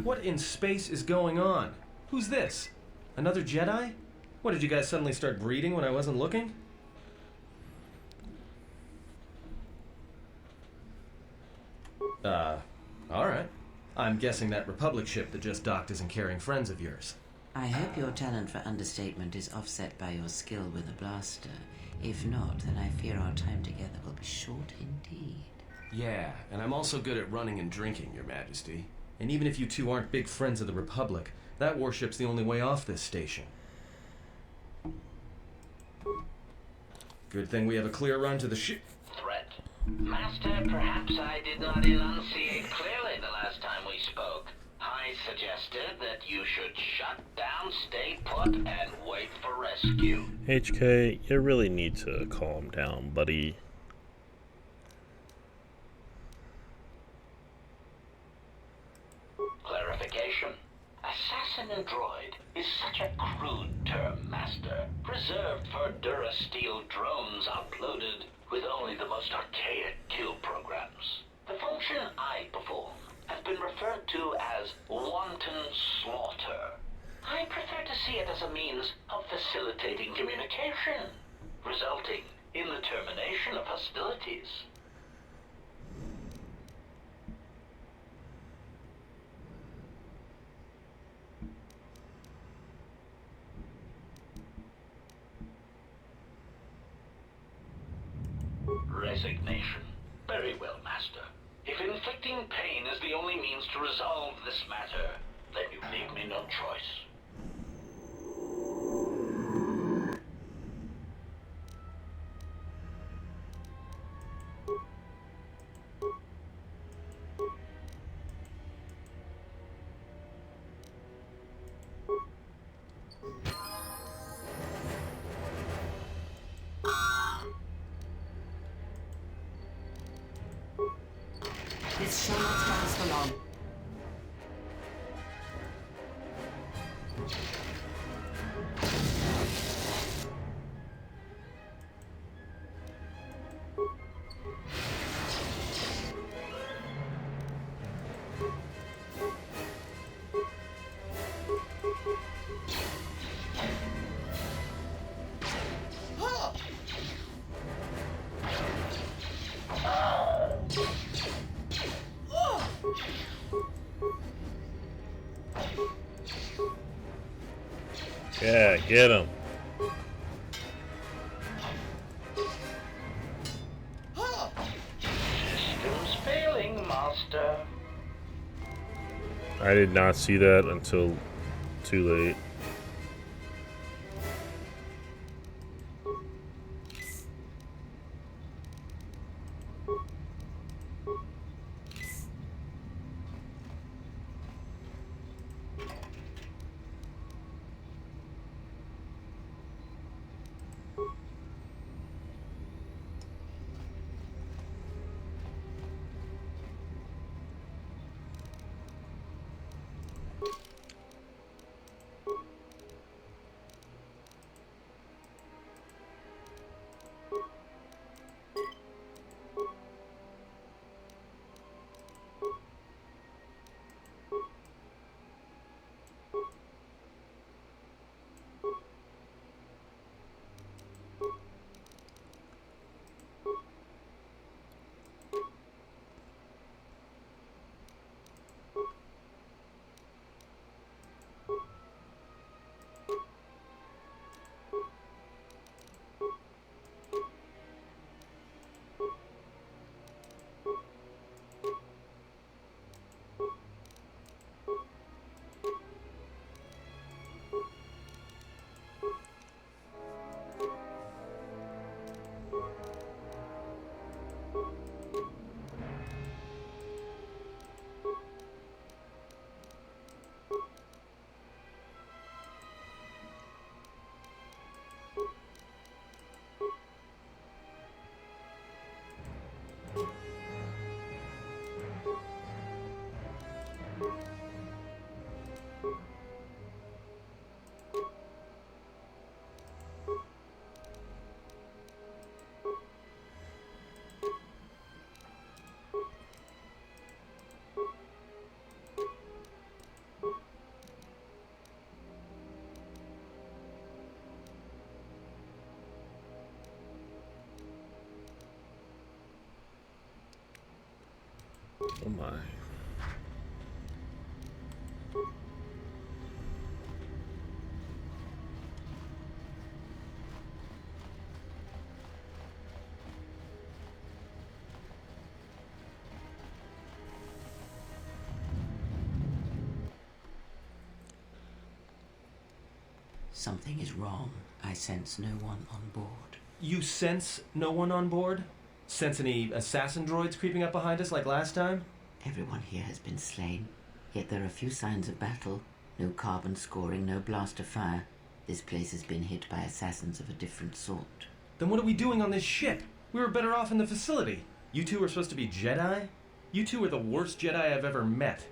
What in space is going on? Who's this? Another Jedi? What, did you guys suddenly start breeding when I wasn't looking? Alright. I'm guessing that Republic ship that just docked isn't carrying friends of yours. I hope your talent for understatement is offset by your skill with a blaster. If not, then I fear our time together will be short indeed. Yeah, and I'm also good at running and drinking, Your Majesty. And even if you two aren't big friends of the Republic, that warship's the only way off this station. Good thing we have a clear run to the ship. Threat. Master, perhaps I did not enunciate clearly the last time we spoke. I suggested that you should shut down, stay put, and wait for rescue. HK, you really need to calm down, buddy. Clarification. Assassin and droid is such a crude term, Master, reserved for Durasteel drones uploaded with only the most archaic kill programs. The function I perform has been referred to as wanton slaughter. I prefer to see it as a means of facilitating communication, resulting in the termination of hostilities. Resignation. Very well, Master. If inflicting pain is the only means to resolve this matter, then you leave me no choice. This shall not last for long. Yeah, get him. Systems failing, Master. I did not see that until too late. Oh my. Something is wrong. I sense no one on board. You sense no one on board? Sense any assassin droids creeping up behind us like last time? Everyone here has been slain, yet there are few signs of battle. No carbon scoring, no blaster fire. This place has been hit by assassins of a different sort. Then what are we doing on this ship? We were better off in the facility. You two are supposed to be Jedi? You two are the worst Jedi I've ever met.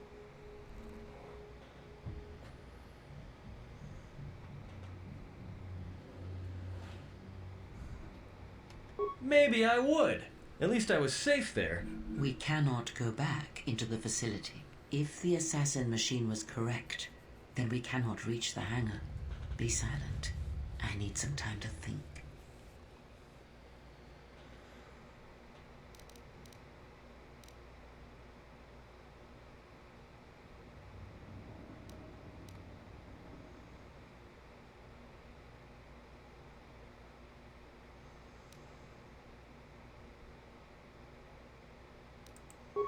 Maybe I would. At least I was safe there. We cannot go back into the facility. If the assassin machine was correct, then we cannot reach the hangar. Be silent. I need some time to think.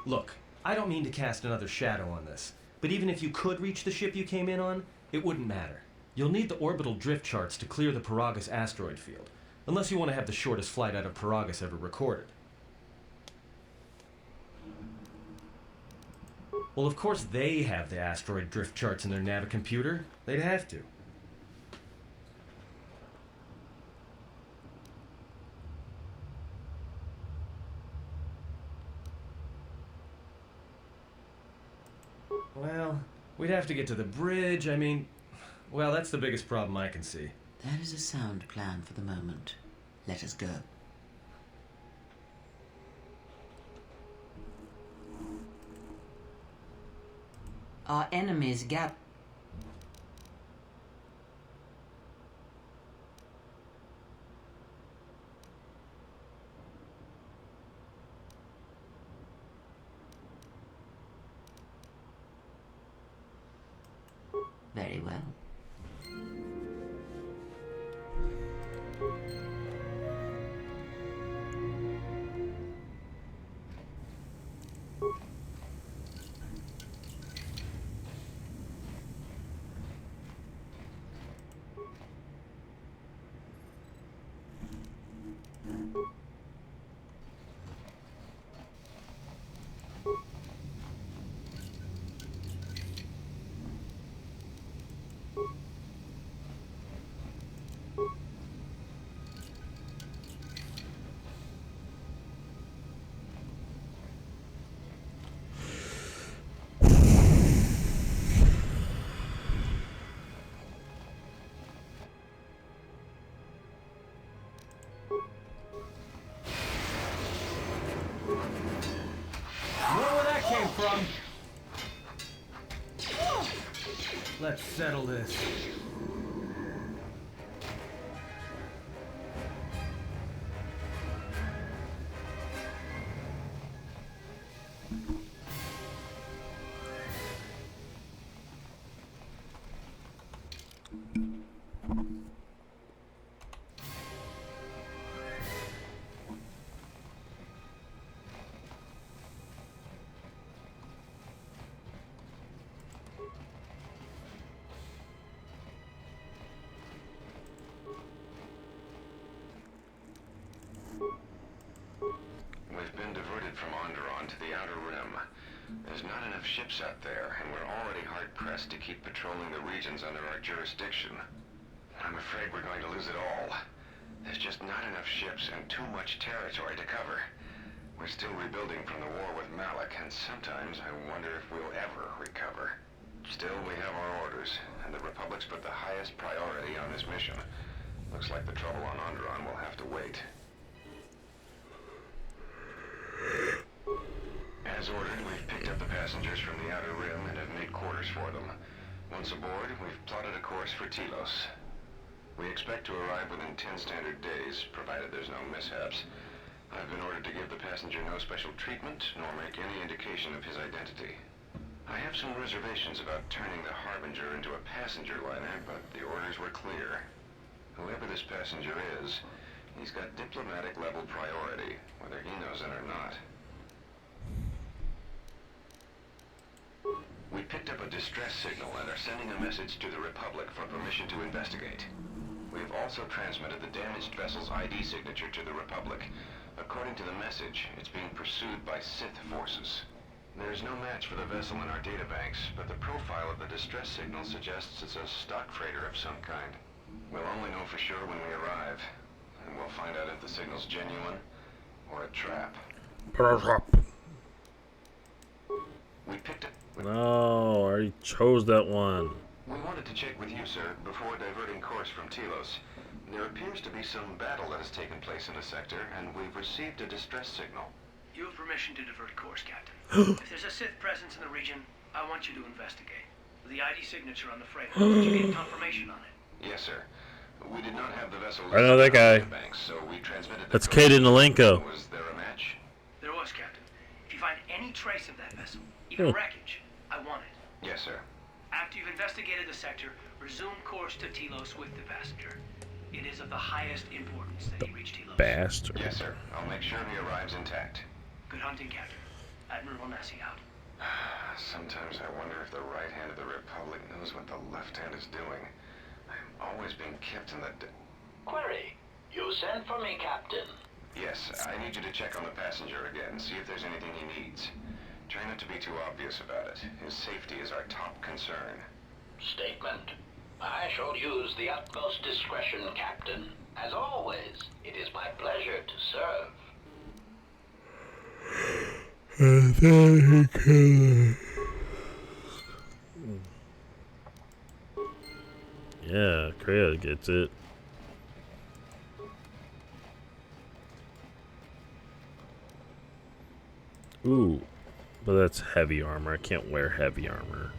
Look, I don't mean to cast another shadow on this, but even if you could reach the ship you came in on, it wouldn't matter. You'll need the orbital drift charts to clear the Peragus asteroid field, unless you want to have the shortest flight out of Peragus ever recorded. Well, of course they have the asteroid drift charts in their navicomputer. They'd have to. Well, we'd have to get to the bridge. I mean, well, that's the biggest problem I can see. That is a sound plan for the moment. Let us go. Our enemies gap. Very well. From. Let's settle this. There's not enough ships out there, and we're already hard-pressed to keep patrolling the regions under our jurisdiction. I'm afraid we're going to lose it all. There's just not enough ships and too much territory to cover. We're still rebuilding from the war with Malik, and sometimes I wonder if we'll ever recover. Still, we have our orders, and the Republic's put the highest priority on this mission. Looks like the trouble on Onderon will have to wait. As ordered, we've picked up the passengers from the Outer Rim and have made quarters for them. Once aboard, we've plotted a course for Telos. We expect to arrive within 10 standard days, provided there's no mishaps. I've been ordered to give the passenger no special treatment, nor make any indication of his identity. I have some reservations about turning the Harbinger into a passenger liner, but the orders were clear. Whoever this passenger is, he's got diplomatic level priority, whether he knows it or not. We picked up a distress signal and are sending a message to the Republic for permission to investigate. We have also transmitted the damaged vessel's ID signature to the Republic. According to the message, it's being pursued by Sith forces. There is no match for the vessel in our databanks, but the profile of the distress signal suggests it's a stock freighter of some kind. We'll only know for sure when we arrive, and we'll find out if the signal's genuine or a trap. We picked up... No, I already chose that one. We wanted to check with you, sir, before diverting course from Telos. There appears to be some battle that has taken place in the sector, and we've received a distress signal. You have permission to divert course, Captain. If there's a Sith presence in the region, I want you to investigate. The ID signature on the freighter, did you get confirmation on it? Yes, sir. We did not have the vessel... I know that guy. Banks, so we transmitted That's Caden Alenko. Was there a match? There was, Captain. If you find any trace of that vessel, even wreckage, I want it. Yes, sir. After you've investigated the sector, resume course to Telos with the passenger. It is of the highest importance that he reach Telos. Bastard. Yes, sir. I'll make sure he arrives intact. Good hunting, Captain. Admiral Nassi out. Sometimes I wonder if the right hand of the Republic knows what the left hand is doing. I'm always being kept in the... Query. You sent for me, Captain. Yes, I need you to check on the passenger again, see if there's anything he needs. Try not to be too obvious about it. His safety is our top concern. Statement. I shall use the utmost discretion, Captain. As always, it is my pleasure to serve. Yeah, Kreia gets it. Ooh, but that's heavy armor. I can't wear heavy armor.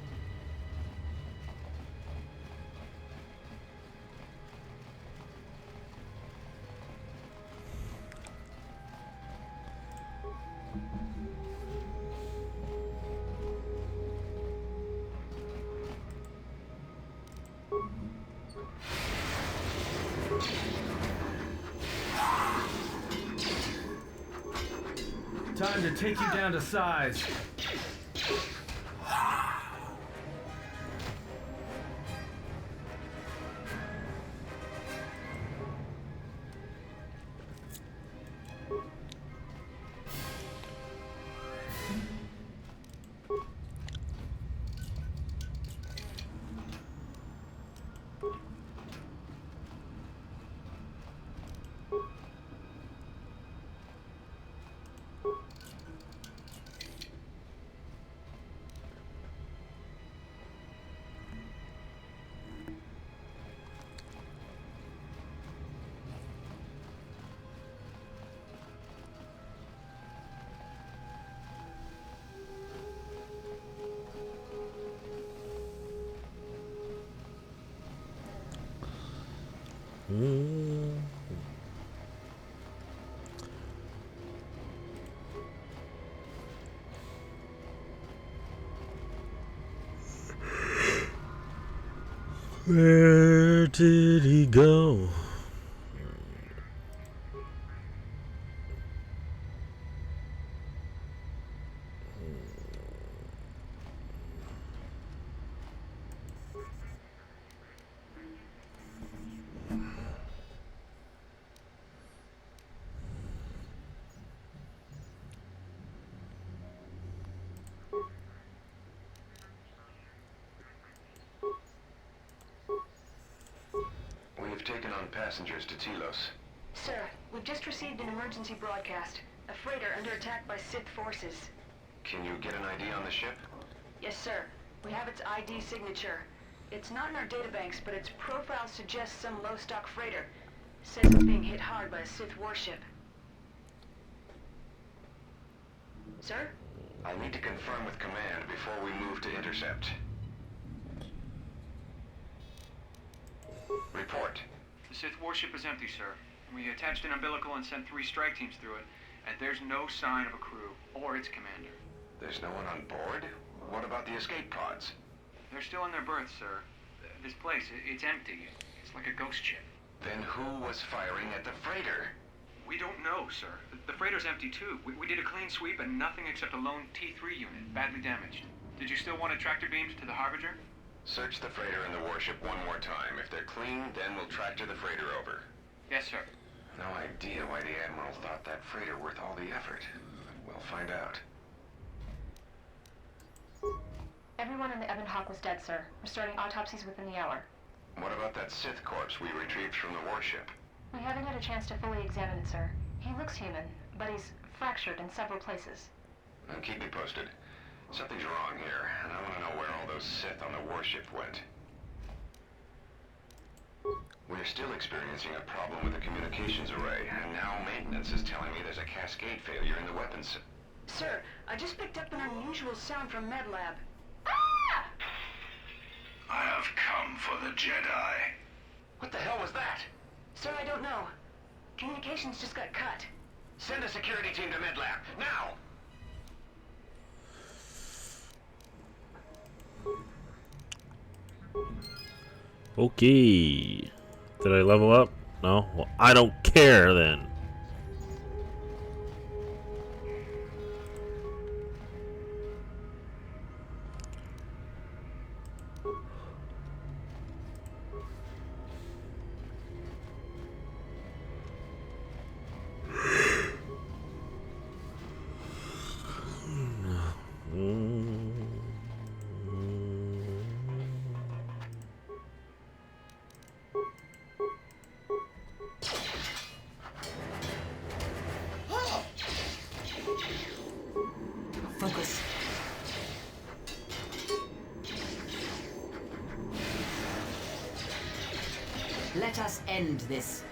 Time to take you down to size. Where did he go? We've taken on passengers to Telos. Sir, we've just received an emergency broadcast. A freighter under attack by Sith forces. Can you get an ID on the ship? Yes, sir. We have its ID signature. It's not in our databanks, but its profile suggests some low-stock freighter. Says it's being hit hard by a Sith warship. Sir? I need to confirm with command before we move to intercept. Report. The Sith warship is empty, sir. We attached an umbilical and sent 3 strike teams through it. and there's no sign of a crew or its commander. There's no one on board? What about the escape pods? They're still in their berths, sir. This place, it's empty. It's like a ghost ship. Then who was firing at the freighter? We don't know, sir. The freighter's empty, too. We did a clean sweep and nothing except a lone T3 unit, badly damaged. Did you still want tractor beams to the Harbinger? Search the freighter and the warship one more time. If they're clean, then we'll tractor the freighter over. Yes, sir. No idea why the Admiral thought that freighter worth all the effort. We'll find out. Everyone in the Ebon Hawk was dead, sir. We're starting autopsies within the hour. What about that Sith corpse we retrieved from the warship? We haven't had a chance to fully examine it, sir. He looks human, but he's fractured in several places. Now keep me posted. Something's wrong here, and I want to know where all those Sith on the warship went. We're still experiencing a problem with the communications array, and now maintenance is telling me there's a cascade failure in the weapons. Sir, I just picked up an unusual sound from MedLab. Ah! I have come for the Jedi. What the hell was that? Sir, I don't know. Communications just got cut. Send a security team to MedLab, now! Okay. Did I level up? No? Well, I don't care then. Focus. Let us end this.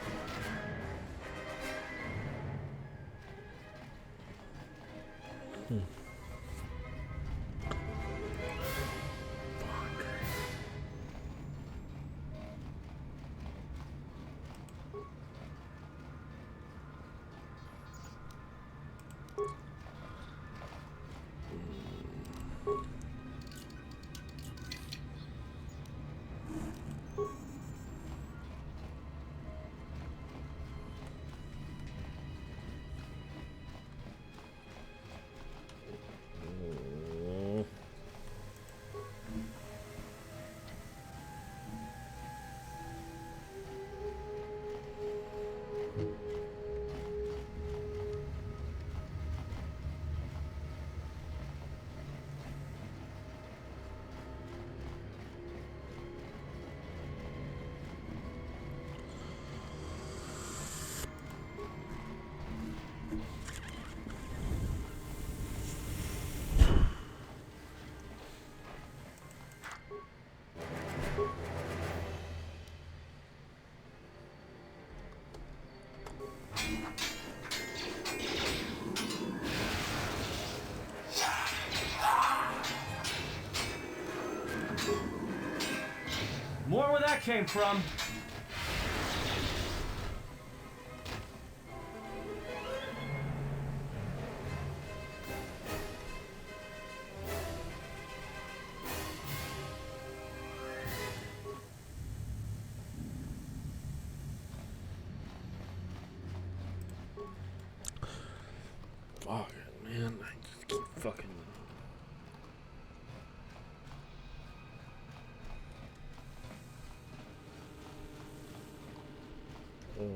More where that came from. Fuck, man. I just keep fucking... Oh.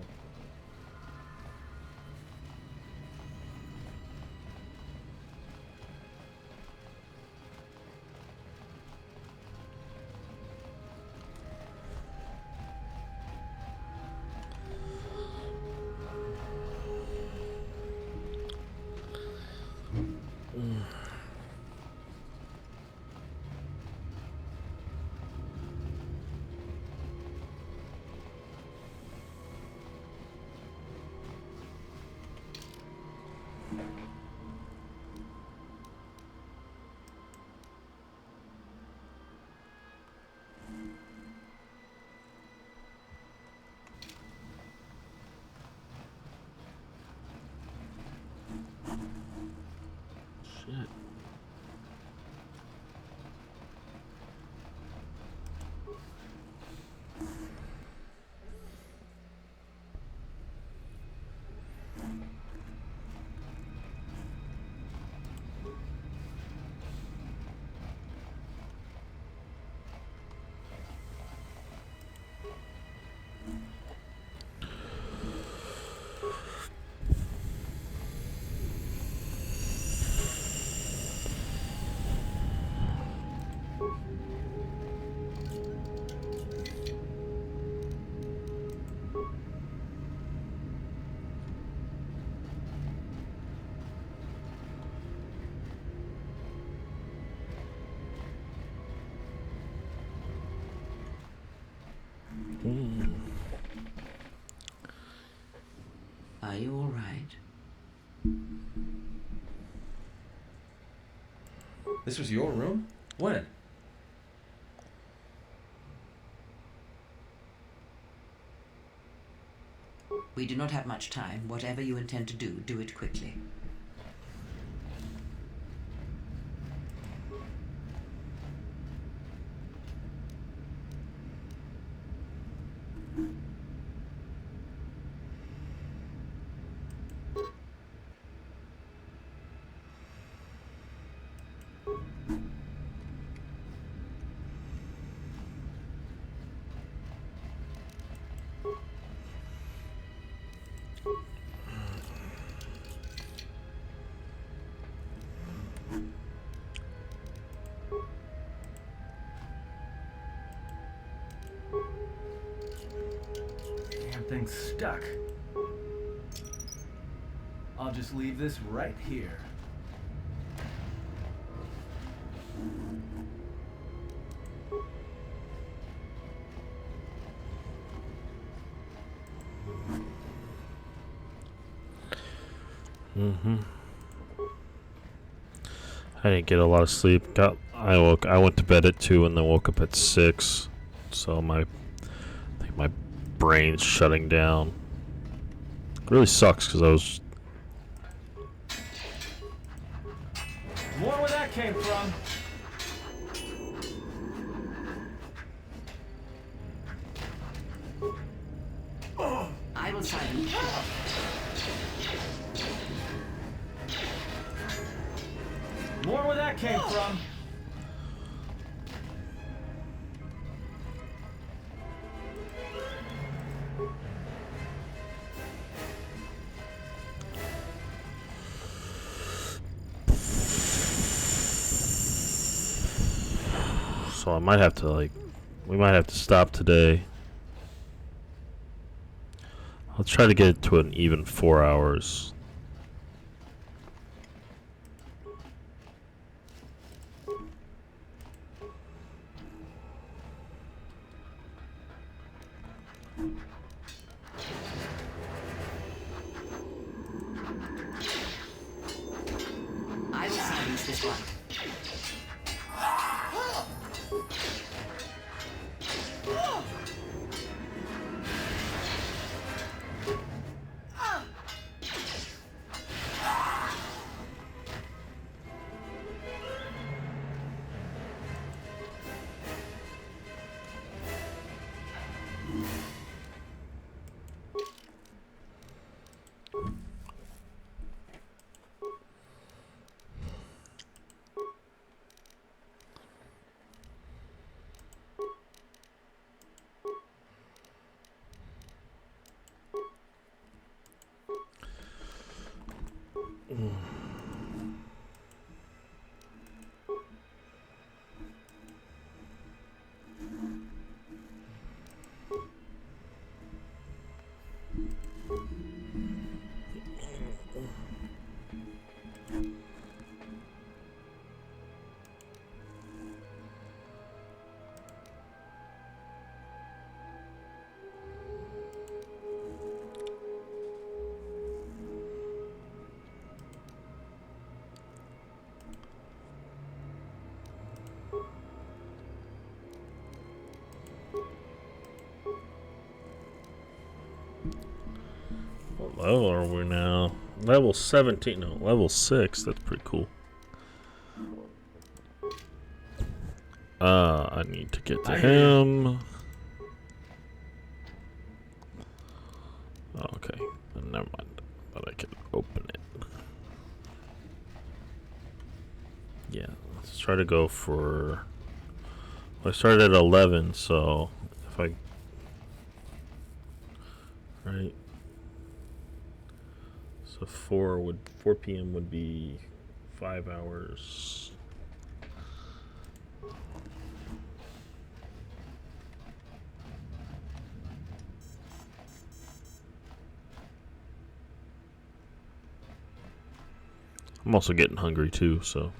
Shit. Are you all right? This was your room? When? We do not have much time. Whatever you intend to do, do it quickly. Damn thing's stuck. I'll just leave this right here. I didn't get a lot of sleep. I went to bed at 2 and then woke up at 6. So I think my brain's shutting down. It really sucks because I was. More where that came from. I will silence you. More where that came from. So I might have to we might have to stop today. I'll try to get it to an even 4 hours. I will silence this one. What level are we now? Level 17. No, level 6. That's pretty cool. I need to get to him. Oh, okay, never mind. But I can open it. Yeah, let's try to go for. Well, I started at 11, so if I. Right. So 4 p.m. would be 5 hours. I'm also getting hungry too, so.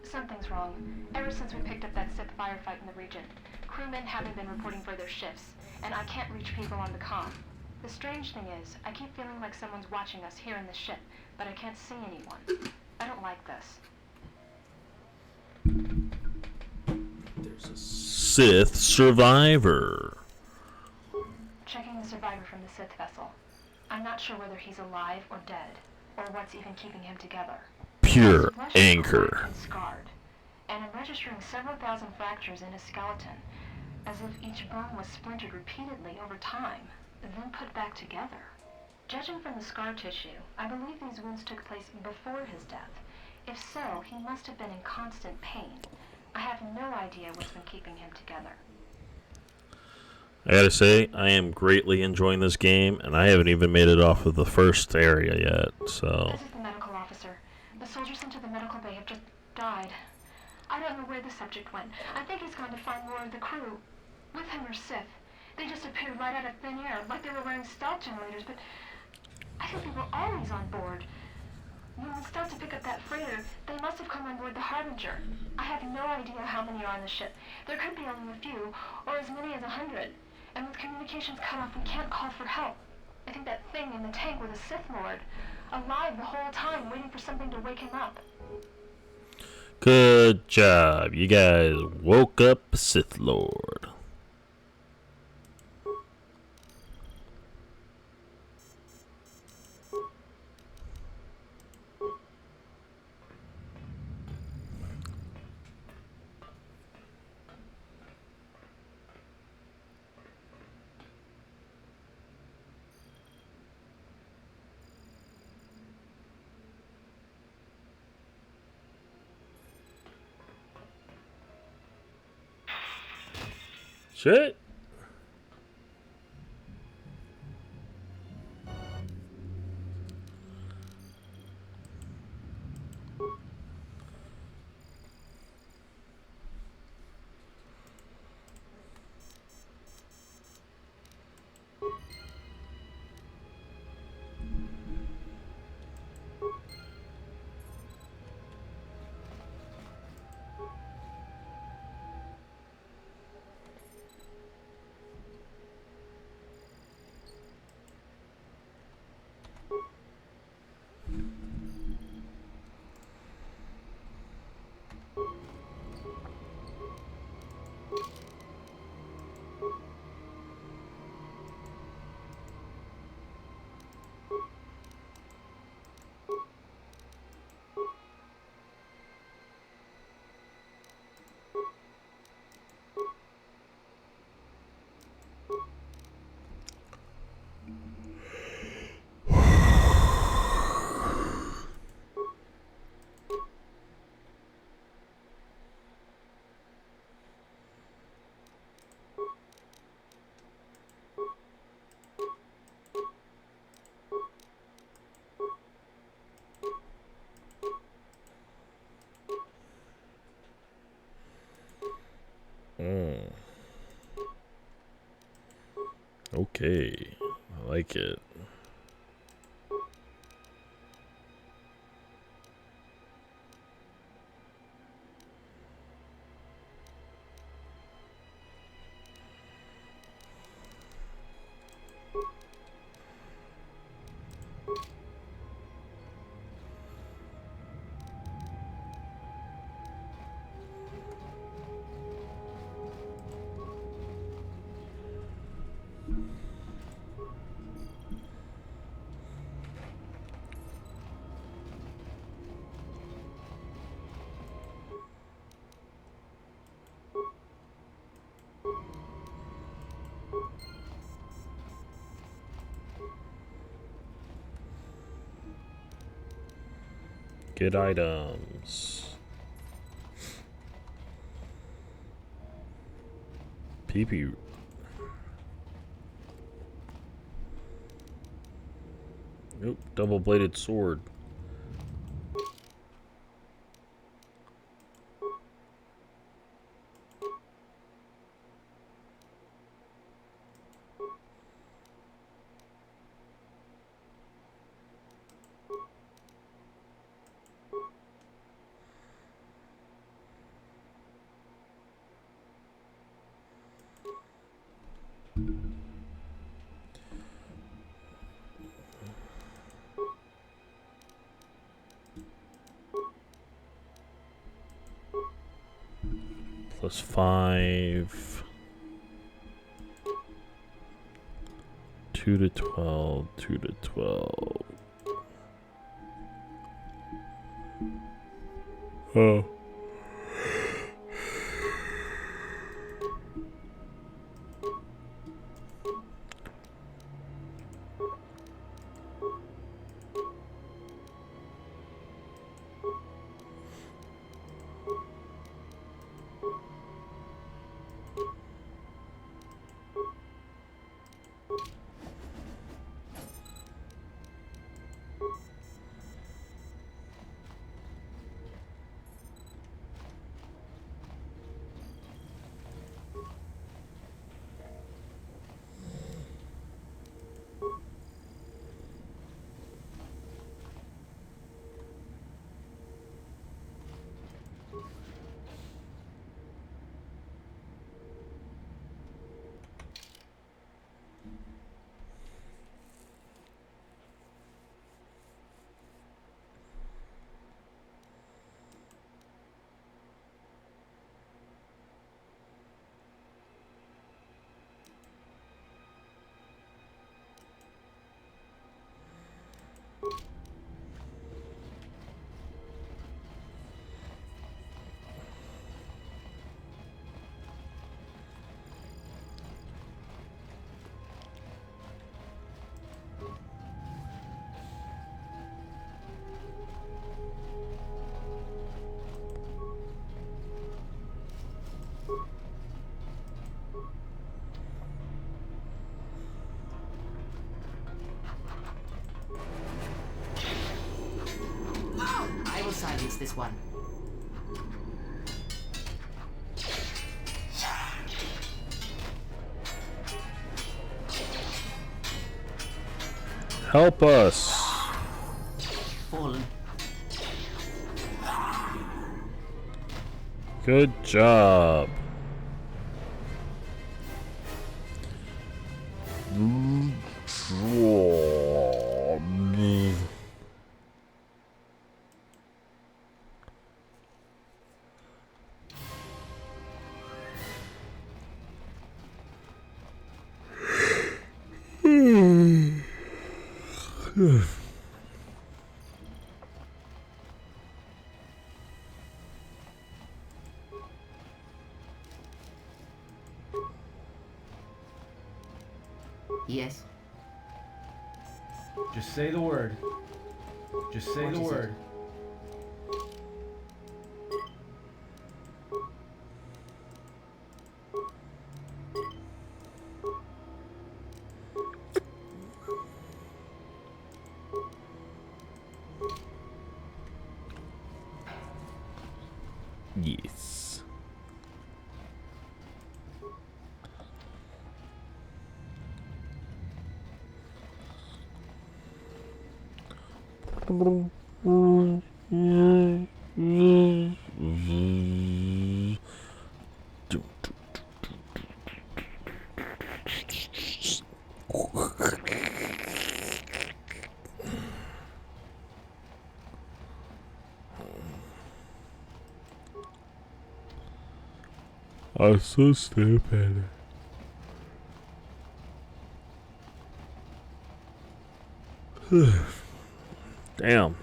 Something's wrong. Ever since we picked up that Sith firefight in the region, crewmen haven't been reporting for their shifts, and I can't reach people on the comm. The strange thing is, I keep feeling like someone's watching us here in the ship, but I can't see anyone. I don't like this. There's a Sith survivor. Checking the survivor from the Sith vessel. I'm not sure whether he's alive or dead, or what's even keeping him together. Pure His flesh is anger. cracked and scarred, and I'm registering several thousand fractures in his skeleton, as if each bone was splintered repeatedly over time, then put back together. Judging from the scar tissue, I believe these wounds took place before his death. If so, he must have been in constant pain. I have no idea what's been keeping him together. I gotta say, I am greatly enjoying this game, and I haven't even made it off of the first area yet, so. This is the medical officer. The soldiers sent to the medical bay have just died. I don't know where the subject went. I think he's gone to find more of the crew. With him or Sith. They just appeared right out of thin air, like they were wearing stealth generators, but I think they were always on board. When we stopped to pick up that freighter, they must have come on board the Harbinger. I have no idea how many are on the ship. There could be only a few, or as many as 100. And with communications cut off, we can't call for help. I think that thing in the tank was a Sith Lord. Alive the whole time, waiting for something to wake him up. Good job. You guys woke up a Sith Lord. Shit. Okay, I like it. Get items. PP. Nope, double-bladed sword. +5. 2 to 12. 2 to 12. Oh. I will silence this one. Help us. Fallen. Good job. Yes. Just say the word. Just say What the is it? word. Yes. I'm so stupid. Damn.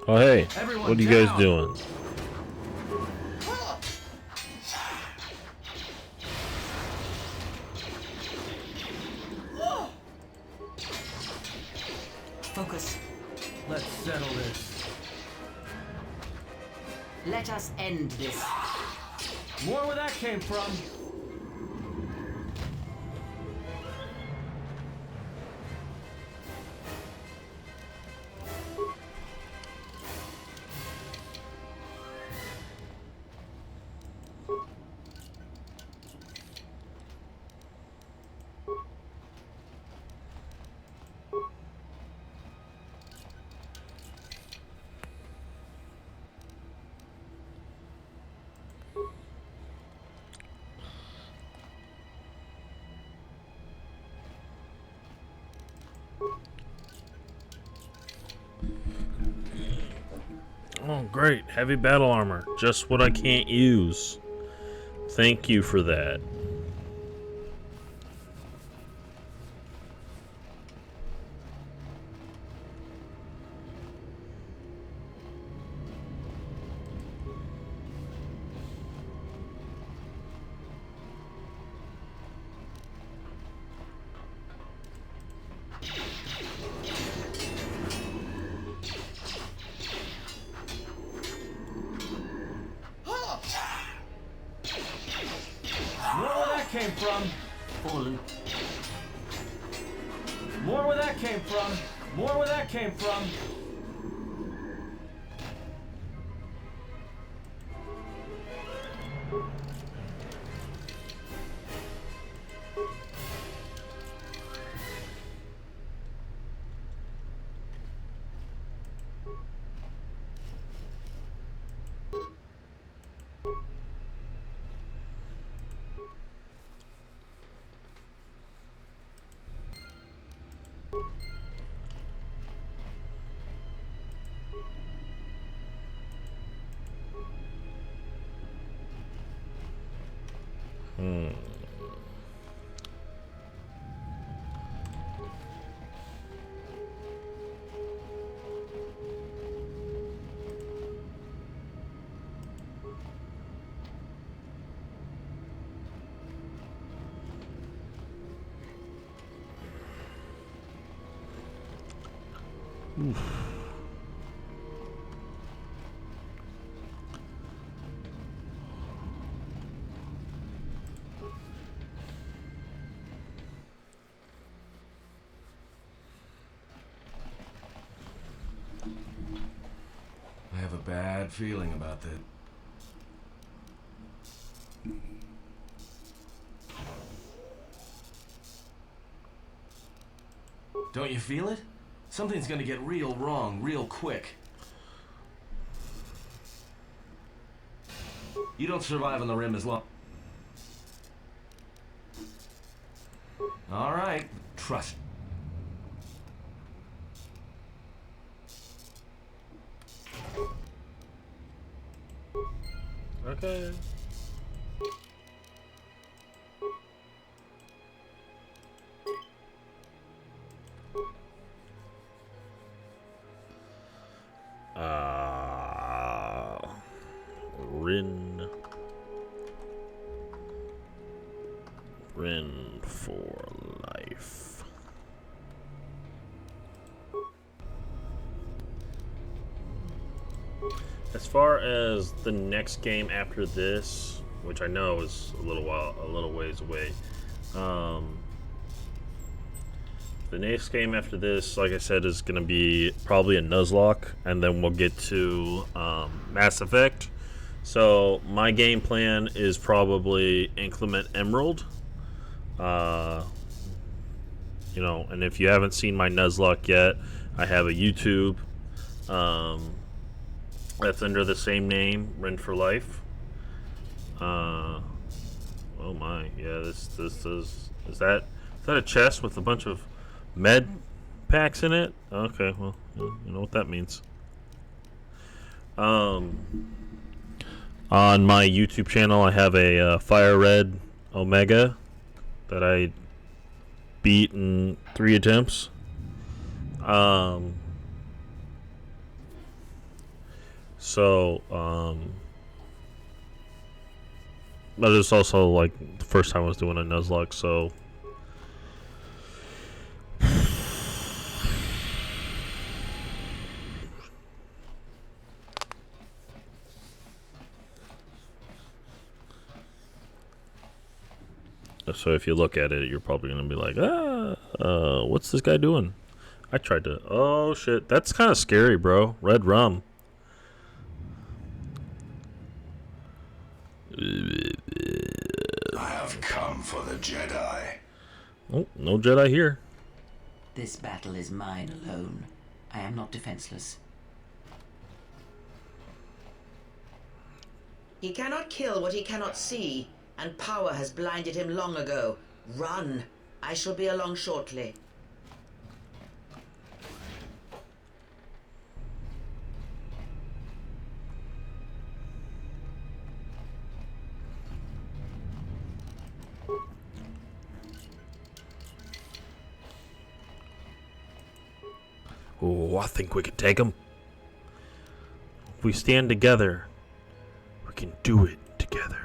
Oh hey, Everyone what are you guys down. doing? Focus. Let's settle this. Let us end this. More where that came from. Oh, great. Heavy battle armor. Just what I can't use. Thank you for that. More where that came from. Fallen. More where that came from. More where that came from. I have a bad feeling about that. Don't you feel it? Something's gonna get real wrong real quick. You don't survive on the rim as long. All right, trust. Okay. Rin for life. As far as the next game after this, which I know is a little ways away, the next game after this, like I said, is going to be probably a Nuzlocke, and then we'll get to Mass Effect. So my game plan is probably Inclement Emerald. You know, and if you haven't seen my Nuzlocke yet, I have a YouTube that's under the same name, Rin for Life. Oh my, yeah, this is that a chest with a bunch of med packs in it? Okay, well, you know what that means. On my YouTube channel, I have a Fire Red Omega that I beat in 3 attempts. So, but it's also like the first time I was doing a Nuzlocke, so. So if you look at it, you're probably gonna be like, what's this guy doing? I tried to. Oh shit, that's kind of scary, bro. Red rum. I have come for the Jedi. Oh, no Jedi here. This battle is mine alone. I am not defenseless. He cannot kill what he cannot see, and power has blinded him long ago. Run! I shall be along shortly. Oh, I think we can take him. If we stand together, we can do it together.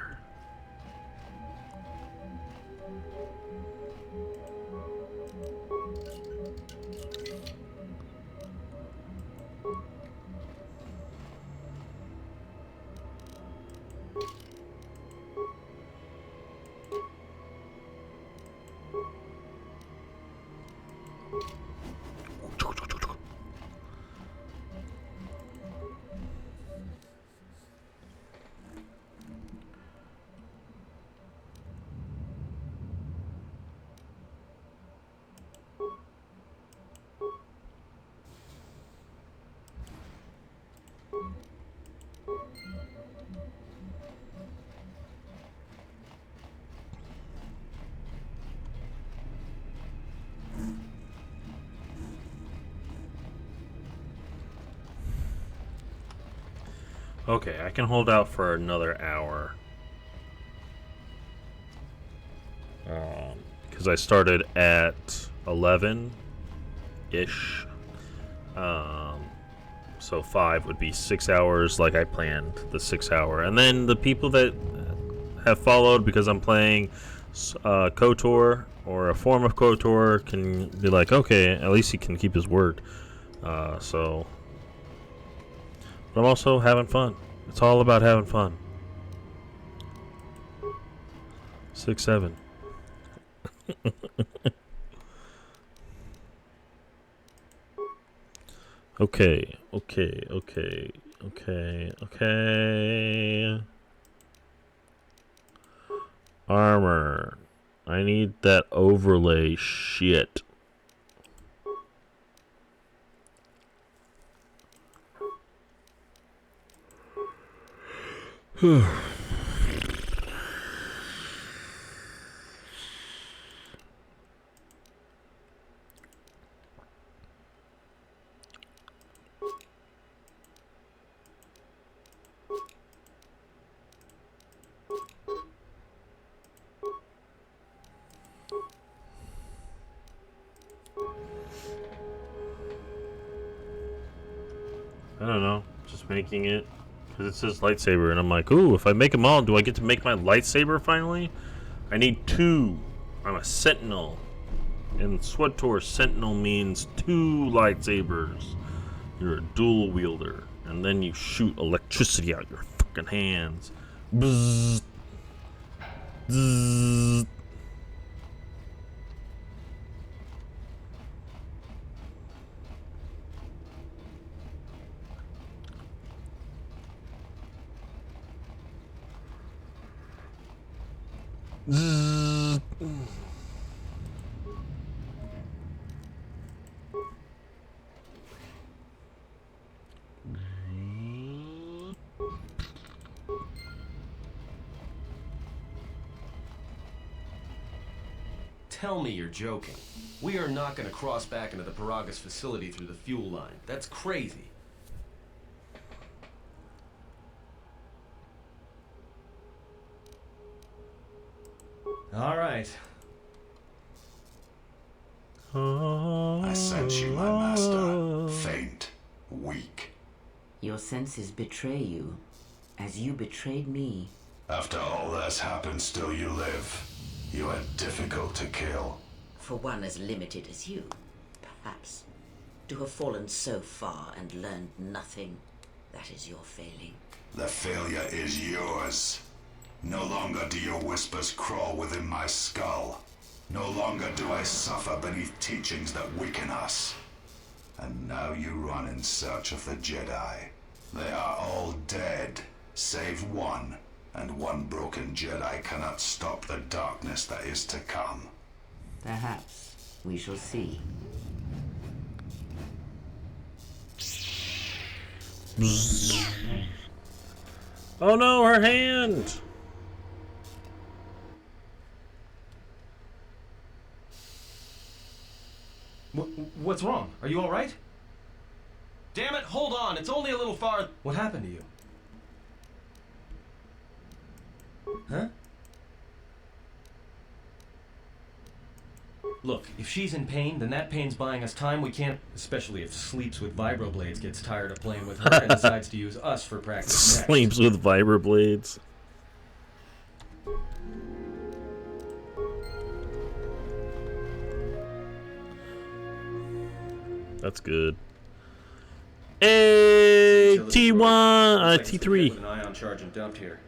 Okay, I can hold out for another hour. Because I started at 11-ish. So 5 would be 6 hours like I planned, the 6 hour. And then the people that have followed, because I'm playing KOTOR, or a form of KOTOR, can be like, okay, at least he can keep his word. So... But I'm also having fun. It's all about having fun. 6, 7. Okay. Armor. I need that overlay shit. I don't know, just making it, because it says lightsaber, and I'm like, ooh, if I make them all, do I get to make my lightsaber finally? I need 2. I'm a sentinel. In SWTOR, sentinel means 2 lightsabers. You're a dual wielder, and then you shoot electricity out your fucking hands. Bzzz. Bzzz. Zzz. Tell me you're joking. We are not going to cross back into the Peragus facility through the fuel line. That's crazy. All right. I sense you, my master. Faint, weak. Your senses betray you, as you betrayed me. After all that's happened, still you live. You are difficult to kill. For one as limited as you, perhaps. To have fallen so far and learned nothing, that is your failing. The failure is yours. No longer do your whispers crawl within my skull. No longer do I suffer beneath teachings that weaken us. And now you run in search of the Jedi. They are all dead, save one, and one broken Jedi cannot stop the darkness that is to come. Perhaps we shall see. Oh no, her hand! What's wrong? Are you all right? Damn it, hold on. It's only a little far. What happened to you? Huh? Look, if she's in pain, then that pain's buying us time. We can't, especially if Sleeps with Vibroblades gets tired of playing with her and decides to use us for practice next. Sleeps with Vibroblades. That's good. Hey, T1, T3. With an ion charge and dumped here.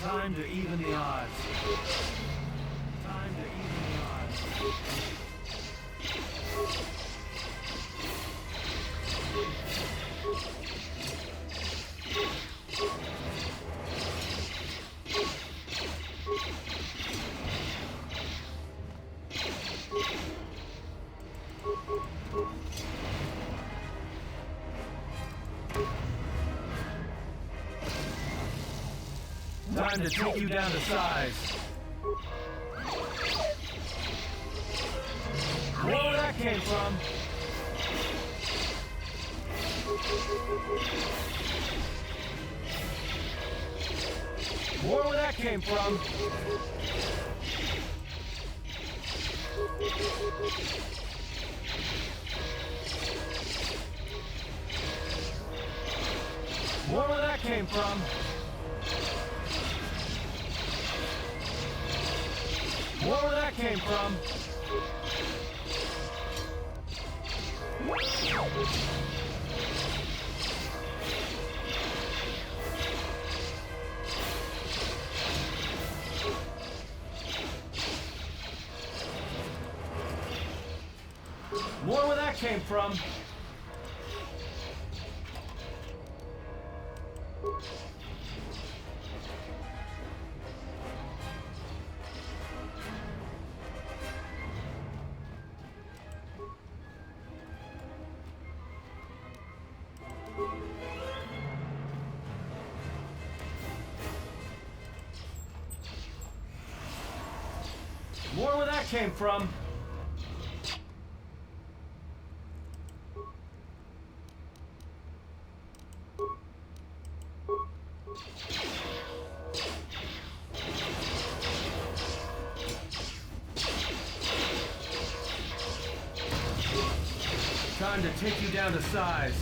Time to even the odds. Time to even the odds. Time to take you down to size. Where that came from? More where that came from. More where that came from. More where that came from. More where that came from. More where that came from. Time to take you down to size.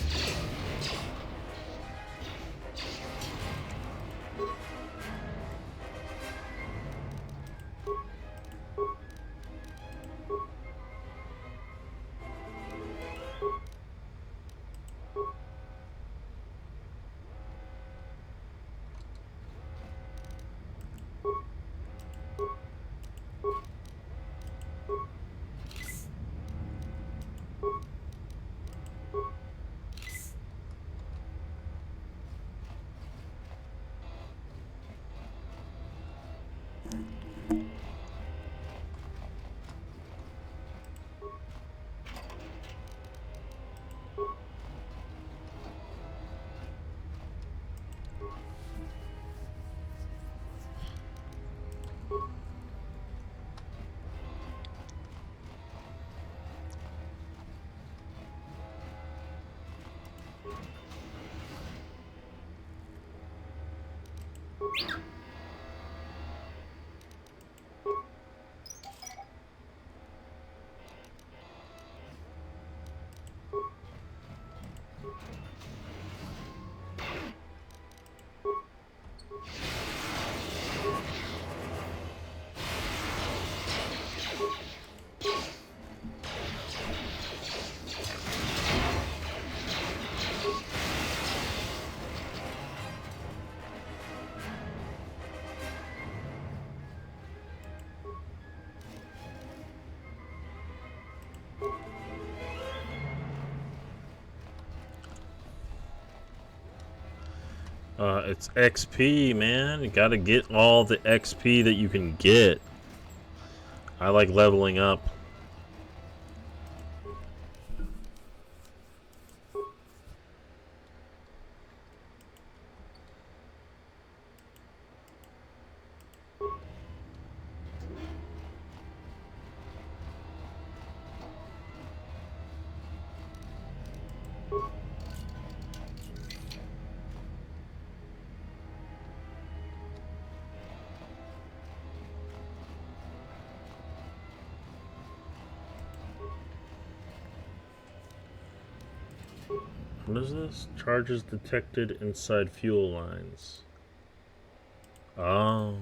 It's XP, man. You gotta get all the XP that you can get. I like leveling up. What is this? Charges detected inside fuel lines. Oh.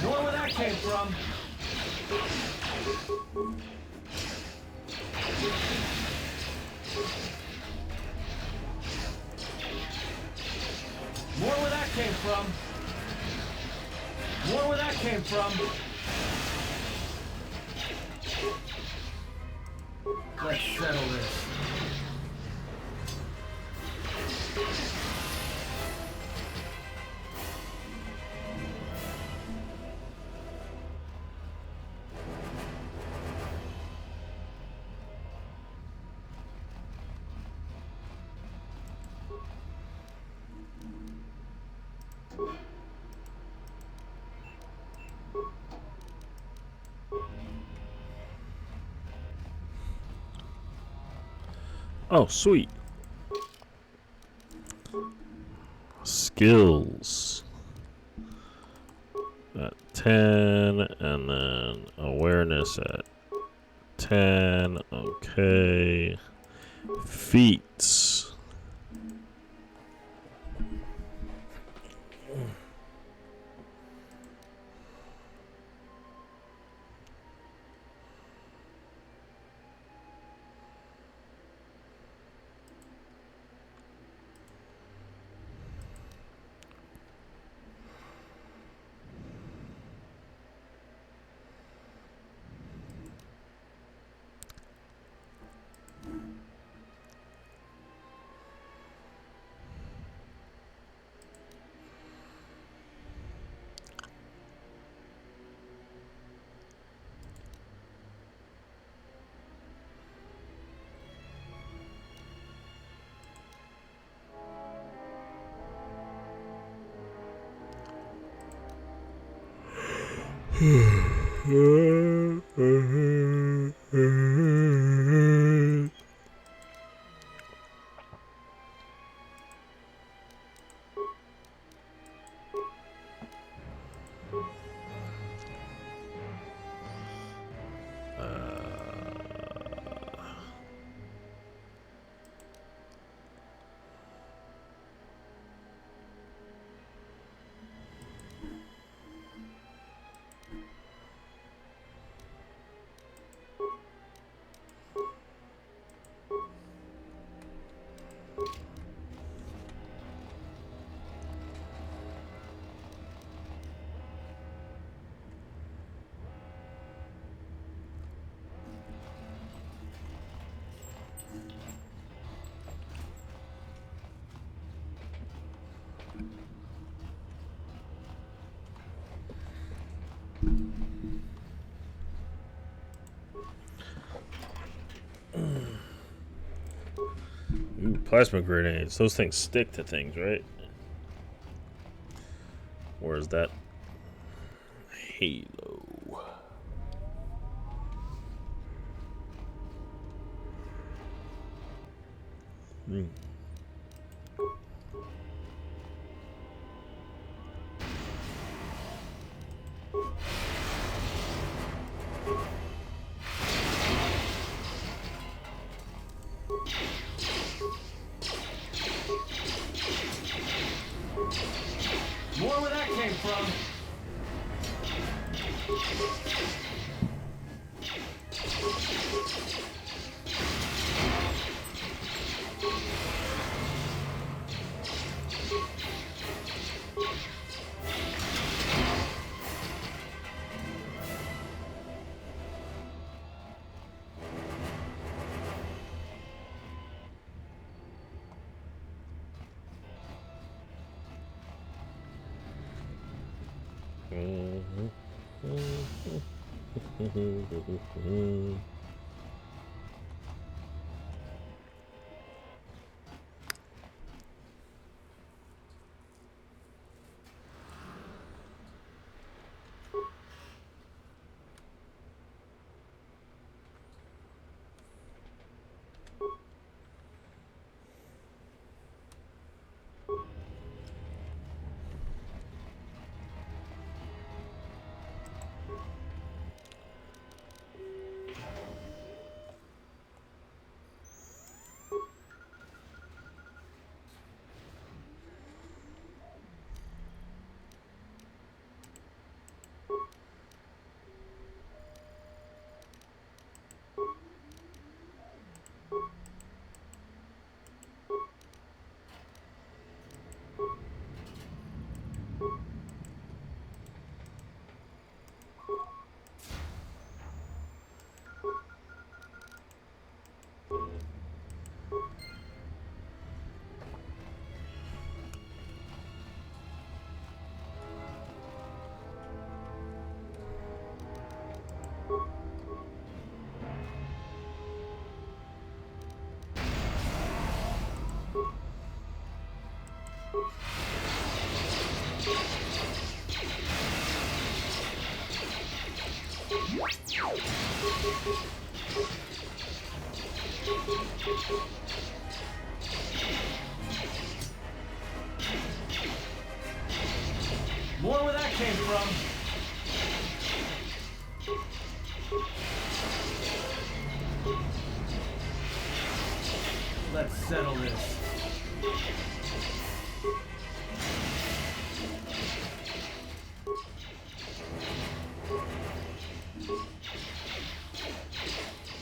More where that came from. More where that came from. More where that came from. Let's settle this. Oh, sweet. Skills. At 10, and then awareness at 10. Okay. Feats. Ooh, plasma grenades. Those things stick to things, right? Or is that Halo? More where that came from. More where that came from. Let's settle this.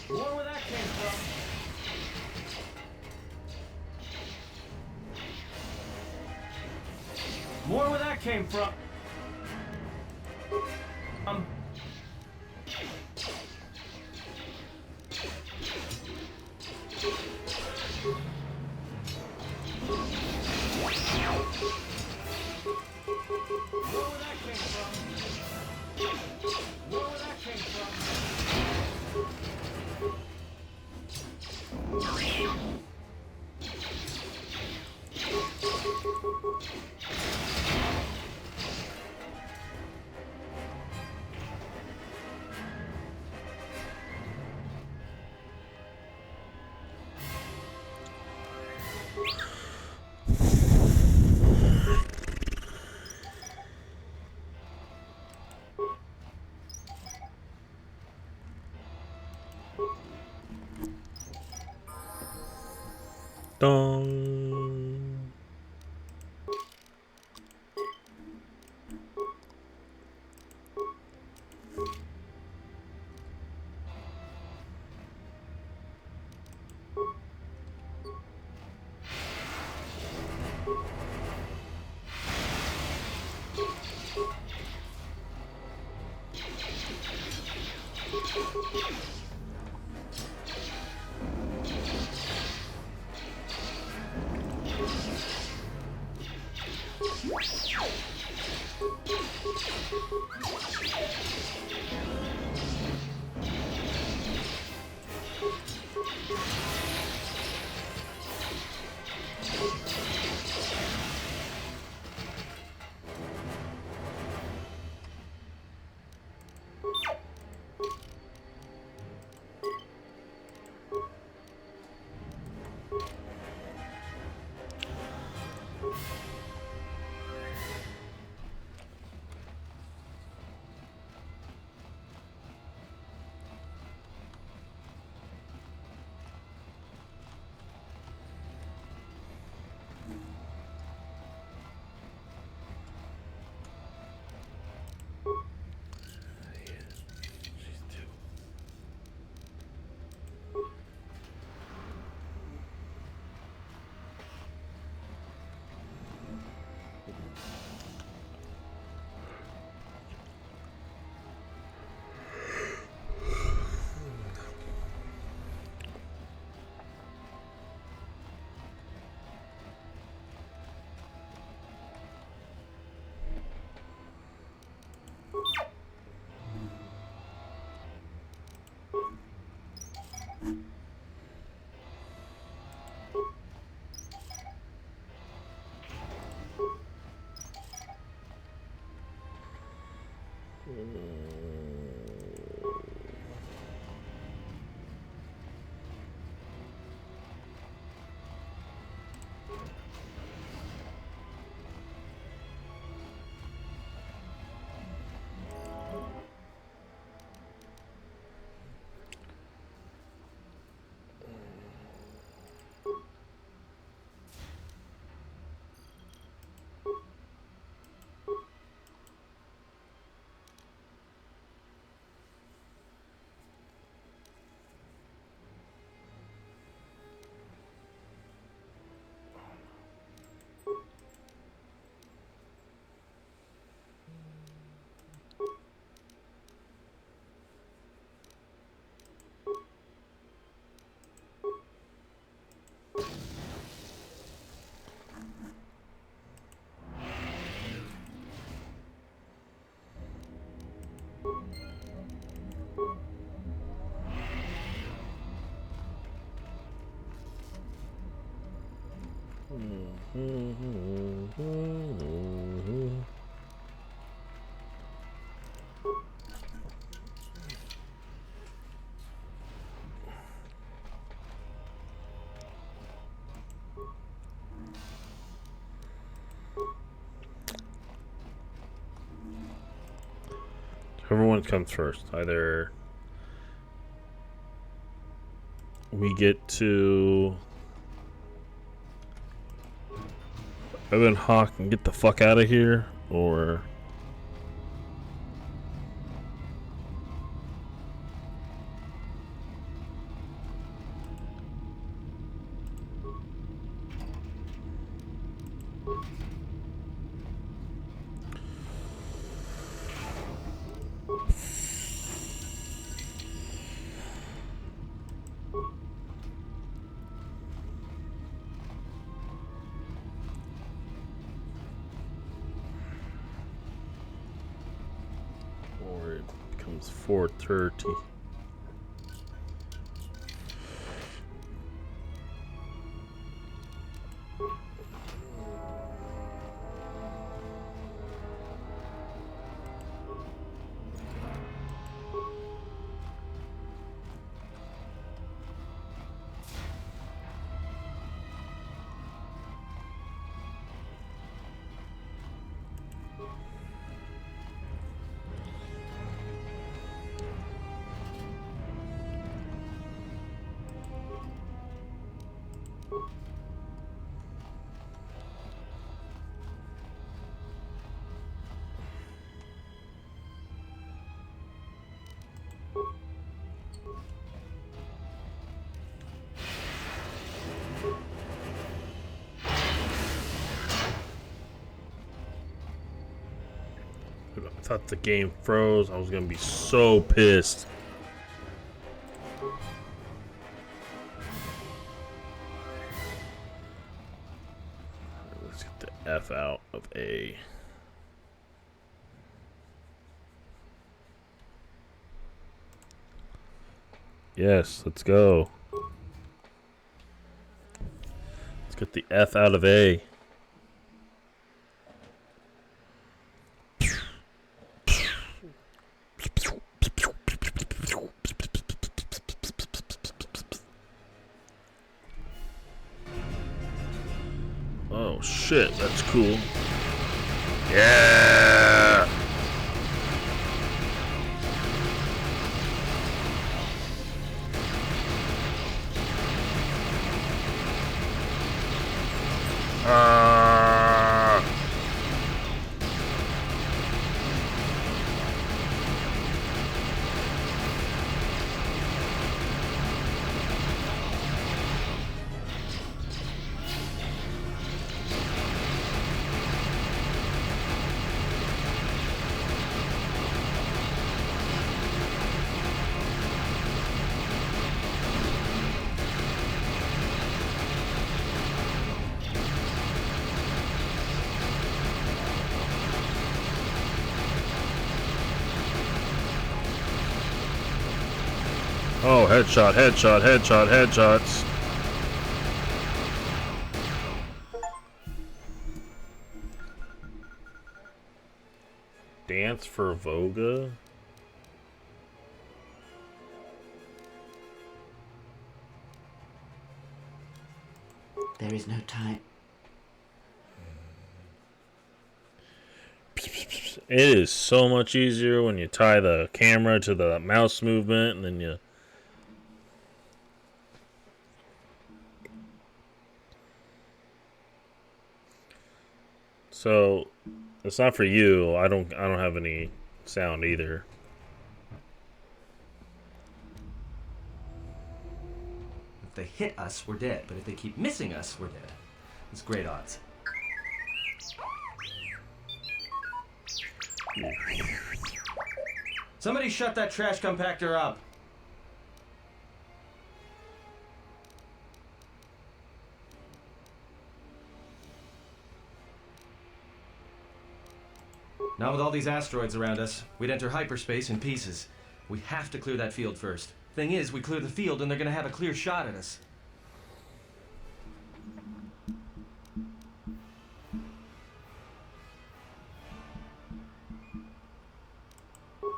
More where that came from. More where that came from. Dong. Whichever one comes first. Either we get to Evan Hawk and get the fuck out of here, or it becomes 4:30. I thought the game froze. I was gonna be so pissed. Let's get the F out of A. Yes, let's go. Let's get the F out of A. Oh shit, that's cool. Yeah! Oh, headshot, headshot, headshot, headshots. Dance for Voga? There is no time. It is so much easier when you tie the camera to the mouse movement and then you... So, it's not for you. I don't have any sound either. If they hit us, we're dead. But if they keep missing us, we're dead. It's great odds. Somebody shut that trash compactor up. Not with all these asteroids around us. We'd enter hyperspace in pieces. We have to clear that field first. Thing is, we clear the field and they're gonna have a clear shot at us.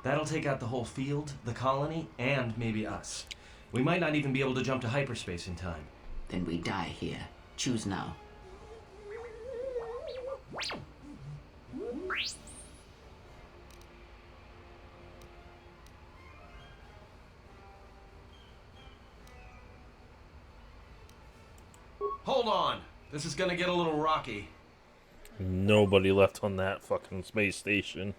That'll take out the whole field, the colony, and maybe us. We might not even be able to jump to hyperspace in time. Then we die here. Choose now. Hold on. This is gonna get a little rocky. Nobody left on that fucking space station.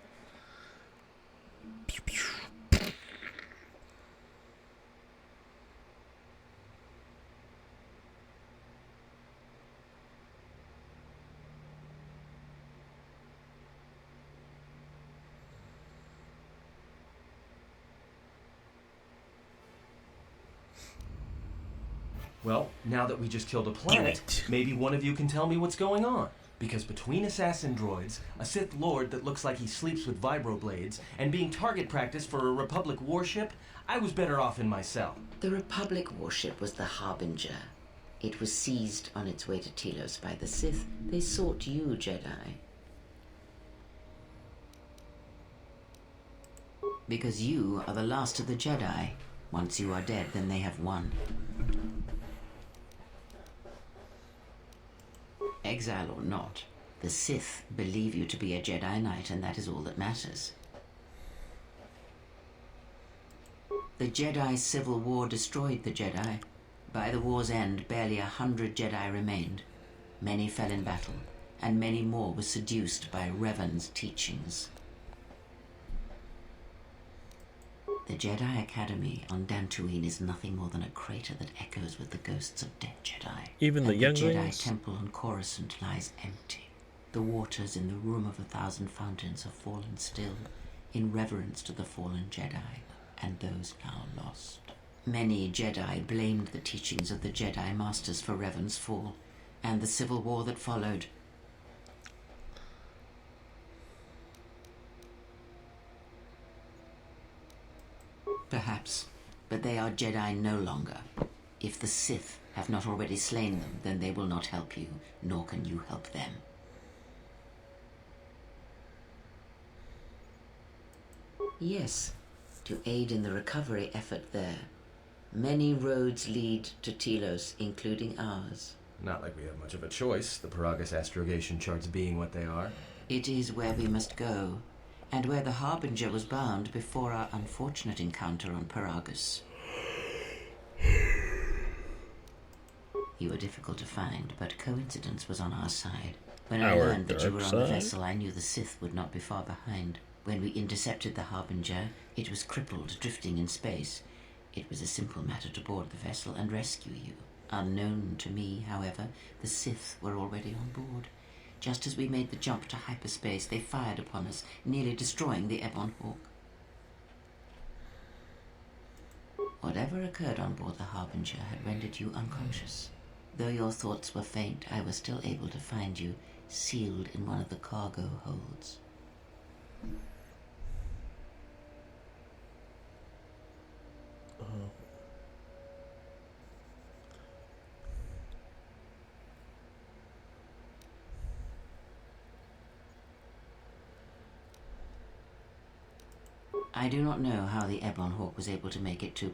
Well, now that we just killed a planet, maybe one of you can tell me what's going on. Because between assassin droids, a Sith Lord that looks like he sleeps with vibroblades, and being target practice for a Republic warship, I was better off in my cell. The Republic warship was the Harbinger. It was seized on its way to Telos by the Sith. They sought you, Jedi. Because you are the last of the Jedi. Once you are dead, then they have won. Exile or not, the Sith believe you to be a Jedi Knight, and that is all that matters. The Jedi Civil War destroyed the Jedi. By the war's end, barely 100 Jedi remained. Many fell in battle, and many more were seduced by Revan's teachings. The Jedi Academy on Dantooine is nothing more than a crater that echoes with the ghosts of dead Jedi. Even the Jedi younglings? Temple on Coruscant lies empty. The waters in the Room of 1,000 Fountains have fallen still, in reverence to the fallen Jedi, and those now lost. Many Jedi blamed the teachings of the Jedi Masters for Revan's fall, and the civil war that followed. Perhaps, but they are Jedi no longer. If the Sith have not already slain them, then they will not help you, nor can you help them. Yes, to aid in the recovery effort there. Many roads lead to Telos, including ours. Not like we have much of a choice, the Peragus astrogation charts being what they are. It is where we must go, and where the Harbinger was bound before our unfortunate encounter on Peragus. You were difficult to find, but coincidence was on our side. When I learned that you were on the vessel, I knew the Sith would not be far behind. When we intercepted the Harbinger, it was crippled, drifting in space. It was a simple matter to board the vessel and rescue you. Unknown to me, however, the Sith were already on board. Just as we made the jump to hyperspace, they fired upon us, nearly destroying the Ebon Hawk. Whatever occurred on board the Harbinger had rendered you unconscious. Though your thoughts were faint, I was still able to find you, sealed in one of the cargo holds. I do not know how the Ebon Hawk was able to make it to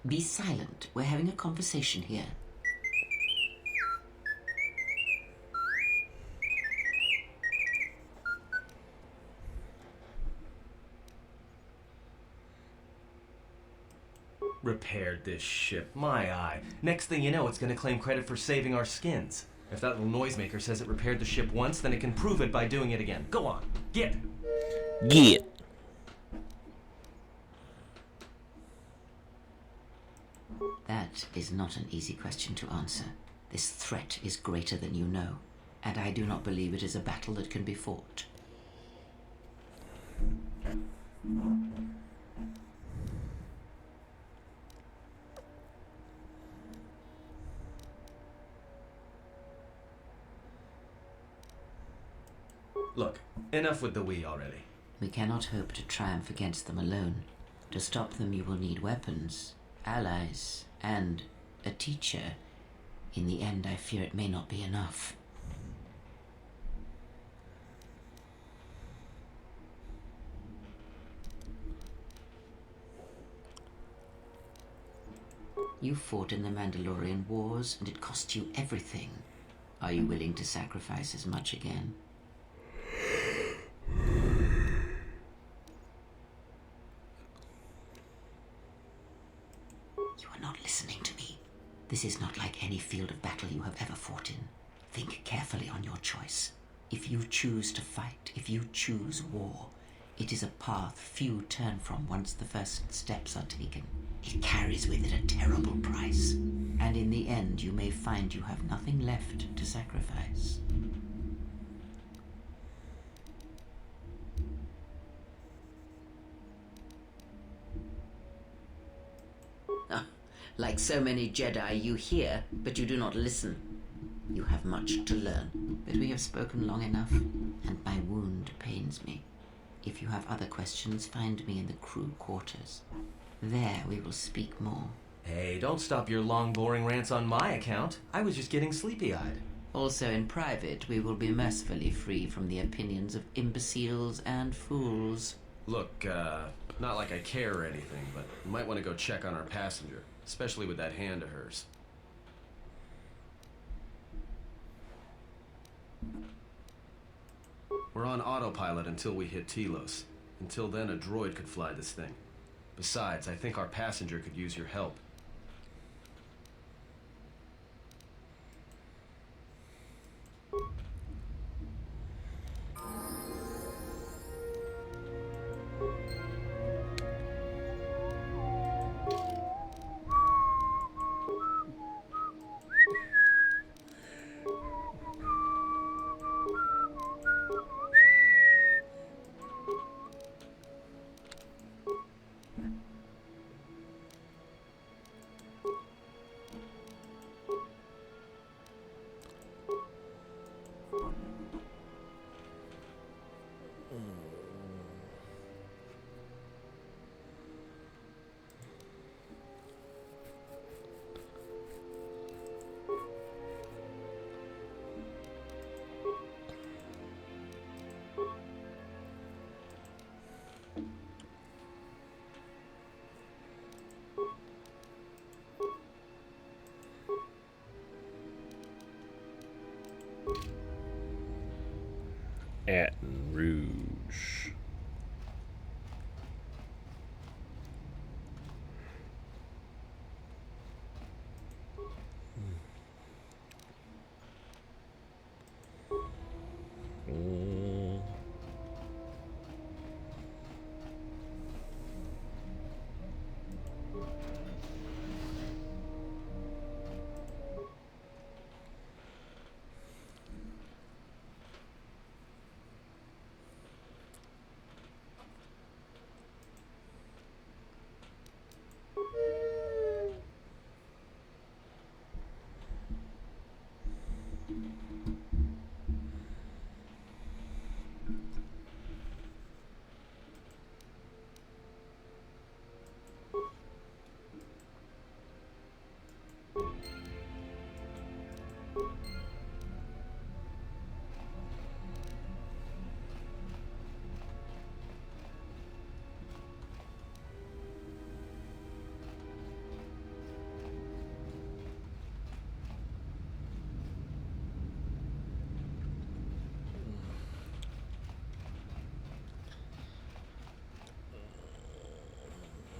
Be silent. We're having a conversation here. Repaired this ship. My eye. Next thing you know, it's gonna claim credit for saving our skins. If that little noisemaker says it repaired the ship once, then it can prove it by doing it again. Go on. Get. Get. That is not an easy question to answer. This threat is greater than you know, and I do not believe it is a battle that can be fought. Look, enough with the we already. We cannot hope to triumph against them alone. To stop them, you will need weapons, allies, and a teacher. In the end, I fear it may not be enough. You fought in the Mandalorian Wars, and it cost you everything. Are you willing to sacrifice as much again? listening to me. This is not like any field of battle you have ever fought in. Think carefully on your choice. If you choose to fight, if you choose war, it is a path few turn from once the first steps are taken. It carries with it a terrible price, and in the end you may find you have nothing left to sacrifice. Like so many Jedi, you hear, but you do not listen. You have much to learn, but we have spoken long enough, and my wound pains me. If you have other questions, find me in the crew quarters. There we will speak more. Hey, don't stop your long, boring rants on my account. I was just getting sleepy-eyed. Also in private, we will be mercifully free from the opinions of imbeciles and fools. Look, not like I care or anything, but you might want to go check on our passenger, especially with that hand of hers. We're on autopilot until we hit Telos. Until then, a droid could fly this thing. Besides, I think our passenger could use your help. Baton Rouge.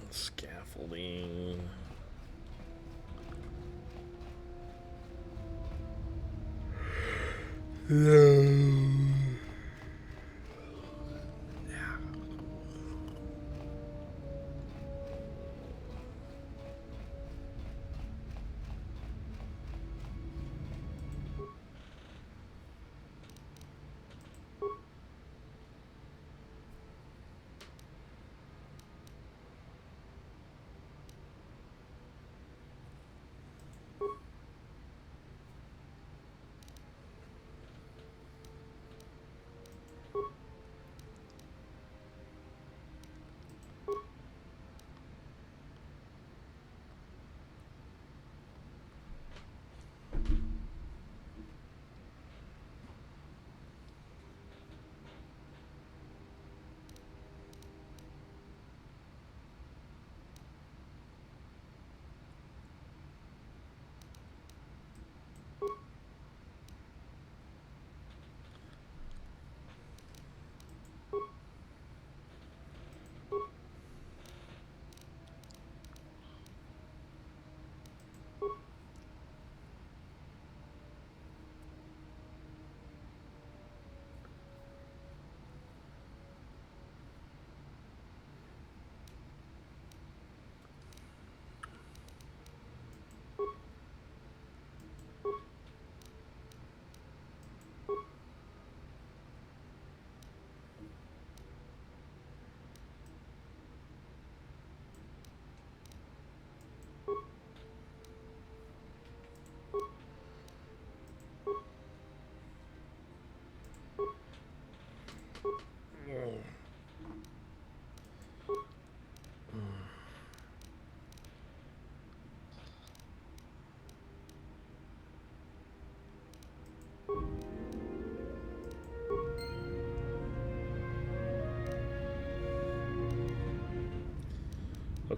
Scaffolding.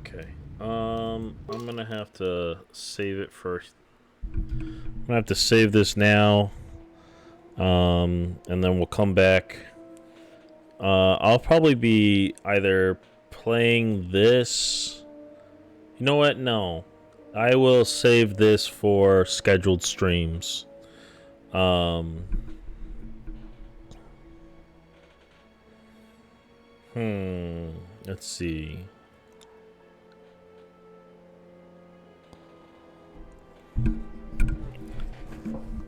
Okay. I'm gonna have to save it first. I'm gonna have to save this now. And then we'll come back. I'll probably be either playing this. You know what? No. I will save this for scheduled streams. Let's see.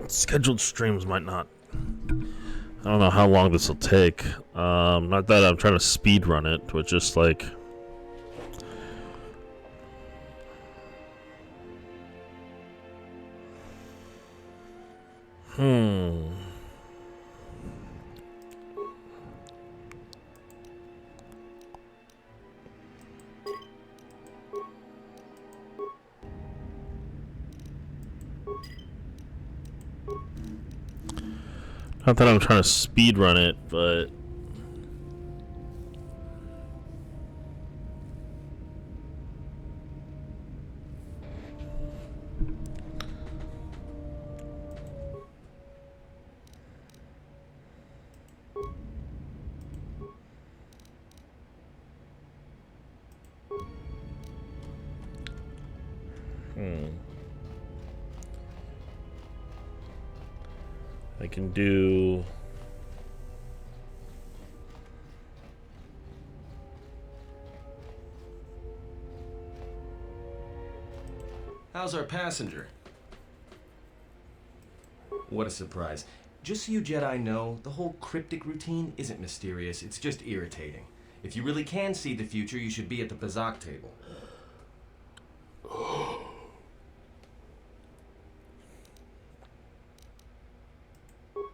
Scheduled streams might not. I don't know how long this will take. Not that I'm trying to speed run it, but just like. Not that I'm trying to speed run it, but I can do. How's our passenger? What a surprise. Just so you Jedi know, the whole cryptic routine isn't mysterious, it's just irritating. If you really can see the future, you should be at the Bazak table.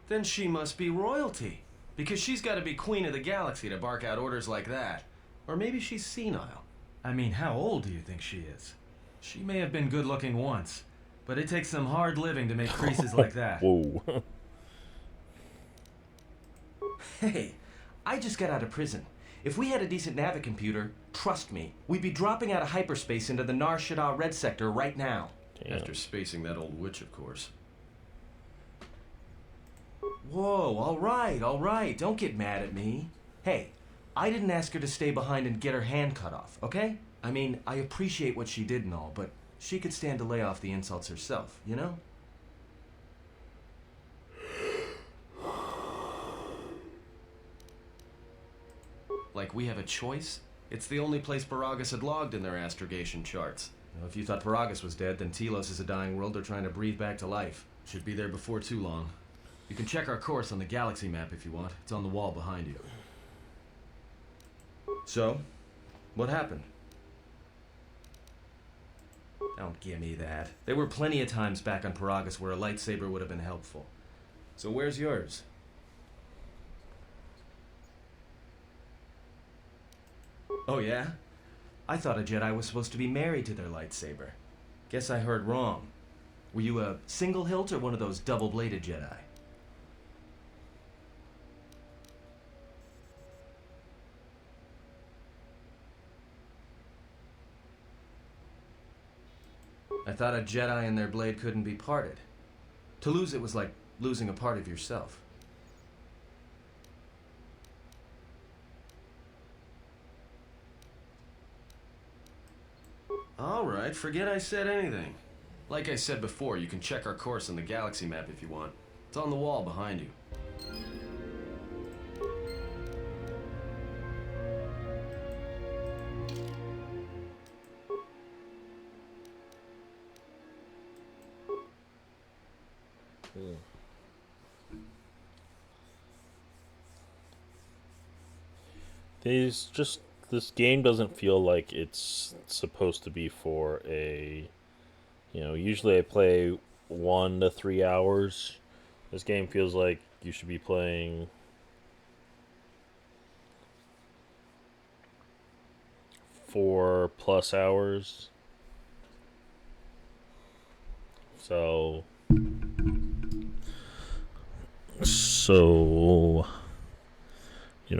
Then she must be royalty. Because she's got to be queen of the galaxy to bark out orders like that. Or maybe she's senile. I mean, how old do you think she is? She may have been good looking once, but it takes some hard living to make creases like that. Whoa. Hey, I just got out of prison. If we had a decent navicomputer, trust me, we'd be dropping out of hyperspace into the Nar Shaddaa Red Sector right now. Damn. After spacing that old witch, of course. Whoa, all right, don't get mad at me. Hey, I didn't ask her to stay behind and get her hand cut off, okay? I mean, I appreciate what she did and all, but she could stand to lay off the insults herself, you know? Like we have a choice? It's the only place Peragus had logged in their astrogation charts. You know, if you thought Peragus was dead, then Telos is a dying world they're trying to breathe back to life. Should be there before too long. You can check our course on the galaxy map if you want. It's on the wall behind you. So, what happened? Don't give me that. There were plenty of times back on Peragus where a lightsaber would have been helpful. So where's yours? Oh yeah? I thought a Jedi was supposed to be married to their lightsaber. Guess I heard wrong. Were you a single hilt or one of those double-bladed Jedi? I thought a Jedi and their blade couldn't be parted. To lose it was like losing a part of yourself. Alright, forget I said anything. Like I said before, you can check our course on the galaxy map if you want. It's on the wall behind you. This game doesn't feel like it's supposed to be for a, usually I play 1 to 3 hours. This game feels like you should be playing 4+ hours. So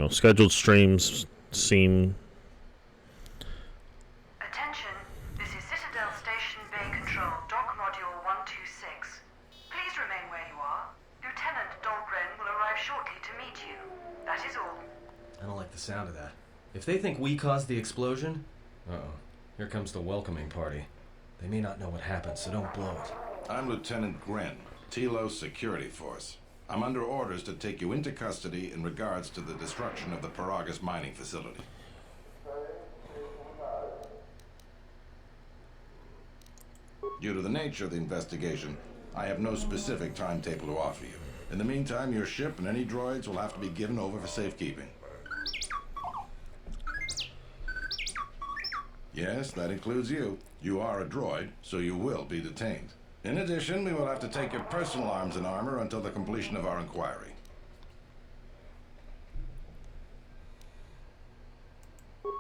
scheduled streams seem 226. Please remain where you are. Lieutenant Dahlgren will arrive shortly to meet you. That is all. I don't like the sound of that. If they think we caused the explosion... Uh-oh. Here comes the welcoming party. They may not know what happened, so don't blow it. I'm Lieutenant Gren, Telos Security Force. I'm under orders to take you into custody in regards to the destruction of the Peragus mining facility. Due to the nature of the investigation, I have no specific timetable to offer you. In the meantime, your ship and any droids will have to be given over for safekeeping. Yes, that includes you. You are a droid, so you will be detained. In addition, we will have to take your personal arms and armor until the completion of our inquiry.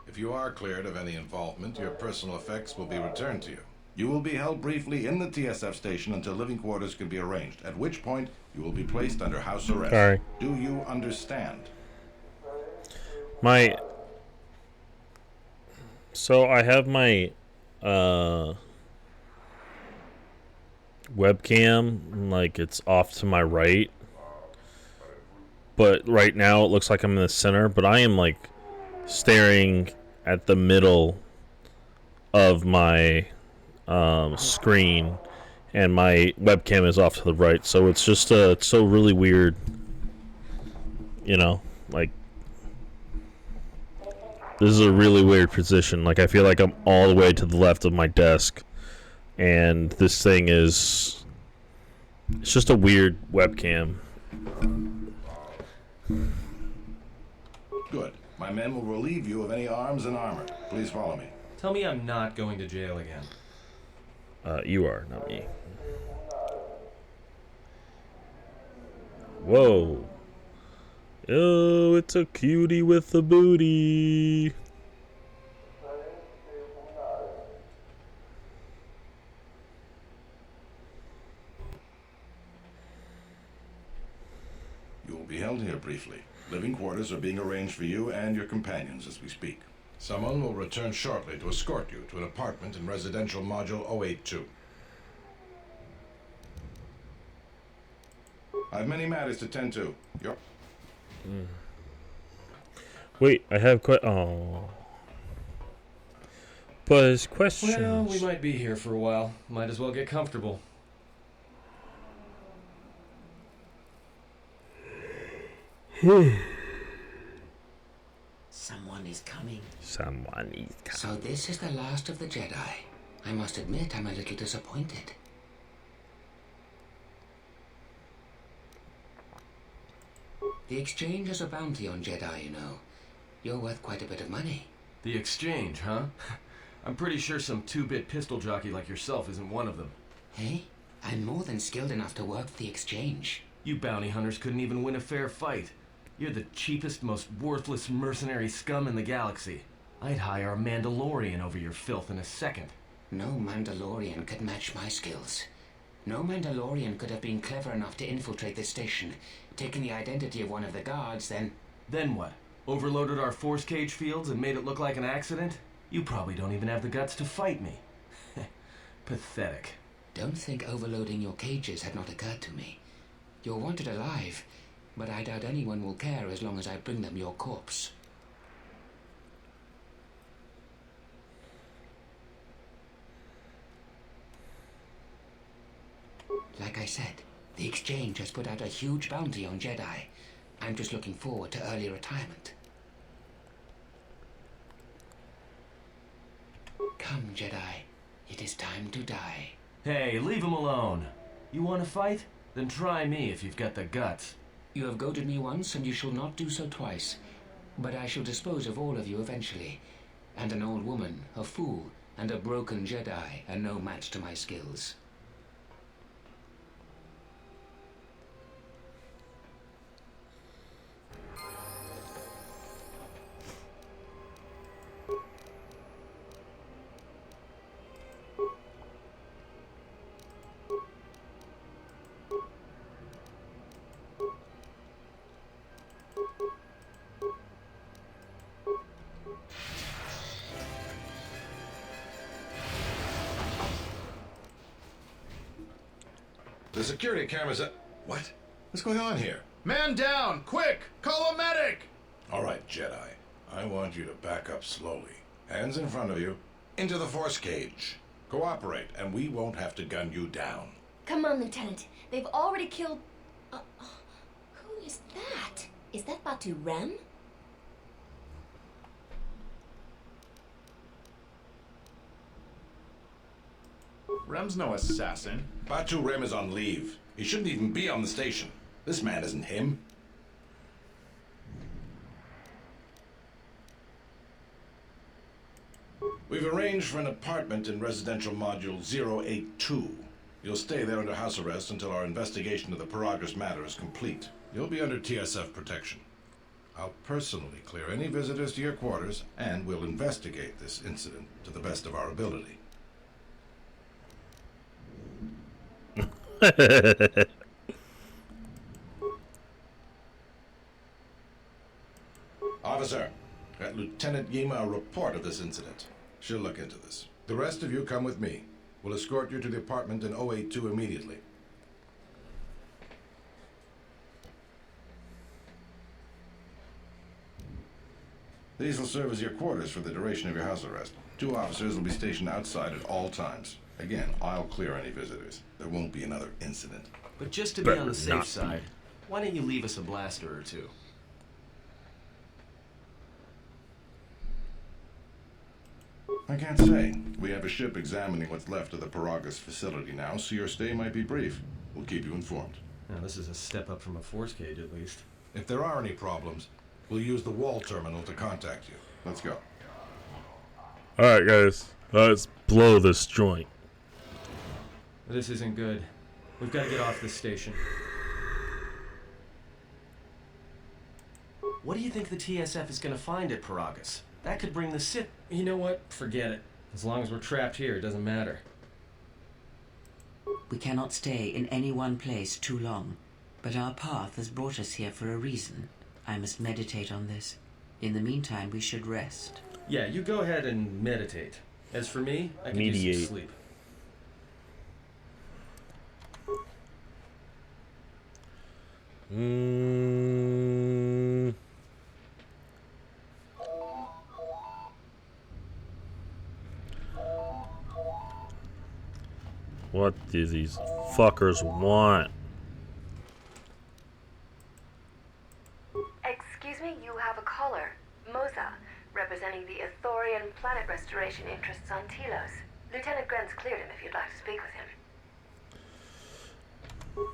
If you are cleared of any involvement, your personal effects will be returned to you. You will be held briefly in the TSF station until living quarters can be arranged, at which point you will be placed under house arrest. Sorry. Do you understand? So I have my webcam, like, it's off to my right. But right now it looks like I'm in the center, but I am, like, staring at the middle of my screen, and my webcam is off to the right, so it's just it's so really weird, you know, like, this is a really weird position. Like, I feel like I'm all the way to the left of my desk, and this thing is, it's just a weird webcam. Good. My men will relieve you of any arms and armor. Please follow me. Tell me I'm not going to jail again. You are, not me. Whoa. Oh, it's a cutie with a booty. You will be held here briefly. Living quarters are being arranged for you and your companions as we speak. Someone will return shortly to escort you to an apartment in residential module 082. I have many matters to tend to. Wait, I have Buzz questions. Well, we might be here for a while. Might as well get comfortable. Someone is coming. Someone is coming. So this is the last of the Jedi. I must admit I'm a little disappointed. The exchange is a bounty on Jedi, you know. You're worth quite a bit of money. The exchange, huh? I'm pretty sure some two-bit pistol jockey like yourself isn't one of them. Hey, I'm more than skilled enough to work for the exchange. You bounty hunters couldn't even win a fair fight. You're the cheapest, most worthless mercenary scum in the galaxy. I'd hire a Mandalorian over your filth in a second. No Mandalorian could match my skills. No Mandalorian could have been clever enough to infiltrate this station, taken the identity of one of the guards, then... Then what? Overloaded our force cage fields and made it look like an accident? You probably don't even have the guts to fight me. Pathetic. Don't think overloading your cages had not occurred to me. You're wanted alive, but I doubt anyone will care as long as I bring them your corpse. Like I said, the exchange has put out a huge bounty on Jedi. I'm just looking forward to early retirement. Come, Jedi. It is time to die. Hey, leave him alone. You want to fight? Then try me if you've got the guts. You have goaded me once, and you shall not do so twice. But I shall dispose of all of you eventually. And an old woman, a fool, and a broken Jedi are no match to my skills. The security cameras are... What? What's going on here? Man down! Quick! Call a medic! All right, Jedi. I want you to back up slowly. Hands in front of you. Into the force cage. Cooperate, and we won't have to gun you down. Come on, Lieutenant. They've already killed... who is that? Is that Batu Rem? Rem's no assassin. Batu Rem is on leave. He shouldn't even be on the station. This man isn't him. We've arranged for an apartment in residential module 082. You'll stay there under house arrest until our investigation of the Peragus matter is complete. You'll be under TSF protection. I'll personally clear any visitors to your quarters, and we'll investigate this incident to the best of our ability. Officer, got Lieutenant Yima a report of this incident. She'll look into this. The rest of you come with me. We'll escort you to the apartment in 082 immediately. These will serve as your quarters for the duration of your house arrest. 2 officers will be stationed outside at all times. Again, I'll clear any visitors. There won't be another incident. But just to be on the safe side, why don't you leave us a blaster or two? I can't say. We have a ship examining what's left of the Peragus facility now, so your stay might be brief. We'll keep you informed. Now, this is a step up from a force cage, at least. If there are any problems, we'll use the wall terminal to contact you. Let's go. Alright, guys. Let's blow this joint. This isn't good. We've got to get off this station. What do you think the TSF is going to find at Peragus? That could bring the Sith... You know what? Forget it. As long as we're trapped here, it doesn't matter. We cannot stay in any one place too long, but our path has brought us here for a reason. I must meditate on this. In the meantime, we should rest. Yeah, you go ahead and meditate. As for me, I can do some sleep. What do these fuckers want? Excuse me, you have a caller. Moza, representing the Athorian planet restoration interests on Telos. Lieutenant Grant's cleared him if you'd like to speak with him.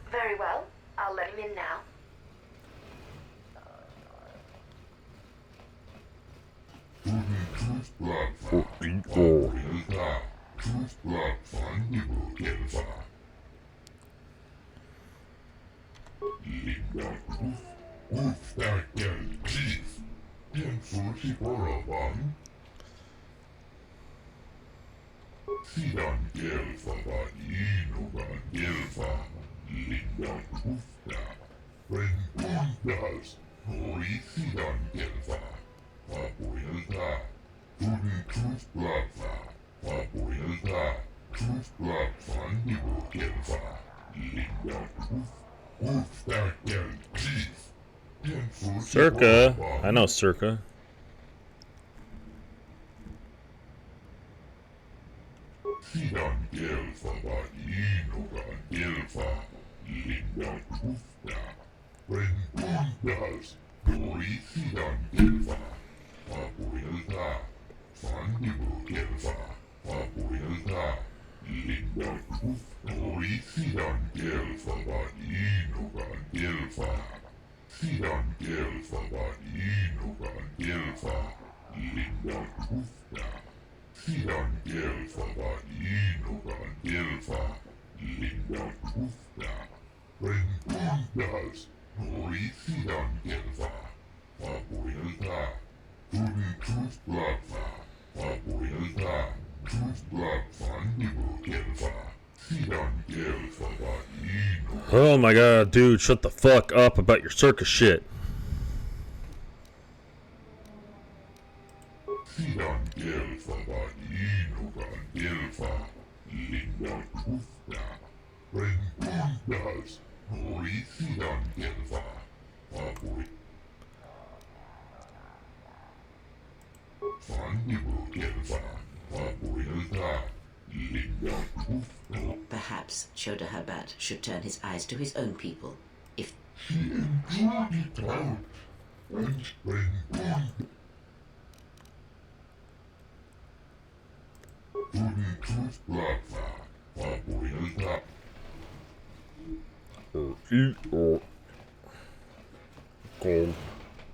Very well. I'll let him in now. Circa. I know Circa. Oh my god, dude, shut the fuck up about your circus shit. Perhaps Chodahabat should turn his eyes to his own people. If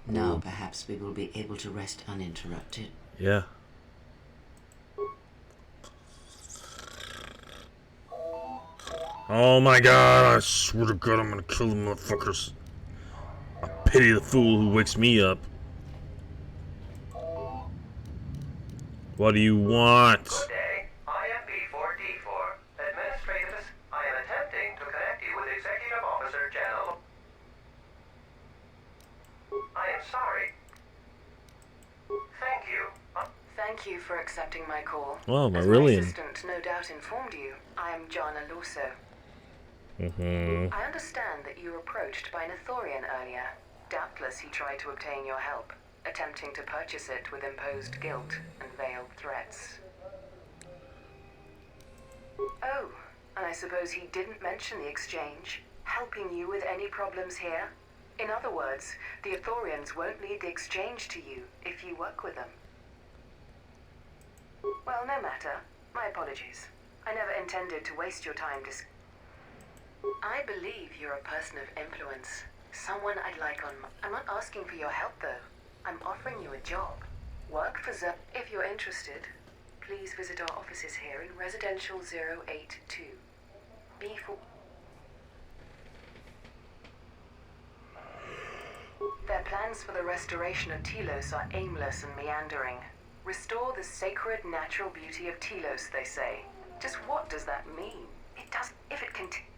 now perhaps we will be able to rest uninterrupted. Yeah. Oh my god, I swear to god I'm gonna kill the motherfuckers. I pity the fool who wakes me up. What do you want? Good day. I am B4D4. Administrators, I am attempting to connect you with Executive Officer General. I am sorry. Thank you. Thank you for accepting my call. Oh, As Marillion. my assistant no doubt informed you, I am John Aluso. I understand that you were approached by an Ithorian earlier. Doubtless he tried to obtain your help, attempting to purchase it with imposed guilt and veiled threats. Oh, and I suppose he didn't mention the exchange, helping you with any problems here? In other words, the Ithorians won't need the exchange to you if you work with them. Well, no matter. My apologies. I never intended to waste your time I believe you're a person of influence. Someone I'd like on I'm not asking for your help, though. I'm offering you a job. Work for If you're interested, please visit our offices here in Residential 082. B4. Their plans for the restoration of Telos are aimless and meandering. Restore the sacred natural beauty of Telos, they say. Just what does that mean? It does if it continues.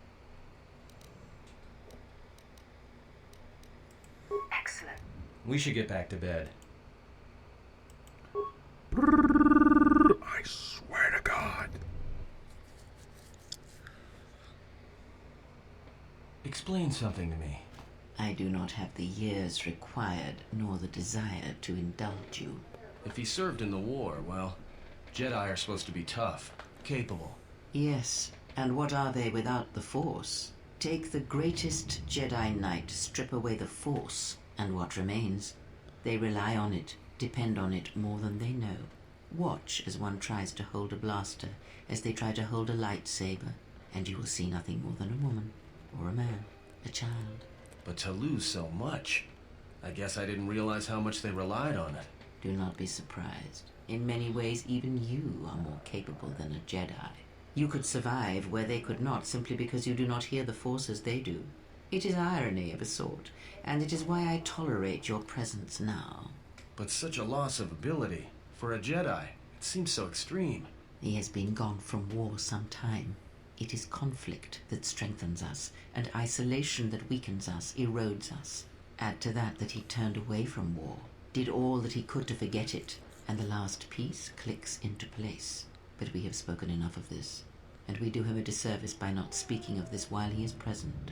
Excellent. We should get back to bed. I swear to God. Explain something to me. I do not have the years required, nor the desire to indulge you. If he served in the war, well, Jedi are supposed to be tough, capable. Yes, and what are they without the Force? Take the greatest Jedi Knight, strip away the Force, and what remains? They rely on it, depend on it more than they know. Watch as one tries to hold a blaster, as they try to hold a lightsaber, and you will see nothing more than a woman, or a man, a child. But to lose so much, I guess I didn't realize how much they relied on it. Do not be surprised. In many ways, even you are more capable than a Jedi. You could survive where they could not simply because you do not hear the Force as they do. It is irony of a sort, and it is why I tolerate your presence now. But such a loss of ability, for a Jedi, it seems so extreme. He has been gone from war some time. It is conflict that strengthens us, and isolation that weakens us, erodes us. Add to that he turned away from war, did all that he could to forget it, and the last piece clicks into place. But we have spoken enough of this, and we do him a disservice by not speaking of this while he is present.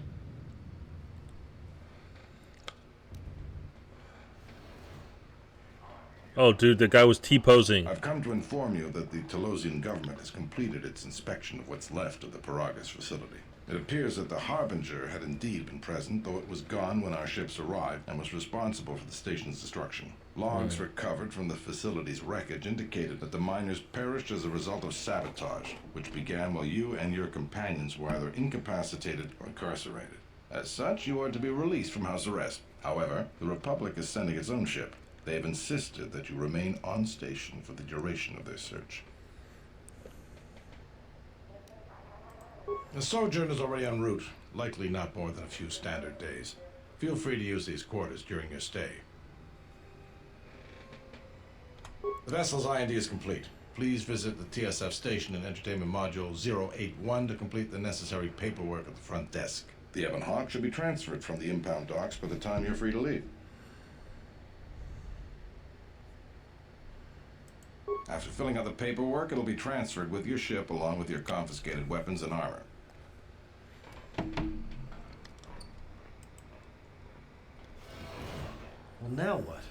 Oh, dude, the guy was T-posing. I've come to inform you that the Telosian government has completed its inspection of what's left of the Peragus facility. It appears that the Harbinger had indeed been present, though it was gone when our ships arrived and was responsible for the station's destruction. Logs recovered from the facility's wreckage indicated that the miners perished as a result of sabotage, which began while you and your companions were either incapacitated or incarcerated. As such, you are to be released from house arrest. However, the Republic is sending its own ship. They have insisted that you remain on station for the duration of their search. The sojourn is already en route, likely not more than a few standard days. Feel free to use these quarters during your stay. The vessel's IND is complete. Please visit the TSF station and entertainment module 081 to complete the necessary paperwork at the front desk. The Ebon Hawk should be transferred from the impound docks by the time you're free to leave. After filling out the paperwork, it'll be transferred with your ship along with your confiscated weapons and armor. Well, now what?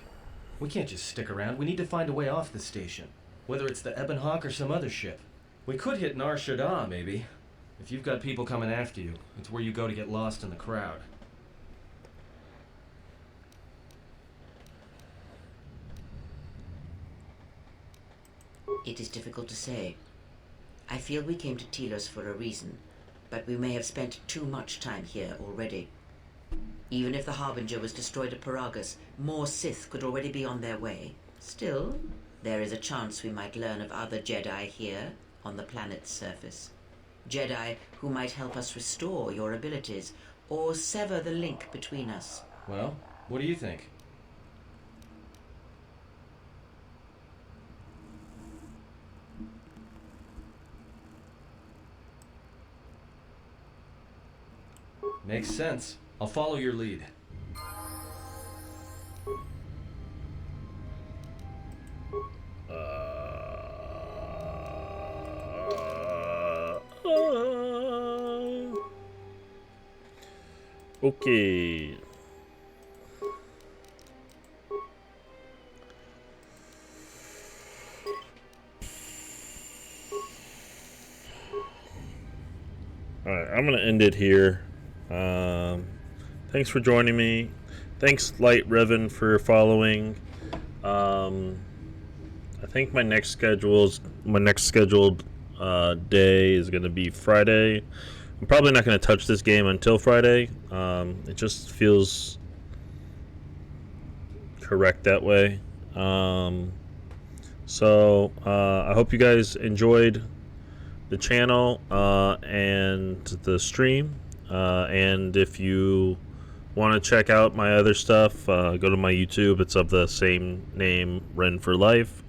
We can't just stick around. We need to find a way off the station. Whether it's the Ebon Hawk or some other ship. We could hit Nar Shaddaa, maybe. If you've got people coming after you, it's where you go to get lost in the crowd. It is difficult to say. I feel we came to Telos for a reason, but we may have spent too much time here already. Even if the Harbinger was destroyed at Peragus, more Sith could already be on their way. Still, there is a chance we might learn of other Jedi here on the planet's surface. Jedi who might help us restore your abilities or sever the link between us. Well, what do you think? Makes sense. I'll follow your lead. Okay. Alright, I'm going to end it here. Thanks for joining me. Thanks, Light Revan, for following. I think my next scheduled day is going to be Friday. I'm probably not going to touch this game until Friday. It just feels correct that way. So I hope you guys enjoyed the channel and the stream. And if you want to check out my other stuff, go to my YouTube. It's of the same name, Ren for Life.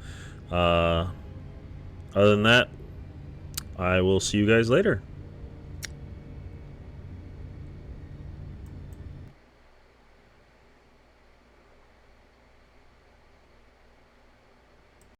Other than that, I will see you guys later.